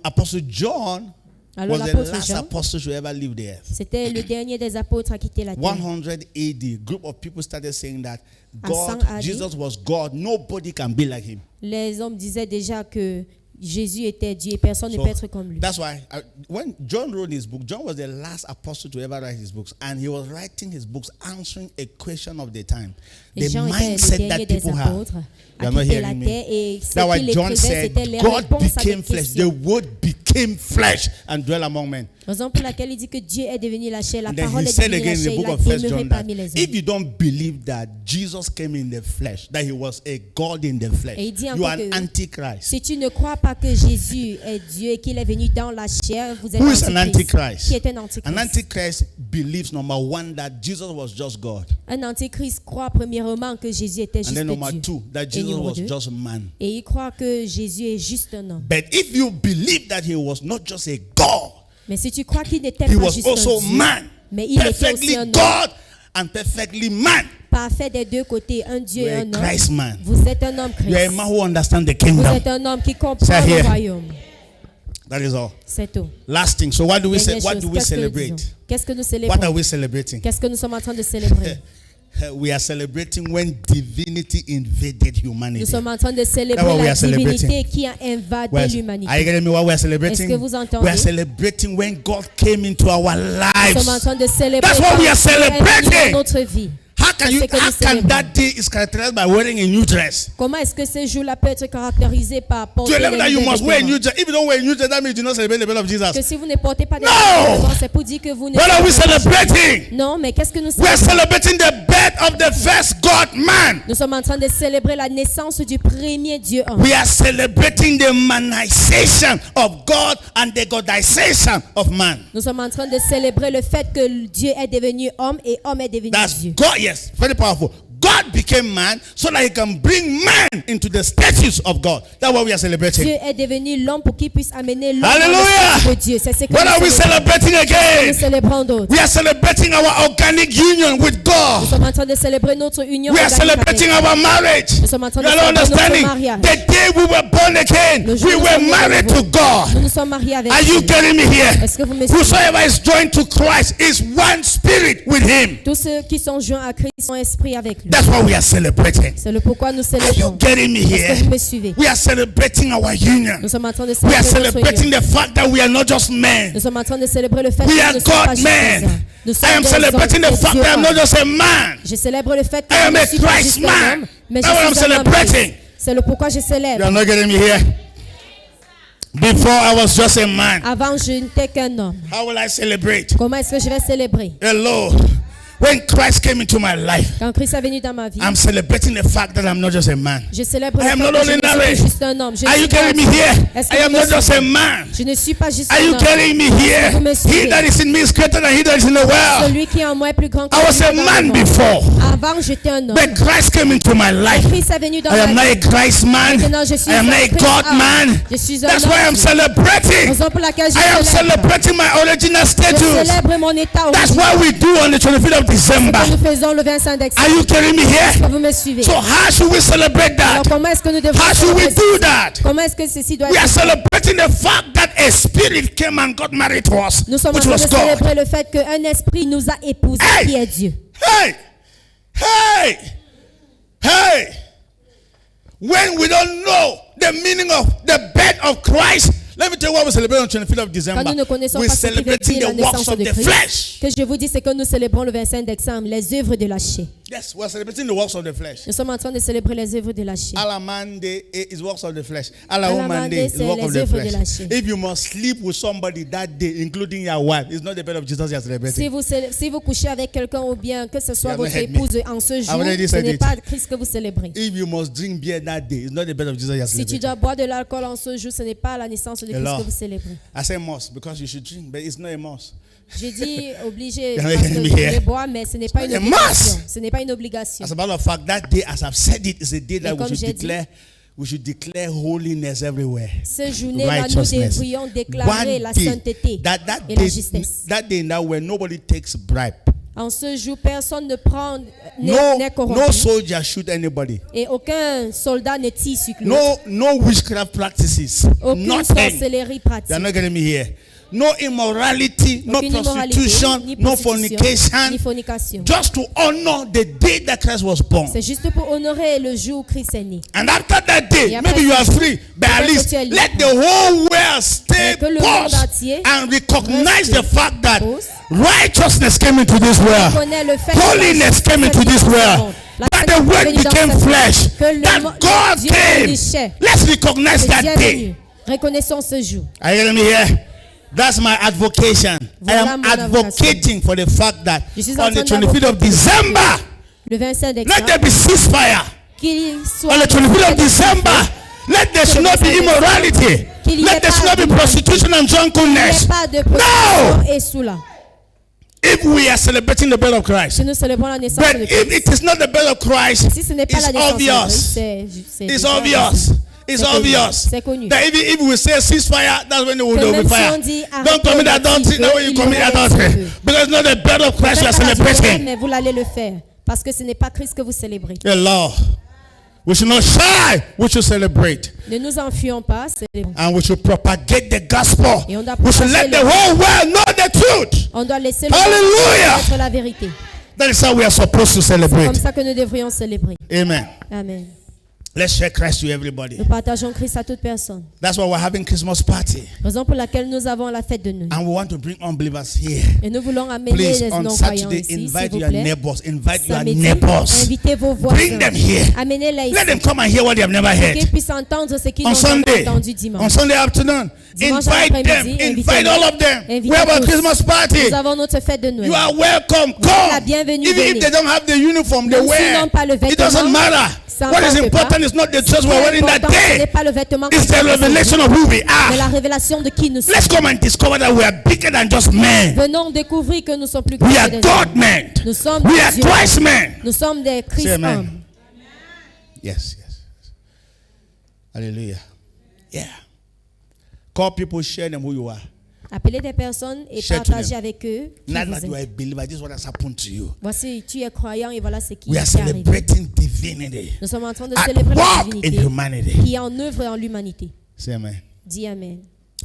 Speaker 1: Apostle John
Speaker 2: Alors
Speaker 1: was the
Speaker 2: l'apôtre
Speaker 1: last
Speaker 2: Jean,
Speaker 1: apostle to ever leave the earth.
Speaker 2: c'était le dernier des apôtres à quitter la terre.
Speaker 1: 100 AD, group of people started saying that
Speaker 2: À
Speaker 1: God,
Speaker 2: 100 AD.
Speaker 1: Jesus was God. Nobody can be like him.
Speaker 2: Les hommes disaient déjà que Jésus était Dieu et personne ne
Speaker 1: So
Speaker 2: peut être comme lui.
Speaker 1: that's why when John wrote his book, John was the last apostle to ever write his books, and he was writing his books answering a question of the time,
Speaker 2: Et
Speaker 1: the
Speaker 2: Jean était le
Speaker 1: mindset
Speaker 2: dernier
Speaker 1: that
Speaker 2: des
Speaker 1: people have.
Speaker 2: apôtres
Speaker 1: You
Speaker 2: à
Speaker 1: are not
Speaker 2: quitter la
Speaker 1: hearing me.
Speaker 2: terre et ce
Speaker 1: That's why
Speaker 2: qu'il
Speaker 1: John
Speaker 2: écrivait,
Speaker 1: said,
Speaker 2: c'était les
Speaker 1: God
Speaker 2: réponses à des
Speaker 1: became flesh. The
Speaker 2: questions.
Speaker 1: word became flesh and dwelt among men.
Speaker 2: Raison pour laquelle il dit que Dieu est devenu la chair, la
Speaker 1: And then
Speaker 2: parole
Speaker 1: he
Speaker 2: est
Speaker 1: said
Speaker 2: devenue la
Speaker 1: again in
Speaker 2: chair,
Speaker 1: the
Speaker 2: il
Speaker 1: book
Speaker 2: a
Speaker 1: of 1
Speaker 2: demeuré
Speaker 1: John that
Speaker 2: parmi les hommes.
Speaker 1: if you don't believe that Jesus came in the flesh, that he was a God in the flesh,
Speaker 2: Et il dit
Speaker 1: you
Speaker 2: encore
Speaker 1: are an
Speaker 2: que
Speaker 1: antichrist.
Speaker 2: Si tu ne crois pas que Jésus est Dieu et qu'il est venu dans la chair, vous êtes
Speaker 1: Who is an
Speaker 2: antichrist.
Speaker 1: antichrist?
Speaker 2: Qui est un antichrist?
Speaker 1: An antichrist believes, number one, that Jesus was just God.
Speaker 2: Un antichrist croit premièrement que Jésus était
Speaker 1: And
Speaker 2: juste
Speaker 1: then number
Speaker 2: Dieu.
Speaker 1: two, that
Speaker 2: Et
Speaker 1: Jesus
Speaker 2: numéro
Speaker 1: was
Speaker 2: deux,
Speaker 1: just man.
Speaker 2: et il croit que Jésus est juste un homme.
Speaker 1: But if you believe that he was not just a God,
Speaker 2: Mais si tu crois qu'il n'était
Speaker 1: he
Speaker 2: pas
Speaker 1: was
Speaker 2: juste
Speaker 1: also
Speaker 2: un Dieu,
Speaker 1: man,
Speaker 2: mais il était aussi
Speaker 1: perfectly
Speaker 2: un homme,
Speaker 1: God and perfectly man.
Speaker 2: parfait des deux côtés, un Dieu et
Speaker 1: You're a
Speaker 2: un homme,
Speaker 1: Christ man.
Speaker 2: vous êtes un homme
Speaker 1: You're a
Speaker 2: Christ.
Speaker 1: man who understands the
Speaker 2: Vous
Speaker 1: kingdom.
Speaker 2: êtes un homme qui comprend
Speaker 1: Say
Speaker 2: le
Speaker 1: here.
Speaker 2: royaume.
Speaker 1: That is all.
Speaker 2: C'est tout.
Speaker 1: Last thing. So what do we say?
Speaker 2: Dernière
Speaker 1: What
Speaker 2: chose,
Speaker 1: do we
Speaker 2: qu'est-ce que nous
Speaker 1: celebrate?
Speaker 2: disons? Qu'est-ce que nous
Speaker 1: What are
Speaker 2: célébrons?
Speaker 1: we celebrating?
Speaker 2: Qu'est-ce que nous sommes en train de célébrer?
Speaker 1: We are celebrating when divinity invaded
Speaker 2: Nous
Speaker 1: humanity.
Speaker 2: sommes en train de
Speaker 1: That's what
Speaker 2: célébrer
Speaker 1: we
Speaker 2: la
Speaker 1: are celebrating.
Speaker 2: divinité qui a invadé
Speaker 1: Are
Speaker 2: l'humanité.
Speaker 1: you getting me? What we are celebrating?
Speaker 2: Est-ce que vous entendez?
Speaker 1: We are celebrating when God came into our
Speaker 2: Nous sommes en
Speaker 1: lives.
Speaker 2: train de célébrer
Speaker 1: That's what we are
Speaker 2: quand Dieu est venu
Speaker 1: celebrating.
Speaker 2: dans notre vie.
Speaker 1: How can you?
Speaker 2: C'est que nous
Speaker 1: How can
Speaker 2: célébrons.
Speaker 1: that day is characterized by wearing a new dress?
Speaker 2: Comment est-ce que ce jour-là peut être caractérisé par
Speaker 1: To
Speaker 2: porter
Speaker 1: a level that
Speaker 2: les
Speaker 1: you
Speaker 2: nouvelles
Speaker 1: must wear a new
Speaker 2: vêtements?
Speaker 1: dress. If you don't wear a new dress, that means you do not celebrate the birth of
Speaker 2: Que
Speaker 1: Jesus.
Speaker 2: si vous ne portez pas de
Speaker 1: No!
Speaker 2: vêtements, c'est pour dire que vous ne
Speaker 1: What are we celebrating?
Speaker 2: Non, mais qu'est-ce que nous
Speaker 1: We are
Speaker 2: célébrons?
Speaker 1: celebrating the birth of the first God man.
Speaker 2: Nous sommes en train de célébrer la naissance du premier Dieu homme.
Speaker 1: We are celebrating the manization of God and the Godization of man.
Speaker 2: Nous sommes en train de célébrer le fait que Dieu est devenu homme et homme est devenu
Speaker 1: That's
Speaker 2: Dieu.
Speaker 1: God, yes, very powerful. God became man so that he can bring man into the status of God. That's what we are celebrating.
Speaker 2: Dieu est devenu l'homme pour qu'il puisse amener l'homme dans
Speaker 1: Hallelujah!
Speaker 2: le statut de Dieu. C'est ce que
Speaker 1: What are we
Speaker 2: nous célébrons.
Speaker 1: celebrating
Speaker 2: Nous
Speaker 1: again?
Speaker 2: célébrons d'autres.
Speaker 1: We are celebrating our organic union with
Speaker 2: Nous
Speaker 1: God.
Speaker 2: sommes en train de célébrer notre union
Speaker 1: We are
Speaker 2: organique avec
Speaker 1: celebrating
Speaker 2: Dieu.
Speaker 1: our marriage.
Speaker 2: Nous sommes en train
Speaker 1: You
Speaker 2: de
Speaker 1: are not
Speaker 2: célébrer notre
Speaker 1: understanding?
Speaker 2: mariage.
Speaker 1: The day we were born again,
Speaker 2: Le jour
Speaker 1: we
Speaker 2: où nous
Speaker 1: were
Speaker 2: sommes
Speaker 1: married
Speaker 2: nouveaux.
Speaker 1: to God.
Speaker 2: Nous nous sommes mariés avec
Speaker 1: Are you
Speaker 2: Dieu.
Speaker 1: getting me here?
Speaker 2: Est-ce que vous me suivez?
Speaker 1: Whosoever is joined to Christ is one spirit with him.
Speaker 2: Tous ceux qui sont joints à Christ sont esprits avec lui.
Speaker 1: That's what we are celebrating.
Speaker 2: C'est le pourquoi nous
Speaker 1: Are you
Speaker 2: célébrons.
Speaker 1: getting me
Speaker 2: Est-ce que
Speaker 1: here?
Speaker 2: vous me suivez?
Speaker 1: We are celebrating our union.
Speaker 2: Nous sommes en train de
Speaker 1: We are
Speaker 2: célébrer notre
Speaker 1: celebrating
Speaker 2: union.
Speaker 1: the fact that we are not just men.
Speaker 2: Nous sommes en train de célébrer le fait
Speaker 1: We
Speaker 2: que
Speaker 1: are
Speaker 2: nous ne sommes pas
Speaker 1: God
Speaker 2: juste des
Speaker 1: men.
Speaker 2: hommes. Nous sommes
Speaker 1: I am
Speaker 2: des
Speaker 1: celebrating
Speaker 2: hommes
Speaker 1: the
Speaker 2: et
Speaker 1: fact
Speaker 2: Dieu
Speaker 1: that I'm not
Speaker 2: homme.
Speaker 1: just a man.
Speaker 2: Je célèbre le fait que
Speaker 1: I
Speaker 2: je
Speaker 1: am
Speaker 2: ne
Speaker 1: a
Speaker 2: suis pas
Speaker 1: Christ
Speaker 2: juste
Speaker 1: man.
Speaker 2: un homme, mais je
Speaker 1: That's what I'm
Speaker 2: suis un homme
Speaker 1: celebrating.
Speaker 2: Christ. C'est le pourquoi je
Speaker 1: You
Speaker 2: célèbre.
Speaker 1: are not getting me here. Before I was just a man.
Speaker 2: Avant, je n'étais qu'un homme.
Speaker 1: How will I celebrate?
Speaker 2: Comment est-ce que je vais célébrer?
Speaker 1: Hello. When Christ came into my life,
Speaker 2: Quand Christ est venu dans ma vie,
Speaker 1: I'm celebrating the fact that I'm not just a man.
Speaker 2: je célèbre
Speaker 1: I
Speaker 2: le
Speaker 1: am
Speaker 2: fait
Speaker 1: not
Speaker 2: que je ne suis pas
Speaker 1: ordinary.
Speaker 2: juste un homme. Je
Speaker 1: Are
Speaker 2: ne
Speaker 1: you
Speaker 2: suis pas
Speaker 1: getting me here?
Speaker 2: Est-ce que
Speaker 1: I am
Speaker 2: vous me
Speaker 1: not just a
Speaker 2: suivez?
Speaker 1: man.
Speaker 2: Je ne suis pas juste
Speaker 1: Are
Speaker 2: un
Speaker 1: you
Speaker 2: homme.
Speaker 1: getting me here?
Speaker 2: vous me
Speaker 1: He
Speaker 2: suivez?
Speaker 1: that is in me is greater than he that is in the world.
Speaker 2: Celui qui est en moi est plus grand que
Speaker 1: I was
Speaker 2: celui
Speaker 1: a
Speaker 2: dans le
Speaker 1: man
Speaker 2: monde.
Speaker 1: before,
Speaker 2: Avant, j'étais un homme.
Speaker 1: but Christ came into my life.
Speaker 2: Christ est venu dans
Speaker 1: I am
Speaker 2: ma
Speaker 1: not a
Speaker 2: vie.
Speaker 1: Christ man.
Speaker 2: Maintenant, je suis
Speaker 1: I am
Speaker 2: un
Speaker 1: not a
Speaker 2: Christ
Speaker 1: God
Speaker 2: homme.
Speaker 1: man.
Speaker 2: Je suis un
Speaker 1: That's why I'm
Speaker 2: homme.
Speaker 1: celebrating.
Speaker 2: Raison pour laquelle je
Speaker 1: I am
Speaker 2: célèbre.
Speaker 1: celebrating my original
Speaker 2: Je
Speaker 1: status.
Speaker 2: célèbre mon état
Speaker 1: That's
Speaker 2: original.
Speaker 1: what we do on the 25th of December.
Speaker 2: Que nous faisons le 25
Speaker 1: Are
Speaker 2: décembre.
Speaker 1: you getting me
Speaker 2: Est-ce que
Speaker 1: here?
Speaker 2: vous me suivez?
Speaker 1: So how should we celebrate
Speaker 2: Alors
Speaker 1: that?
Speaker 2: comment est-ce que nous devons
Speaker 1: How should we
Speaker 2: célébrer
Speaker 1: do
Speaker 2: ceci?
Speaker 1: that?
Speaker 2: Comment est-ce que ceci doit
Speaker 1: We are
Speaker 2: être fait?
Speaker 1: celebrating the fact that a spirit came and got married to us,
Speaker 2: Nous sommes en
Speaker 1: which
Speaker 2: train
Speaker 1: was
Speaker 2: de
Speaker 1: God.
Speaker 2: célébrer le fait qu'un esprit nous a épousés,
Speaker 1: Hey!
Speaker 2: qui est Dieu.
Speaker 1: Hey! Hey! Hey! When we don't know the meaning of the birth of Christ, Let me tell you what we celebrate on 25th of December.
Speaker 2: Quand nous ne connaissons
Speaker 1: We're
Speaker 2: pas ce qui veut
Speaker 1: celebrating
Speaker 2: dire la
Speaker 1: the works
Speaker 2: naissance
Speaker 1: of
Speaker 2: de
Speaker 1: the
Speaker 2: Christ,
Speaker 1: flesh.
Speaker 2: que je vous dis, c'est que nous célébrons le 25 décembre, les œuvres de la chair.
Speaker 1: Yes, we're celebrating the works of the flesh.
Speaker 2: Nous sommes en train de célébrer les œuvres de la chair.
Speaker 1: Alamande is works of the flesh. Alamande is
Speaker 2: c'est
Speaker 1: work of
Speaker 2: les
Speaker 1: the
Speaker 2: œuvres de la
Speaker 1: flesh.
Speaker 2: chair.
Speaker 1: If you must sleep with somebody that day, including your wife, it's not the bed of Jesus you're celebrating.
Speaker 2: Si vous couchez avec quelqu'un ou bien que ce soit
Speaker 1: You haven't
Speaker 2: votre
Speaker 1: heard me.
Speaker 2: épouse en ce jour,
Speaker 1: already
Speaker 2: ce
Speaker 1: said
Speaker 2: n'est
Speaker 1: it.
Speaker 2: pas Christ que vous célébrez.
Speaker 1: If you must drink beer that day, it's not the bed of Jesus you're
Speaker 2: Si tu
Speaker 1: celebrating.
Speaker 2: dois boire de l'alcool en ce jour, ce n'est pas la naissance de Christ
Speaker 1: Lord.
Speaker 2: que vous célébrez.
Speaker 1: I say must because you should drink, but it's not a must.
Speaker 2: J'ai dit obligé
Speaker 1: You're
Speaker 2: parce
Speaker 1: making
Speaker 2: que
Speaker 1: me
Speaker 2: vous
Speaker 1: hear.
Speaker 2: devez boire, mais ce n'est pas une
Speaker 1: It's a
Speaker 2: obligation.
Speaker 1: must.
Speaker 2: Ce n'est pas une obligation.
Speaker 1: As a matter of fact, that day, as I've said it, is a day that
Speaker 2: comme j'ai dit,
Speaker 1: we should declare holiness everywhere.
Speaker 2: Ce journée-là, nous
Speaker 1: Righteousness.
Speaker 2: devrions déclarer la sainteté
Speaker 1: that
Speaker 2: et la
Speaker 1: day,
Speaker 2: justesse.
Speaker 1: that day now where nobody takes bribe.
Speaker 2: En ce jour, personne ne prend,
Speaker 1: No,
Speaker 2: n'est
Speaker 1: no
Speaker 2: corrompu.
Speaker 1: soldier shoot anybody.
Speaker 2: Et aucun soldat ne tire sur l'autre.
Speaker 1: No witchcraft practices.
Speaker 2: Aucune
Speaker 1: Nothing.
Speaker 2: sorcellerie
Speaker 1: You're
Speaker 2: pratique.
Speaker 1: not getting me here. No immorality, no
Speaker 2: Aucune immoralité,
Speaker 1: prostitution,
Speaker 2: ni
Speaker 1: no
Speaker 2: prostitution,
Speaker 1: fornication.
Speaker 2: ni fornication.
Speaker 1: Just to honor the day that Christ was born.
Speaker 2: C'est juste pour honorer le jour où Christ est né.
Speaker 1: And after that day,
Speaker 2: Et après
Speaker 1: maybe you are
Speaker 2: ce jour,
Speaker 1: free, but at
Speaker 2: peut-être
Speaker 1: least
Speaker 2: que tu es libre.
Speaker 1: let the whole world stay
Speaker 2: Mais que le monde
Speaker 1: pause
Speaker 2: entier
Speaker 1: and recognize
Speaker 2: reste
Speaker 1: the fact that
Speaker 2: pause.
Speaker 1: righteousness came into this world.
Speaker 2: Connaît le fait que
Speaker 1: Holiness
Speaker 2: la
Speaker 1: came into
Speaker 2: sainteté
Speaker 1: this
Speaker 2: dans ce
Speaker 1: world.
Speaker 2: monde. La
Speaker 1: That the
Speaker 2: sainteté est
Speaker 1: word
Speaker 2: venue dans
Speaker 1: became
Speaker 2: ce monde.
Speaker 1: flesh.
Speaker 2: Que le
Speaker 1: That God
Speaker 2: Dieu est devenu
Speaker 1: came.
Speaker 2: chair.
Speaker 1: Let's recognize
Speaker 2: Que
Speaker 1: that
Speaker 2: Dieu est
Speaker 1: day.
Speaker 2: venu. Reconnaissons ce jour.
Speaker 1: Are you hearing me here? That's my advocation.
Speaker 2: Voilà
Speaker 1: I am
Speaker 2: mon
Speaker 1: advocating for the fact that
Speaker 2: Je suis en
Speaker 1: on the
Speaker 2: train
Speaker 1: 25th of
Speaker 2: d'advoquer
Speaker 1: December,
Speaker 2: Le 25
Speaker 1: let
Speaker 2: décembre,
Speaker 1: there be ceasefire.
Speaker 2: qu'il soit
Speaker 1: On the 25th of December, let there should not be immorality.
Speaker 2: Qu'il y ait
Speaker 1: Let there should
Speaker 2: pas
Speaker 1: not be
Speaker 2: d'immoralité.
Speaker 1: prostitution and
Speaker 2: Il n'y
Speaker 1: drunkenness.
Speaker 2: ait pas de
Speaker 1: No!
Speaker 2: prostitution et soula.
Speaker 1: If we are celebrating the birth of Christ,
Speaker 2: Si nous célébrons la naissance
Speaker 1: but
Speaker 2: de
Speaker 1: if
Speaker 2: Christ,
Speaker 1: it is not the birth of Christ,
Speaker 2: si ce n'est pas
Speaker 1: it's
Speaker 2: la naissance de
Speaker 1: obvious.
Speaker 2: Christ, c'est
Speaker 1: It's
Speaker 2: déjà
Speaker 1: obvious.
Speaker 2: possible.
Speaker 1: It's
Speaker 2: C'est connu.
Speaker 1: obvious.
Speaker 2: C'est connu.
Speaker 1: That if we say ceasefire, that's when there will
Speaker 2: Que
Speaker 1: be
Speaker 2: même si
Speaker 1: fire.
Speaker 2: on dit
Speaker 1: Don't
Speaker 2: arrêtez
Speaker 1: commit
Speaker 2: le
Speaker 1: adultery.
Speaker 2: feu,
Speaker 1: Now when you
Speaker 2: il
Speaker 1: commit
Speaker 2: y aura des
Speaker 1: adultery,
Speaker 2: feux.
Speaker 1: because it's not the birth of Christ you are
Speaker 2: Faites pas la
Speaker 1: celebrating.
Speaker 2: mais vous allez le faire. Parce que ce n'est pas Christ que vous célébrez.
Speaker 1: Yeah, Lord. We should not shy. We should celebrate.
Speaker 2: Ne nous enfuyons pas. Célébrons.
Speaker 1: And we should propagate the gospel.
Speaker 2: Et on doit
Speaker 1: We should let
Speaker 2: propager
Speaker 1: the
Speaker 2: le-
Speaker 1: whole world know the truth.
Speaker 2: On doit laisser le
Speaker 1: Hallelujah.
Speaker 2: monde être la vérité.
Speaker 1: That is how we are supposed to
Speaker 2: Comme
Speaker 1: celebrate.
Speaker 2: ça que nous devrions célébrer.
Speaker 1: Amen.
Speaker 2: Amen.
Speaker 1: Let's share Christ to everybody.
Speaker 2: Nous partageons Christ à toute personne.
Speaker 1: That's why we're having Christmas party.
Speaker 2: Raison pour laquelle nous avons la fête de Noël.
Speaker 1: And we want to bring unbelievers here.
Speaker 2: Et nous voulons amener
Speaker 1: Please,
Speaker 2: les
Speaker 1: on
Speaker 2: non-croyants
Speaker 1: Saturday,
Speaker 2: ici, s'il
Speaker 1: invite
Speaker 2: vous
Speaker 1: your
Speaker 2: plaît.
Speaker 1: neighbors. Invite your
Speaker 2: Samedi,
Speaker 1: neighbors.
Speaker 2: invitez vos
Speaker 1: Bring
Speaker 2: voisins.
Speaker 1: them here.
Speaker 2: Amenez-les
Speaker 1: Let
Speaker 2: ici.
Speaker 1: them come and hear what they have never
Speaker 2: Qu'ils
Speaker 1: heard.
Speaker 2: puissent entendre ce qu'ils
Speaker 1: On
Speaker 2: n'ont jamais
Speaker 1: Sunday,
Speaker 2: entendu
Speaker 1: on
Speaker 2: dimanche.
Speaker 1: Sunday afternoon,
Speaker 2: Dimanche
Speaker 1: invite them.
Speaker 2: après-midi,
Speaker 1: Invite
Speaker 2: invitez-les.
Speaker 1: all of them.
Speaker 2: Invitez
Speaker 1: We have a
Speaker 2: tous.
Speaker 1: Christmas party.
Speaker 2: Nous avons notre fête de Noël.
Speaker 1: You are welcome.
Speaker 2: la
Speaker 1: Come.
Speaker 2: bienvenue,
Speaker 1: Even if
Speaker 2: venez.
Speaker 1: they don't have the uniform they
Speaker 2: Même s'ils
Speaker 1: wear,
Speaker 2: n'ont pas le
Speaker 1: it doesn't
Speaker 2: vêtement,
Speaker 1: matter.
Speaker 2: ça
Speaker 1: What is
Speaker 2: importe
Speaker 1: important
Speaker 2: pas.
Speaker 1: is not the
Speaker 2: Ce
Speaker 1: dress
Speaker 2: qui
Speaker 1: we're
Speaker 2: est
Speaker 1: wearing that
Speaker 2: important, ce n'est
Speaker 1: day.
Speaker 2: pas le vêtement
Speaker 1: It's
Speaker 2: qu'on
Speaker 1: the
Speaker 2: porte
Speaker 1: revelation of who we
Speaker 2: mais la
Speaker 1: are.
Speaker 2: révélation de qui nous sommes.
Speaker 1: Let's come and discover that we are bigger than just men.
Speaker 2: Venons découvrir que nous sommes plus grands
Speaker 1: We are
Speaker 2: que des
Speaker 1: God
Speaker 2: hommes.
Speaker 1: men.
Speaker 2: Nous sommes
Speaker 1: We
Speaker 2: des
Speaker 1: are
Speaker 2: dieux.
Speaker 1: Christ men.
Speaker 2: Nous sommes des Christ
Speaker 1: Say amen.
Speaker 2: hommes.
Speaker 1: Yes, yes. Hallelujah. Yeah. Call people, share them who you are.
Speaker 2: Appelez des personnes et
Speaker 1: Share to
Speaker 2: partagez
Speaker 1: them.
Speaker 2: avec eux qui
Speaker 1: Not
Speaker 2: vous
Speaker 1: that you are
Speaker 2: êtes.
Speaker 1: a believer, this is what has happened to you.
Speaker 2: Voici, tu es croyant et voilà ce qui
Speaker 1: We are
Speaker 2: t'est arrivé.
Speaker 1: celebrating divinity
Speaker 2: Nous sommes en train de
Speaker 1: at
Speaker 2: célébrer la
Speaker 1: work in
Speaker 2: divinité
Speaker 1: humanity.
Speaker 2: qui est en œuvre en l'humanité.
Speaker 1: Say amen.
Speaker 2: Dis Amen.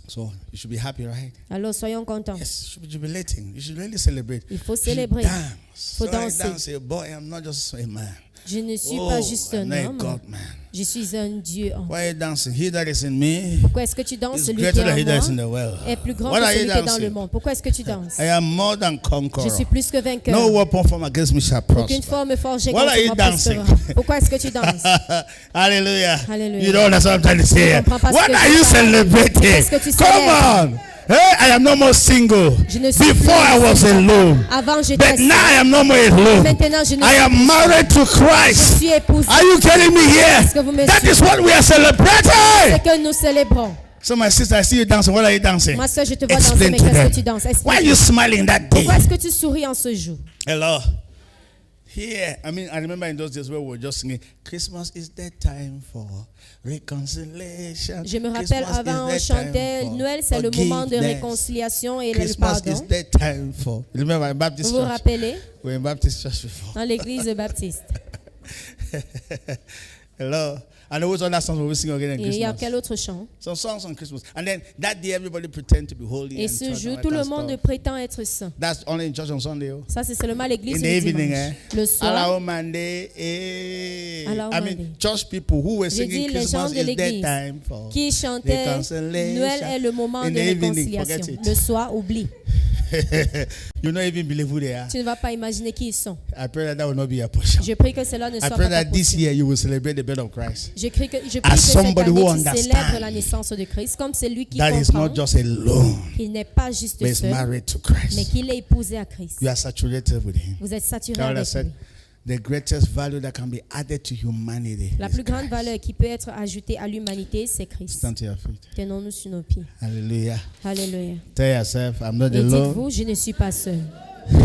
Speaker 1: So you should be happy, right?
Speaker 2: Alors soyons contents.
Speaker 1: Yes, you should be jubilating. You should really celebrate.
Speaker 2: Il faut
Speaker 1: You should
Speaker 2: célébrer.
Speaker 1: dance.
Speaker 2: Faut
Speaker 1: So I
Speaker 2: danser.
Speaker 1: dance, say, boy, I'm not just a man.
Speaker 2: Je ne suis
Speaker 1: Oh,
Speaker 2: pas juste
Speaker 1: I'm
Speaker 2: un
Speaker 1: not a
Speaker 2: homme,
Speaker 1: God man.
Speaker 2: je suis un Dieu.
Speaker 1: Why are you dancing? He that is in me
Speaker 2: Pourquoi est-ce que tu danses?
Speaker 1: is
Speaker 2: Celui qui
Speaker 1: greater
Speaker 2: est
Speaker 1: than he that is
Speaker 2: en
Speaker 1: in
Speaker 2: moi
Speaker 1: the world.
Speaker 2: est plus grand
Speaker 1: What
Speaker 2: que
Speaker 1: are
Speaker 2: celui
Speaker 1: you
Speaker 2: qui est dans le
Speaker 1: dancing?
Speaker 2: monde. Pourquoi est-ce que tu danses?
Speaker 1: I am more than
Speaker 2: Je
Speaker 1: conqueror.
Speaker 2: suis plus que vainqueur.
Speaker 1: No weapon formed against me shall
Speaker 2: Aucune
Speaker 1: prosper.
Speaker 2: forme forgée
Speaker 1: What are
Speaker 2: contre
Speaker 1: you
Speaker 2: moi
Speaker 1: dancing?
Speaker 2: prospérera. Pourquoi est-ce que tu danses?
Speaker 1: Hallelujah.
Speaker 2: Hallelujah.
Speaker 1: You don't understand what I'm trying to say.
Speaker 2: Je comprends pas ce
Speaker 1: What
Speaker 2: que
Speaker 1: are
Speaker 2: tu
Speaker 1: you
Speaker 2: parles.
Speaker 1: celebrating?
Speaker 2: Qu'est-ce que tu
Speaker 1: Come
Speaker 2: célèbres?
Speaker 1: on. Hey, I am no more single.
Speaker 2: Je ne suis
Speaker 1: Before I
Speaker 2: plus
Speaker 1: was alone.
Speaker 2: Avant, j'étais
Speaker 1: But now
Speaker 2: seule.
Speaker 1: I am no more alone.
Speaker 2: Maintenant, je ne
Speaker 1: I
Speaker 2: suis
Speaker 1: am
Speaker 2: plus
Speaker 1: married to
Speaker 2: seule. Je
Speaker 1: Christ.
Speaker 2: suis épousée.
Speaker 1: Are you getting me here?
Speaker 2: Est-ce que vous me
Speaker 1: That
Speaker 2: suivez?
Speaker 1: is what we are
Speaker 2: C'est
Speaker 1: celebrating.
Speaker 2: que nous célébrons.
Speaker 1: So my sister, I see you dancing. What are you dancing?
Speaker 2: Ma soeur, je te vois danser,
Speaker 1: Explain
Speaker 2: mais
Speaker 1: to
Speaker 2: qu'est-ce
Speaker 1: them.
Speaker 2: que tu danses?
Speaker 1: Why
Speaker 2: Explique.
Speaker 1: are you smiling that day?
Speaker 2: Pourquoi est-ce que tu souris en ce jour?
Speaker 1: Hello. Here, I remember in those days where we were just singing, Christmas is the time for reconciliation.
Speaker 2: Je me rappelle
Speaker 1: Christmas
Speaker 2: avant,
Speaker 1: is
Speaker 2: on
Speaker 1: the
Speaker 2: chantait
Speaker 1: time for
Speaker 2: Noël, c'est le moment de
Speaker 1: forgiveness.
Speaker 2: réconciliation et le
Speaker 1: Christmas
Speaker 2: pardon.
Speaker 1: is the time for. Remember in Baptist
Speaker 2: Vous vous
Speaker 1: church?
Speaker 2: rappelez?
Speaker 1: We're in Baptist church before.
Speaker 2: Dans l'église baptiste.
Speaker 1: Hello. And those other songs we sing again at
Speaker 2: Et il y a
Speaker 1: Christmas.
Speaker 2: quel autre chant?
Speaker 1: Some songs on Christmas. And then that day everybody pretend to be holy.
Speaker 2: Et
Speaker 1: And
Speaker 2: ce
Speaker 1: church
Speaker 2: jour,
Speaker 1: and
Speaker 2: tout
Speaker 1: all
Speaker 2: le
Speaker 1: that
Speaker 2: monde
Speaker 1: stuff.
Speaker 2: prétend être saint.
Speaker 1: That's only in church on Sunday. Oh.
Speaker 2: Ça, c'est seulement à l'église
Speaker 1: In the
Speaker 2: le
Speaker 1: evening,
Speaker 2: dimanche. Le soir,
Speaker 1: Allow Monday, eh.
Speaker 2: Allow
Speaker 1: I
Speaker 2: Monday.
Speaker 1: mean, church people who were
Speaker 2: j'ai dit
Speaker 1: singing
Speaker 2: les gens
Speaker 1: Christmas
Speaker 2: de
Speaker 1: is their
Speaker 2: l'église
Speaker 1: time for
Speaker 2: qui chantaient
Speaker 1: reconciliation.
Speaker 2: Noël est le moment
Speaker 1: In
Speaker 2: de
Speaker 1: the evening,
Speaker 2: réconciliation.
Speaker 1: forget it.
Speaker 2: Le soir, oublie.
Speaker 1: You don't even believe who they are.
Speaker 2: Tu ne vas pas imaginer qui ils sont.
Speaker 1: I pray that will not be your portion.
Speaker 2: Je prie que cela ne
Speaker 1: I
Speaker 2: soit
Speaker 1: pray
Speaker 2: pas ta
Speaker 1: that this
Speaker 2: portion.
Speaker 1: year you will celebrate the birth of Christ.
Speaker 2: Je prie que cette
Speaker 1: somebody who
Speaker 2: année, tu
Speaker 1: understands
Speaker 2: célèbres la naissance de Christ comme c'est lui qui
Speaker 1: That is
Speaker 2: comprend
Speaker 1: not just alone,
Speaker 2: qu'il n'est pas juste
Speaker 1: but is
Speaker 2: seul,
Speaker 1: married to
Speaker 2: mais
Speaker 1: Christ.
Speaker 2: qu'il est épousé à Christ.
Speaker 1: You are saturated with Him.
Speaker 2: Vous êtes saturé
Speaker 1: God has
Speaker 2: avec
Speaker 1: said
Speaker 2: lui.
Speaker 1: the greatest value that can be added to humanity.
Speaker 2: La
Speaker 1: is
Speaker 2: plus grande
Speaker 1: Christ.
Speaker 2: valeur qui peut être ajoutée à l'humanité, c'est Christ.
Speaker 1: Stand to your feet.
Speaker 2: Tenons-nous sur nos pieds.
Speaker 1: Hallelujah.
Speaker 2: Alléluia.
Speaker 1: Tell yourself, I'm not
Speaker 2: Et
Speaker 1: alone.
Speaker 2: dites-vous, je ne suis pas seul.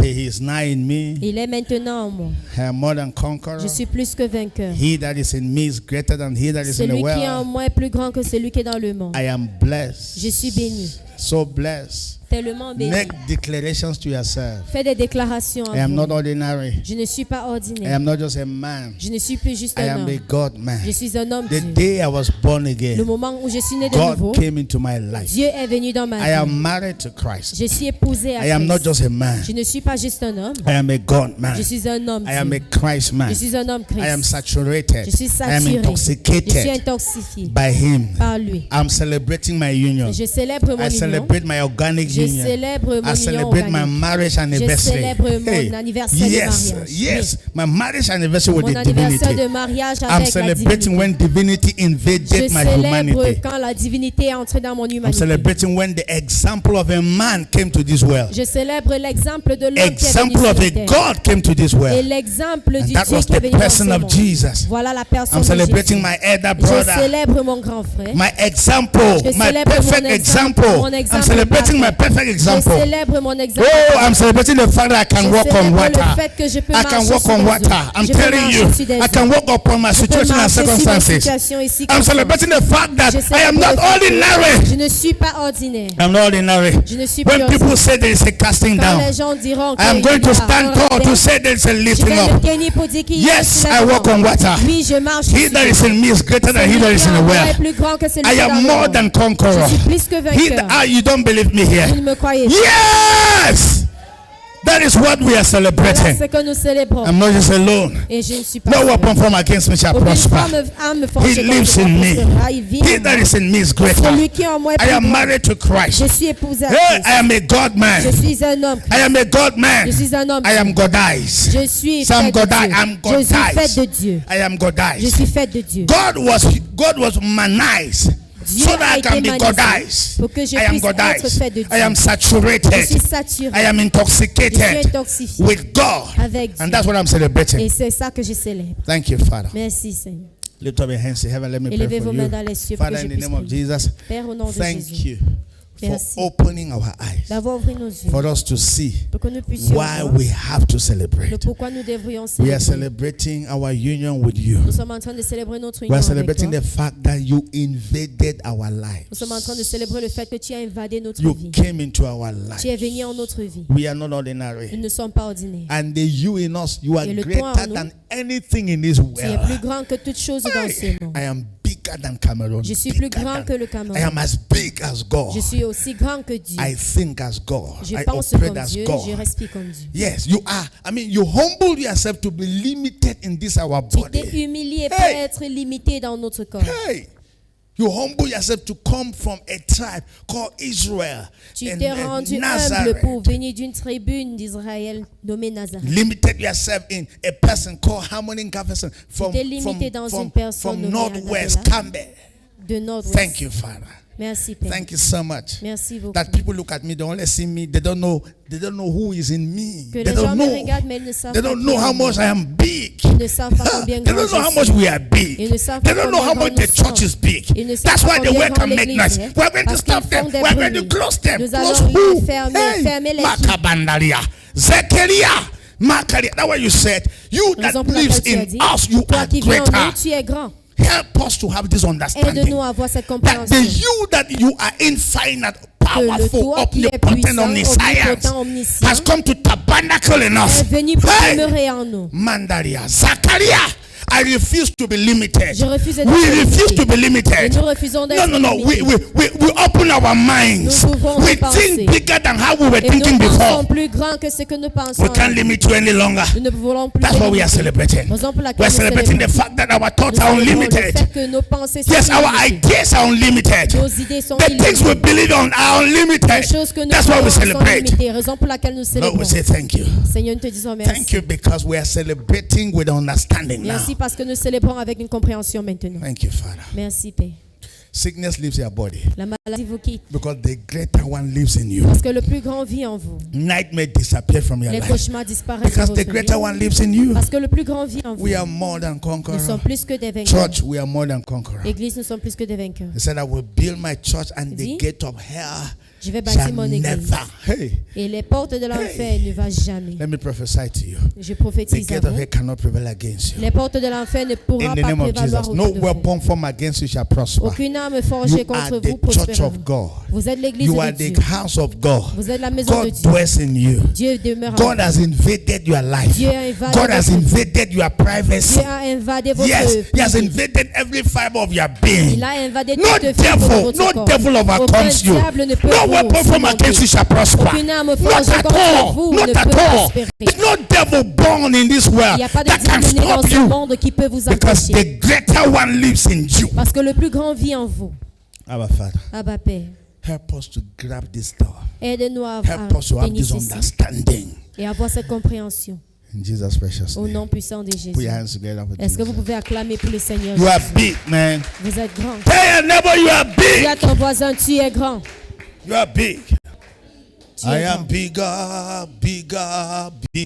Speaker 1: He is now in me.
Speaker 2: Il est maintenant en moi.
Speaker 1: I am more than conqueror.
Speaker 2: Je suis plus que vainqueur.
Speaker 1: He that is in me is greater than he that is in the
Speaker 2: Celui qui est en
Speaker 1: world.
Speaker 2: moi est plus grand que celui qui est dans le monde.
Speaker 1: I am blessed.
Speaker 2: Je suis béni,
Speaker 1: So blessed.
Speaker 2: tellement béni.
Speaker 1: Make declarations to yourself.
Speaker 2: Fais des déclarations
Speaker 1: I
Speaker 2: à
Speaker 1: am not
Speaker 2: vous.
Speaker 1: ordinary.
Speaker 2: Je ne suis pas
Speaker 1: I
Speaker 2: ordinaire.
Speaker 1: am not just a man.
Speaker 2: Je ne suis plus juste
Speaker 1: I
Speaker 2: un
Speaker 1: am a
Speaker 2: homme.
Speaker 1: God man.
Speaker 2: Je suis un homme
Speaker 1: The
Speaker 2: Dieu.
Speaker 1: day I was born
Speaker 2: Le
Speaker 1: again,
Speaker 2: moment où je suis né de nouveau,
Speaker 1: God came into my life.
Speaker 2: Dieu est venu dans ma
Speaker 1: I am
Speaker 2: vie.
Speaker 1: married to Christ.
Speaker 2: Je suis épousé à
Speaker 1: I am not
Speaker 2: Christ.
Speaker 1: just a man.
Speaker 2: Je ne suis pas juste un homme.
Speaker 1: I am a God man.
Speaker 2: Je suis un homme
Speaker 1: I am a
Speaker 2: Dieu.
Speaker 1: Christ man.
Speaker 2: Je suis un homme
Speaker 1: I am
Speaker 2: Christ.
Speaker 1: saturated.
Speaker 2: Je suis
Speaker 1: I am
Speaker 2: saturé. Je suis
Speaker 1: intoxicated
Speaker 2: intoxifié
Speaker 1: by Him.
Speaker 2: par lui.
Speaker 1: I'm celebrating my union.
Speaker 2: Je célèbre mon
Speaker 1: I
Speaker 2: union.
Speaker 1: celebrate my organic
Speaker 2: Je
Speaker 1: union.
Speaker 2: célèbre mon
Speaker 1: I
Speaker 2: union
Speaker 1: celebrate my
Speaker 2: organique.
Speaker 1: marriage anniversary.
Speaker 2: célèbre mon anniversaire de
Speaker 1: yes,
Speaker 2: mariage.
Speaker 1: yes, my marriage anniversary with
Speaker 2: Mon
Speaker 1: the
Speaker 2: anniversaire
Speaker 1: divinity.
Speaker 2: de mariage
Speaker 1: I'm
Speaker 2: avec la
Speaker 1: celebrating
Speaker 2: divinité.
Speaker 1: when divinity
Speaker 2: Je
Speaker 1: invaded my
Speaker 2: célèbre
Speaker 1: humanity.
Speaker 2: quand la divinité est entrée dans mon
Speaker 1: I'm
Speaker 2: humanité.
Speaker 1: celebrating when the example of a man came to this world.
Speaker 2: Je célèbre l'exemple de l'homme qui est venu
Speaker 1: Example
Speaker 2: sur
Speaker 1: of a
Speaker 2: la terre.
Speaker 1: God came to this
Speaker 2: Et
Speaker 1: world.
Speaker 2: l'exemple
Speaker 1: And
Speaker 2: du
Speaker 1: that
Speaker 2: Dieu
Speaker 1: was
Speaker 2: qui est
Speaker 1: the
Speaker 2: venu dans ce
Speaker 1: person of
Speaker 2: monde.
Speaker 1: Jesus.
Speaker 2: Voilà la personne
Speaker 1: I'm
Speaker 2: de
Speaker 1: celebrating
Speaker 2: Jésus.
Speaker 1: my elder
Speaker 2: Je
Speaker 1: brother.
Speaker 2: célèbre mon grand frère.
Speaker 1: My example,
Speaker 2: Je
Speaker 1: my
Speaker 2: célèbre
Speaker 1: perfect
Speaker 2: mon
Speaker 1: example.
Speaker 2: mon
Speaker 1: I'm
Speaker 2: exemple
Speaker 1: celebrating my
Speaker 2: parfait.
Speaker 1: perfect
Speaker 2: Je
Speaker 1: example.
Speaker 2: célèbre mon exemple.
Speaker 1: Oh, I'm celebrating the fact that I can
Speaker 2: Je
Speaker 1: walk on
Speaker 2: célèbre
Speaker 1: water.
Speaker 2: le fait que je peux
Speaker 1: I
Speaker 2: marcher
Speaker 1: can walk
Speaker 2: sur
Speaker 1: on
Speaker 2: des eaux.
Speaker 1: water. I'm
Speaker 2: Je peux
Speaker 1: telling
Speaker 2: marcher
Speaker 1: you,
Speaker 2: sur des
Speaker 1: I
Speaker 2: eaux.
Speaker 1: can walk upon my
Speaker 2: Je peux
Speaker 1: situation and
Speaker 2: marcher sur ma
Speaker 1: circumstances.
Speaker 2: situation et
Speaker 1: I'm
Speaker 2: circonstances.
Speaker 1: celebrating the fact that
Speaker 2: Je
Speaker 1: I am
Speaker 2: célèbre
Speaker 1: not
Speaker 2: le fait que
Speaker 1: ordinary.
Speaker 2: Je ne suis pas ordinaire.
Speaker 1: I'm not ordinary.
Speaker 2: Je ne suis
Speaker 1: When
Speaker 2: plus
Speaker 1: people
Speaker 2: ordinaire.
Speaker 1: say there is a casting
Speaker 2: Quand
Speaker 1: down,
Speaker 2: les gens diront
Speaker 1: I am
Speaker 2: qu'il
Speaker 1: going
Speaker 2: y
Speaker 1: to
Speaker 2: a
Speaker 1: stand
Speaker 2: un
Speaker 1: tall to
Speaker 2: rebelle,
Speaker 1: say there is a
Speaker 2: je
Speaker 1: lifting
Speaker 2: vais me
Speaker 1: up.
Speaker 2: tenir pour dire qu'il y a un
Speaker 1: Yes, I
Speaker 2: soulèvement.
Speaker 1: walk on water.
Speaker 2: Oui, je marche.
Speaker 1: He that is in me is greater than he that is in the
Speaker 2: est
Speaker 1: world.
Speaker 2: plus grand que celui
Speaker 1: I
Speaker 2: qui est dans
Speaker 1: am
Speaker 2: le
Speaker 1: more
Speaker 2: monde.
Speaker 1: than conqueror.
Speaker 2: Je suis plus que
Speaker 1: He
Speaker 2: vainqueur.
Speaker 1: that, you don't believe me
Speaker 2: Vous
Speaker 1: here?
Speaker 2: ne me croyez pas.
Speaker 1: Yes! That is what we are
Speaker 2: Voilà
Speaker 1: celebrating.
Speaker 2: ce que nous célébrons.
Speaker 1: I'm not just alone.
Speaker 2: Et je ne suis pas
Speaker 1: No
Speaker 2: seul.
Speaker 1: weapon formed against me shall
Speaker 2: Aucune
Speaker 1: prosper.
Speaker 2: arme forgée
Speaker 1: He
Speaker 2: contre
Speaker 1: lives
Speaker 2: moi
Speaker 1: in me.
Speaker 2: prospérera. Il vit
Speaker 1: He
Speaker 2: en
Speaker 1: that
Speaker 2: moi.
Speaker 1: is in me is greater.
Speaker 2: Celui qui est en moi est
Speaker 1: I
Speaker 2: plus
Speaker 1: am
Speaker 2: grand.
Speaker 1: married to Christ.
Speaker 2: Je suis épousé à
Speaker 1: Hey,
Speaker 2: Christ.
Speaker 1: I am a God man.
Speaker 2: Je suis un homme.
Speaker 1: I am a God man.
Speaker 2: Je suis un homme.
Speaker 1: I am Godized.
Speaker 2: Je suis
Speaker 1: Some
Speaker 2: faite de
Speaker 1: Godai,
Speaker 2: Dieu.
Speaker 1: I'm
Speaker 2: Je suis faite
Speaker 1: Godized.
Speaker 2: de Dieu.
Speaker 1: I am
Speaker 2: Je
Speaker 1: Godized.
Speaker 2: suis faite de Dieu.
Speaker 1: God was manized
Speaker 2: Dieu
Speaker 1: so
Speaker 2: a
Speaker 1: that I
Speaker 2: été
Speaker 1: can be
Speaker 2: manisé
Speaker 1: Godized.
Speaker 2: pour que je
Speaker 1: I am
Speaker 2: puisse être
Speaker 1: Godized.
Speaker 2: faite de Dieu.
Speaker 1: I am
Speaker 2: Je
Speaker 1: saturated.
Speaker 2: suis saturé.
Speaker 1: I am
Speaker 2: Je suis
Speaker 1: intoxicated
Speaker 2: intoxifié
Speaker 1: with God.
Speaker 2: avec Dieu.
Speaker 1: And that's what I'm celebrating.
Speaker 2: Et c'est ça que je célèbre.
Speaker 1: Thank you, Father.
Speaker 2: Merci Seigneur.
Speaker 1: Lift up your hands to heaven. Let me pray
Speaker 2: Élevez
Speaker 1: for
Speaker 2: vos mains
Speaker 1: you.
Speaker 2: dans les cieux pour que
Speaker 1: Father,
Speaker 2: je
Speaker 1: in the
Speaker 2: puisse
Speaker 1: name of
Speaker 2: prier.
Speaker 1: Jesus,
Speaker 2: Père, au nom de
Speaker 1: thank
Speaker 2: Jésus,
Speaker 1: you for
Speaker 2: merci
Speaker 1: opening our eyes,
Speaker 2: d'avoir ouvert nos yeux
Speaker 1: for us to see
Speaker 2: pour que nous puissions
Speaker 1: why
Speaker 2: voir
Speaker 1: we have to
Speaker 2: le
Speaker 1: celebrate.
Speaker 2: pourquoi nous devrions
Speaker 1: We are
Speaker 2: célébrer.
Speaker 1: celebrating our union with you.
Speaker 2: Nous sommes en train de célébrer notre
Speaker 1: We
Speaker 2: union
Speaker 1: are
Speaker 2: avec
Speaker 1: celebrating
Speaker 2: toi.
Speaker 1: the fact that you invaded our
Speaker 2: Nous sommes en train de
Speaker 1: lives.
Speaker 2: célébrer le fait que tu as invadé notre
Speaker 1: You
Speaker 2: vie.
Speaker 1: came into our
Speaker 2: Tu es
Speaker 1: lives.
Speaker 2: venu en notre vie.
Speaker 1: We are not
Speaker 2: Nous
Speaker 1: ordinary.
Speaker 2: ne sommes pas ordinaires.
Speaker 1: And the you in us, you are
Speaker 2: Et le toi en
Speaker 1: greater
Speaker 2: nous,
Speaker 1: than anything in this
Speaker 2: Tu es plus
Speaker 1: world.
Speaker 2: grand que toute chose dans ce monde.
Speaker 1: I am bigger than Cameroon.
Speaker 2: Je suis plus
Speaker 1: Bigger
Speaker 2: grand
Speaker 1: than-
Speaker 2: que le
Speaker 1: I
Speaker 2: Cameroun.
Speaker 1: am as big as God.
Speaker 2: Je suis aussi grand que Dieu.
Speaker 1: I think as God.
Speaker 2: Je
Speaker 1: I
Speaker 2: pense
Speaker 1: operate
Speaker 2: comme
Speaker 1: as
Speaker 2: Dieu,
Speaker 1: God.
Speaker 2: je respire comme Dieu.
Speaker 1: Yes, you are. I mean, you humble yourself to be limited in this our
Speaker 2: Tu t'es
Speaker 1: body.
Speaker 2: humilié pour
Speaker 1: Hey.
Speaker 2: être limité dans notre corps.
Speaker 1: Hey, you humble yourself to come from a tribe called Israel.
Speaker 2: Tu
Speaker 1: and
Speaker 2: t'es rendu humble
Speaker 1: Nazareth.
Speaker 2: pour venir d'une tribune d'Israël nommée Nazareth.
Speaker 1: Limited yourself in a person called Harmony Gafferson from,
Speaker 2: t'es limité dans
Speaker 1: from,
Speaker 2: une personne
Speaker 1: from
Speaker 2: nommée
Speaker 1: Northwest
Speaker 2: Annabella.
Speaker 1: Campbell.
Speaker 2: De Nord-Ouest.
Speaker 1: Thank you, Father.
Speaker 2: Merci Père.
Speaker 1: Thank you so much.
Speaker 2: Merci beaucoup.
Speaker 1: That people look at me, they only see me, they don't know who is in me.
Speaker 2: Que
Speaker 1: They
Speaker 2: les gens
Speaker 1: don't
Speaker 2: me
Speaker 1: know.
Speaker 2: regardent mais ils ne savent
Speaker 1: They
Speaker 2: pas
Speaker 1: don't
Speaker 2: qui
Speaker 1: know
Speaker 2: est
Speaker 1: how
Speaker 2: en moi.
Speaker 1: much I am big.
Speaker 2: Ils ne savent pas combien
Speaker 1: They
Speaker 2: grand
Speaker 1: don't know how
Speaker 2: je
Speaker 1: much
Speaker 2: suis.
Speaker 1: we are big.
Speaker 2: Ils ne savent
Speaker 1: They
Speaker 2: pas
Speaker 1: don't know how
Speaker 2: combien
Speaker 1: much the
Speaker 2: grand nous
Speaker 1: church is big.
Speaker 2: Ils ne savent
Speaker 1: That's
Speaker 2: pas
Speaker 1: why they
Speaker 2: combien
Speaker 1: work
Speaker 2: grand
Speaker 1: and make
Speaker 2: l'église
Speaker 1: noise.
Speaker 2: est.
Speaker 1: We're going to
Speaker 2: Parce
Speaker 1: stop
Speaker 2: qu'ils
Speaker 1: them.
Speaker 2: font des
Speaker 1: We're going to
Speaker 2: bruits.
Speaker 1: close them.
Speaker 2: Nous
Speaker 1: Close
Speaker 2: allons
Speaker 1: who?
Speaker 2: les fermer les
Speaker 1: Makabandaria. Zechariah. Makaria. That's what you said. You that
Speaker 2: Raison pour
Speaker 1: lives
Speaker 2: laquelle tu as
Speaker 1: in
Speaker 2: dit,
Speaker 1: us, you
Speaker 2: toi
Speaker 1: are
Speaker 2: qui vis en
Speaker 1: greater.
Speaker 2: nous, tu es grand.
Speaker 1: Help us to have this understanding.
Speaker 2: Aide-nous à avoir cette
Speaker 1: That
Speaker 2: compréhension.
Speaker 1: the you that you are infinite,
Speaker 2: Que le
Speaker 1: powerful,
Speaker 2: toi qui est
Speaker 1: omnipotent,
Speaker 2: puissant,
Speaker 1: omniscience
Speaker 2: omnipotent, omniscient,
Speaker 1: has come to tabernacle in us.
Speaker 2: est venu pour
Speaker 1: Hey!
Speaker 2: demeurer en nous.
Speaker 1: Mandaria, Zachariah, I refuse to be limited.
Speaker 2: Je refuse d'être
Speaker 1: We refuse
Speaker 2: limité.
Speaker 1: to be
Speaker 2: Et
Speaker 1: limited.
Speaker 2: nous refusons d'être
Speaker 1: No.
Speaker 2: limités.
Speaker 1: We open our minds.
Speaker 2: Nous ouvrons
Speaker 1: We
Speaker 2: nos pensées.
Speaker 1: think bigger than how we were
Speaker 2: Et
Speaker 1: thinking
Speaker 2: nous pensons
Speaker 1: before.
Speaker 2: plus grand que ce que nous pensons.
Speaker 1: We can't limit you any longer.
Speaker 2: Nous ne voulons plus.
Speaker 1: That's what we are
Speaker 2: limiter.
Speaker 1: celebrating.
Speaker 2: Raison pour laquelle
Speaker 1: We're
Speaker 2: nous
Speaker 1: celebrating the
Speaker 2: célébrons.
Speaker 1: fact that our thoughts
Speaker 2: Nous
Speaker 1: are
Speaker 2: célébrons le
Speaker 1: unlimited.
Speaker 2: fait que nos pensées sont
Speaker 1: Yes, our
Speaker 2: illimitées.
Speaker 1: ideas are unlimited.
Speaker 2: Nos idées sont
Speaker 1: The things we
Speaker 2: illimitées.
Speaker 1: believe on are
Speaker 2: Les
Speaker 1: unlimited.
Speaker 2: choses que nous
Speaker 1: That's why we
Speaker 2: pensons sont
Speaker 1: celebrate.
Speaker 2: limitées. Raison pour laquelle nous
Speaker 1: Lord,
Speaker 2: célébrons.
Speaker 1: we say thank you.
Speaker 2: Seigneur, nous te disons
Speaker 1: Thank
Speaker 2: merci.
Speaker 1: you because we are celebrating with understanding now.
Speaker 2: Merci parce que nous célébrons avec une compréhension maintenant.
Speaker 1: Thank you, Father.
Speaker 2: Merci, Père.
Speaker 1: Sickness leaves your body
Speaker 2: La maladie vous quitte
Speaker 1: because the greater one lives in you.
Speaker 2: parce que le plus grand vit en vous.
Speaker 1: Nightmare disappear from your
Speaker 2: Les
Speaker 1: life
Speaker 2: cauchemars disparaissent de
Speaker 1: because the
Speaker 2: votre
Speaker 1: greater
Speaker 2: vie.
Speaker 1: one lives in you.
Speaker 2: Parce que le plus grand vit en vous.
Speaker 1: We are more than
Speaker 2: Nous
Speaker 1: conquerors.
Speaker 2: sommes plus que des vainqueurs.
Speaker 1: Church, we are more than conquerors.
Speaker 2: Église, nous sommes plus que des vainqueurs.
Speaker 1: He said, I will build my church and the
Speaker 2: Dit,
Speaker 1: gate of hell
Speaker 2: Je vais bâtir
Speaker 1: shall
Speaker 2: mon église.
Speaker 1: never. Hey,
Speaker 2: Et les portes de l'enfer ne vont jamais.
Speaker 1: let me prophesy to you.
Speaker 2: Je
Speaker 1: The
Speaker 2: prophétise à
Speaker 1: gate of
Speaker 2: vous.
Speaker 1: hell cannot prevail against you.
Speaker 2: Les portes de l'enfer ne pourront
Speaker 1: In the
Speaker 2: pas
Speaker 1: name of
Speaker 2: prévaloir
Speaker 1: Jesus,
Speaker 2: autour
Speaker 1: no
Speaker 2: de vous.
Speaker 1: weapon formed against you shall prosper.
Speaker 2: Aucune arme forgée
Speaker 1: You are
Speaker 2: contre
Speaker 1: the
Speaker 2: vous
Speaker 1: church
Speaker 2: prospérera.
Speaker 1: of God.
Speaker 2: Vous êtes l'église
Speaker 1: You
Speaker 2: de
Speaker 1: are
Speaker 2: Dieu.
Speaker 1: the house of God.
Speaker 2: Vous êtes la maison de
Speaker 1: God
Speaker 2: Dieu.
Speaker 1: dwells in you.
Speaker 2: Dieu demeure en
Speaker 1: God
Speaker 2: vous.
Speaker 1: has invaded your life.
Speaker 2: Dieu a invadé
Speaker 1: God has
Speaker 2: votre vie.
Speaker 1: invaded your privacy.
Speaker 2: Dieu a invadé votre
Speaker 1: Yes, He has
Speaker 2: vie.
Speaker 1: invaded every fiber of your being.
Speaker 2: Il a invadé
Speaker 1: No
Speaker 2: toute fibre de
Speaker 1: devil,
Speaker 2: votre
Speaker 1: no
Speaker 2: corps.
Speaker 1: devil overcomes
Speaker 2: Aucun
Speaker 1: you.
Speaker 2: diable ne peut
Speaker 1: No
Speaker 2: vous
Speaker 1: weapon formed against you
Speaker 2: surmonter.
Speaker 1: shall prosper.
Speaker 2: Aucune arme
Speaker 1: Not
Speaker 2: forgée
Speaker 1: at
Speaker 2: contre
Speaker 1: all.
Speaker 2: vous
Speaker 1: Not
Speaker 2: ne
Speaker 1: at
Speaker 2: peut
Speaker 1: all.
Speaker 2: prospérer.
Speaker 1: There's no devil born in this
Speaker 2: Il
Speaker 1: world
Speaker 2: n'y a pas de
Speaker 1: that can
Speaker 2: diable né dans
Speaker 1: stop
Speaker 2: ce
Speaker 1: you
Speaker 2: monde qui peut vous
Speaker 1: because
Speaker 2: empêcher.
Speaker 1: the greater one lives in you.
Speaker 2: Parce que le plus grand vit en vous.
Speaker 1: Our Father,
Speaker 2: Abba Père,
Speaker 1: help us to grab this door.
Speaker 2: aide-nous à
Speaker 1: Help us to have
Speaker 2: tenir
Speaker 1: this
Speaker 2: ceci
Speaker 1: understanding.
Speaker 2: et avoir cette compréhension.
Speaker 1: In Jesus' precious
Speaker 2: Au
Speaker 1: name.
Speaker 2: nom puissant de Jésus.
Speaker 1: Put your hands together for
Speaker 2: Est-ce que vous
Speaker 1: Jesus.
Speaker 2: pouvez acclamer pour le Seigneur
Speaker 1: You are
Speaker 2: Jésus?
Speaker 1: big, man.
Speaker 2: Vous êtes grand.
Speaker 1: Tell your neighbor you are
Speaker 2: Dis à
Speaker 1: big.
Speaker 2: ton voisin, tu es grand.
Speaker 1: You are big.
Speaker 2: Tu
Speaker 1: I
Speaker 2: es
Speaker 1: am
Speaker 2: grand.
Speaker 1: bigger, bigger, bigger.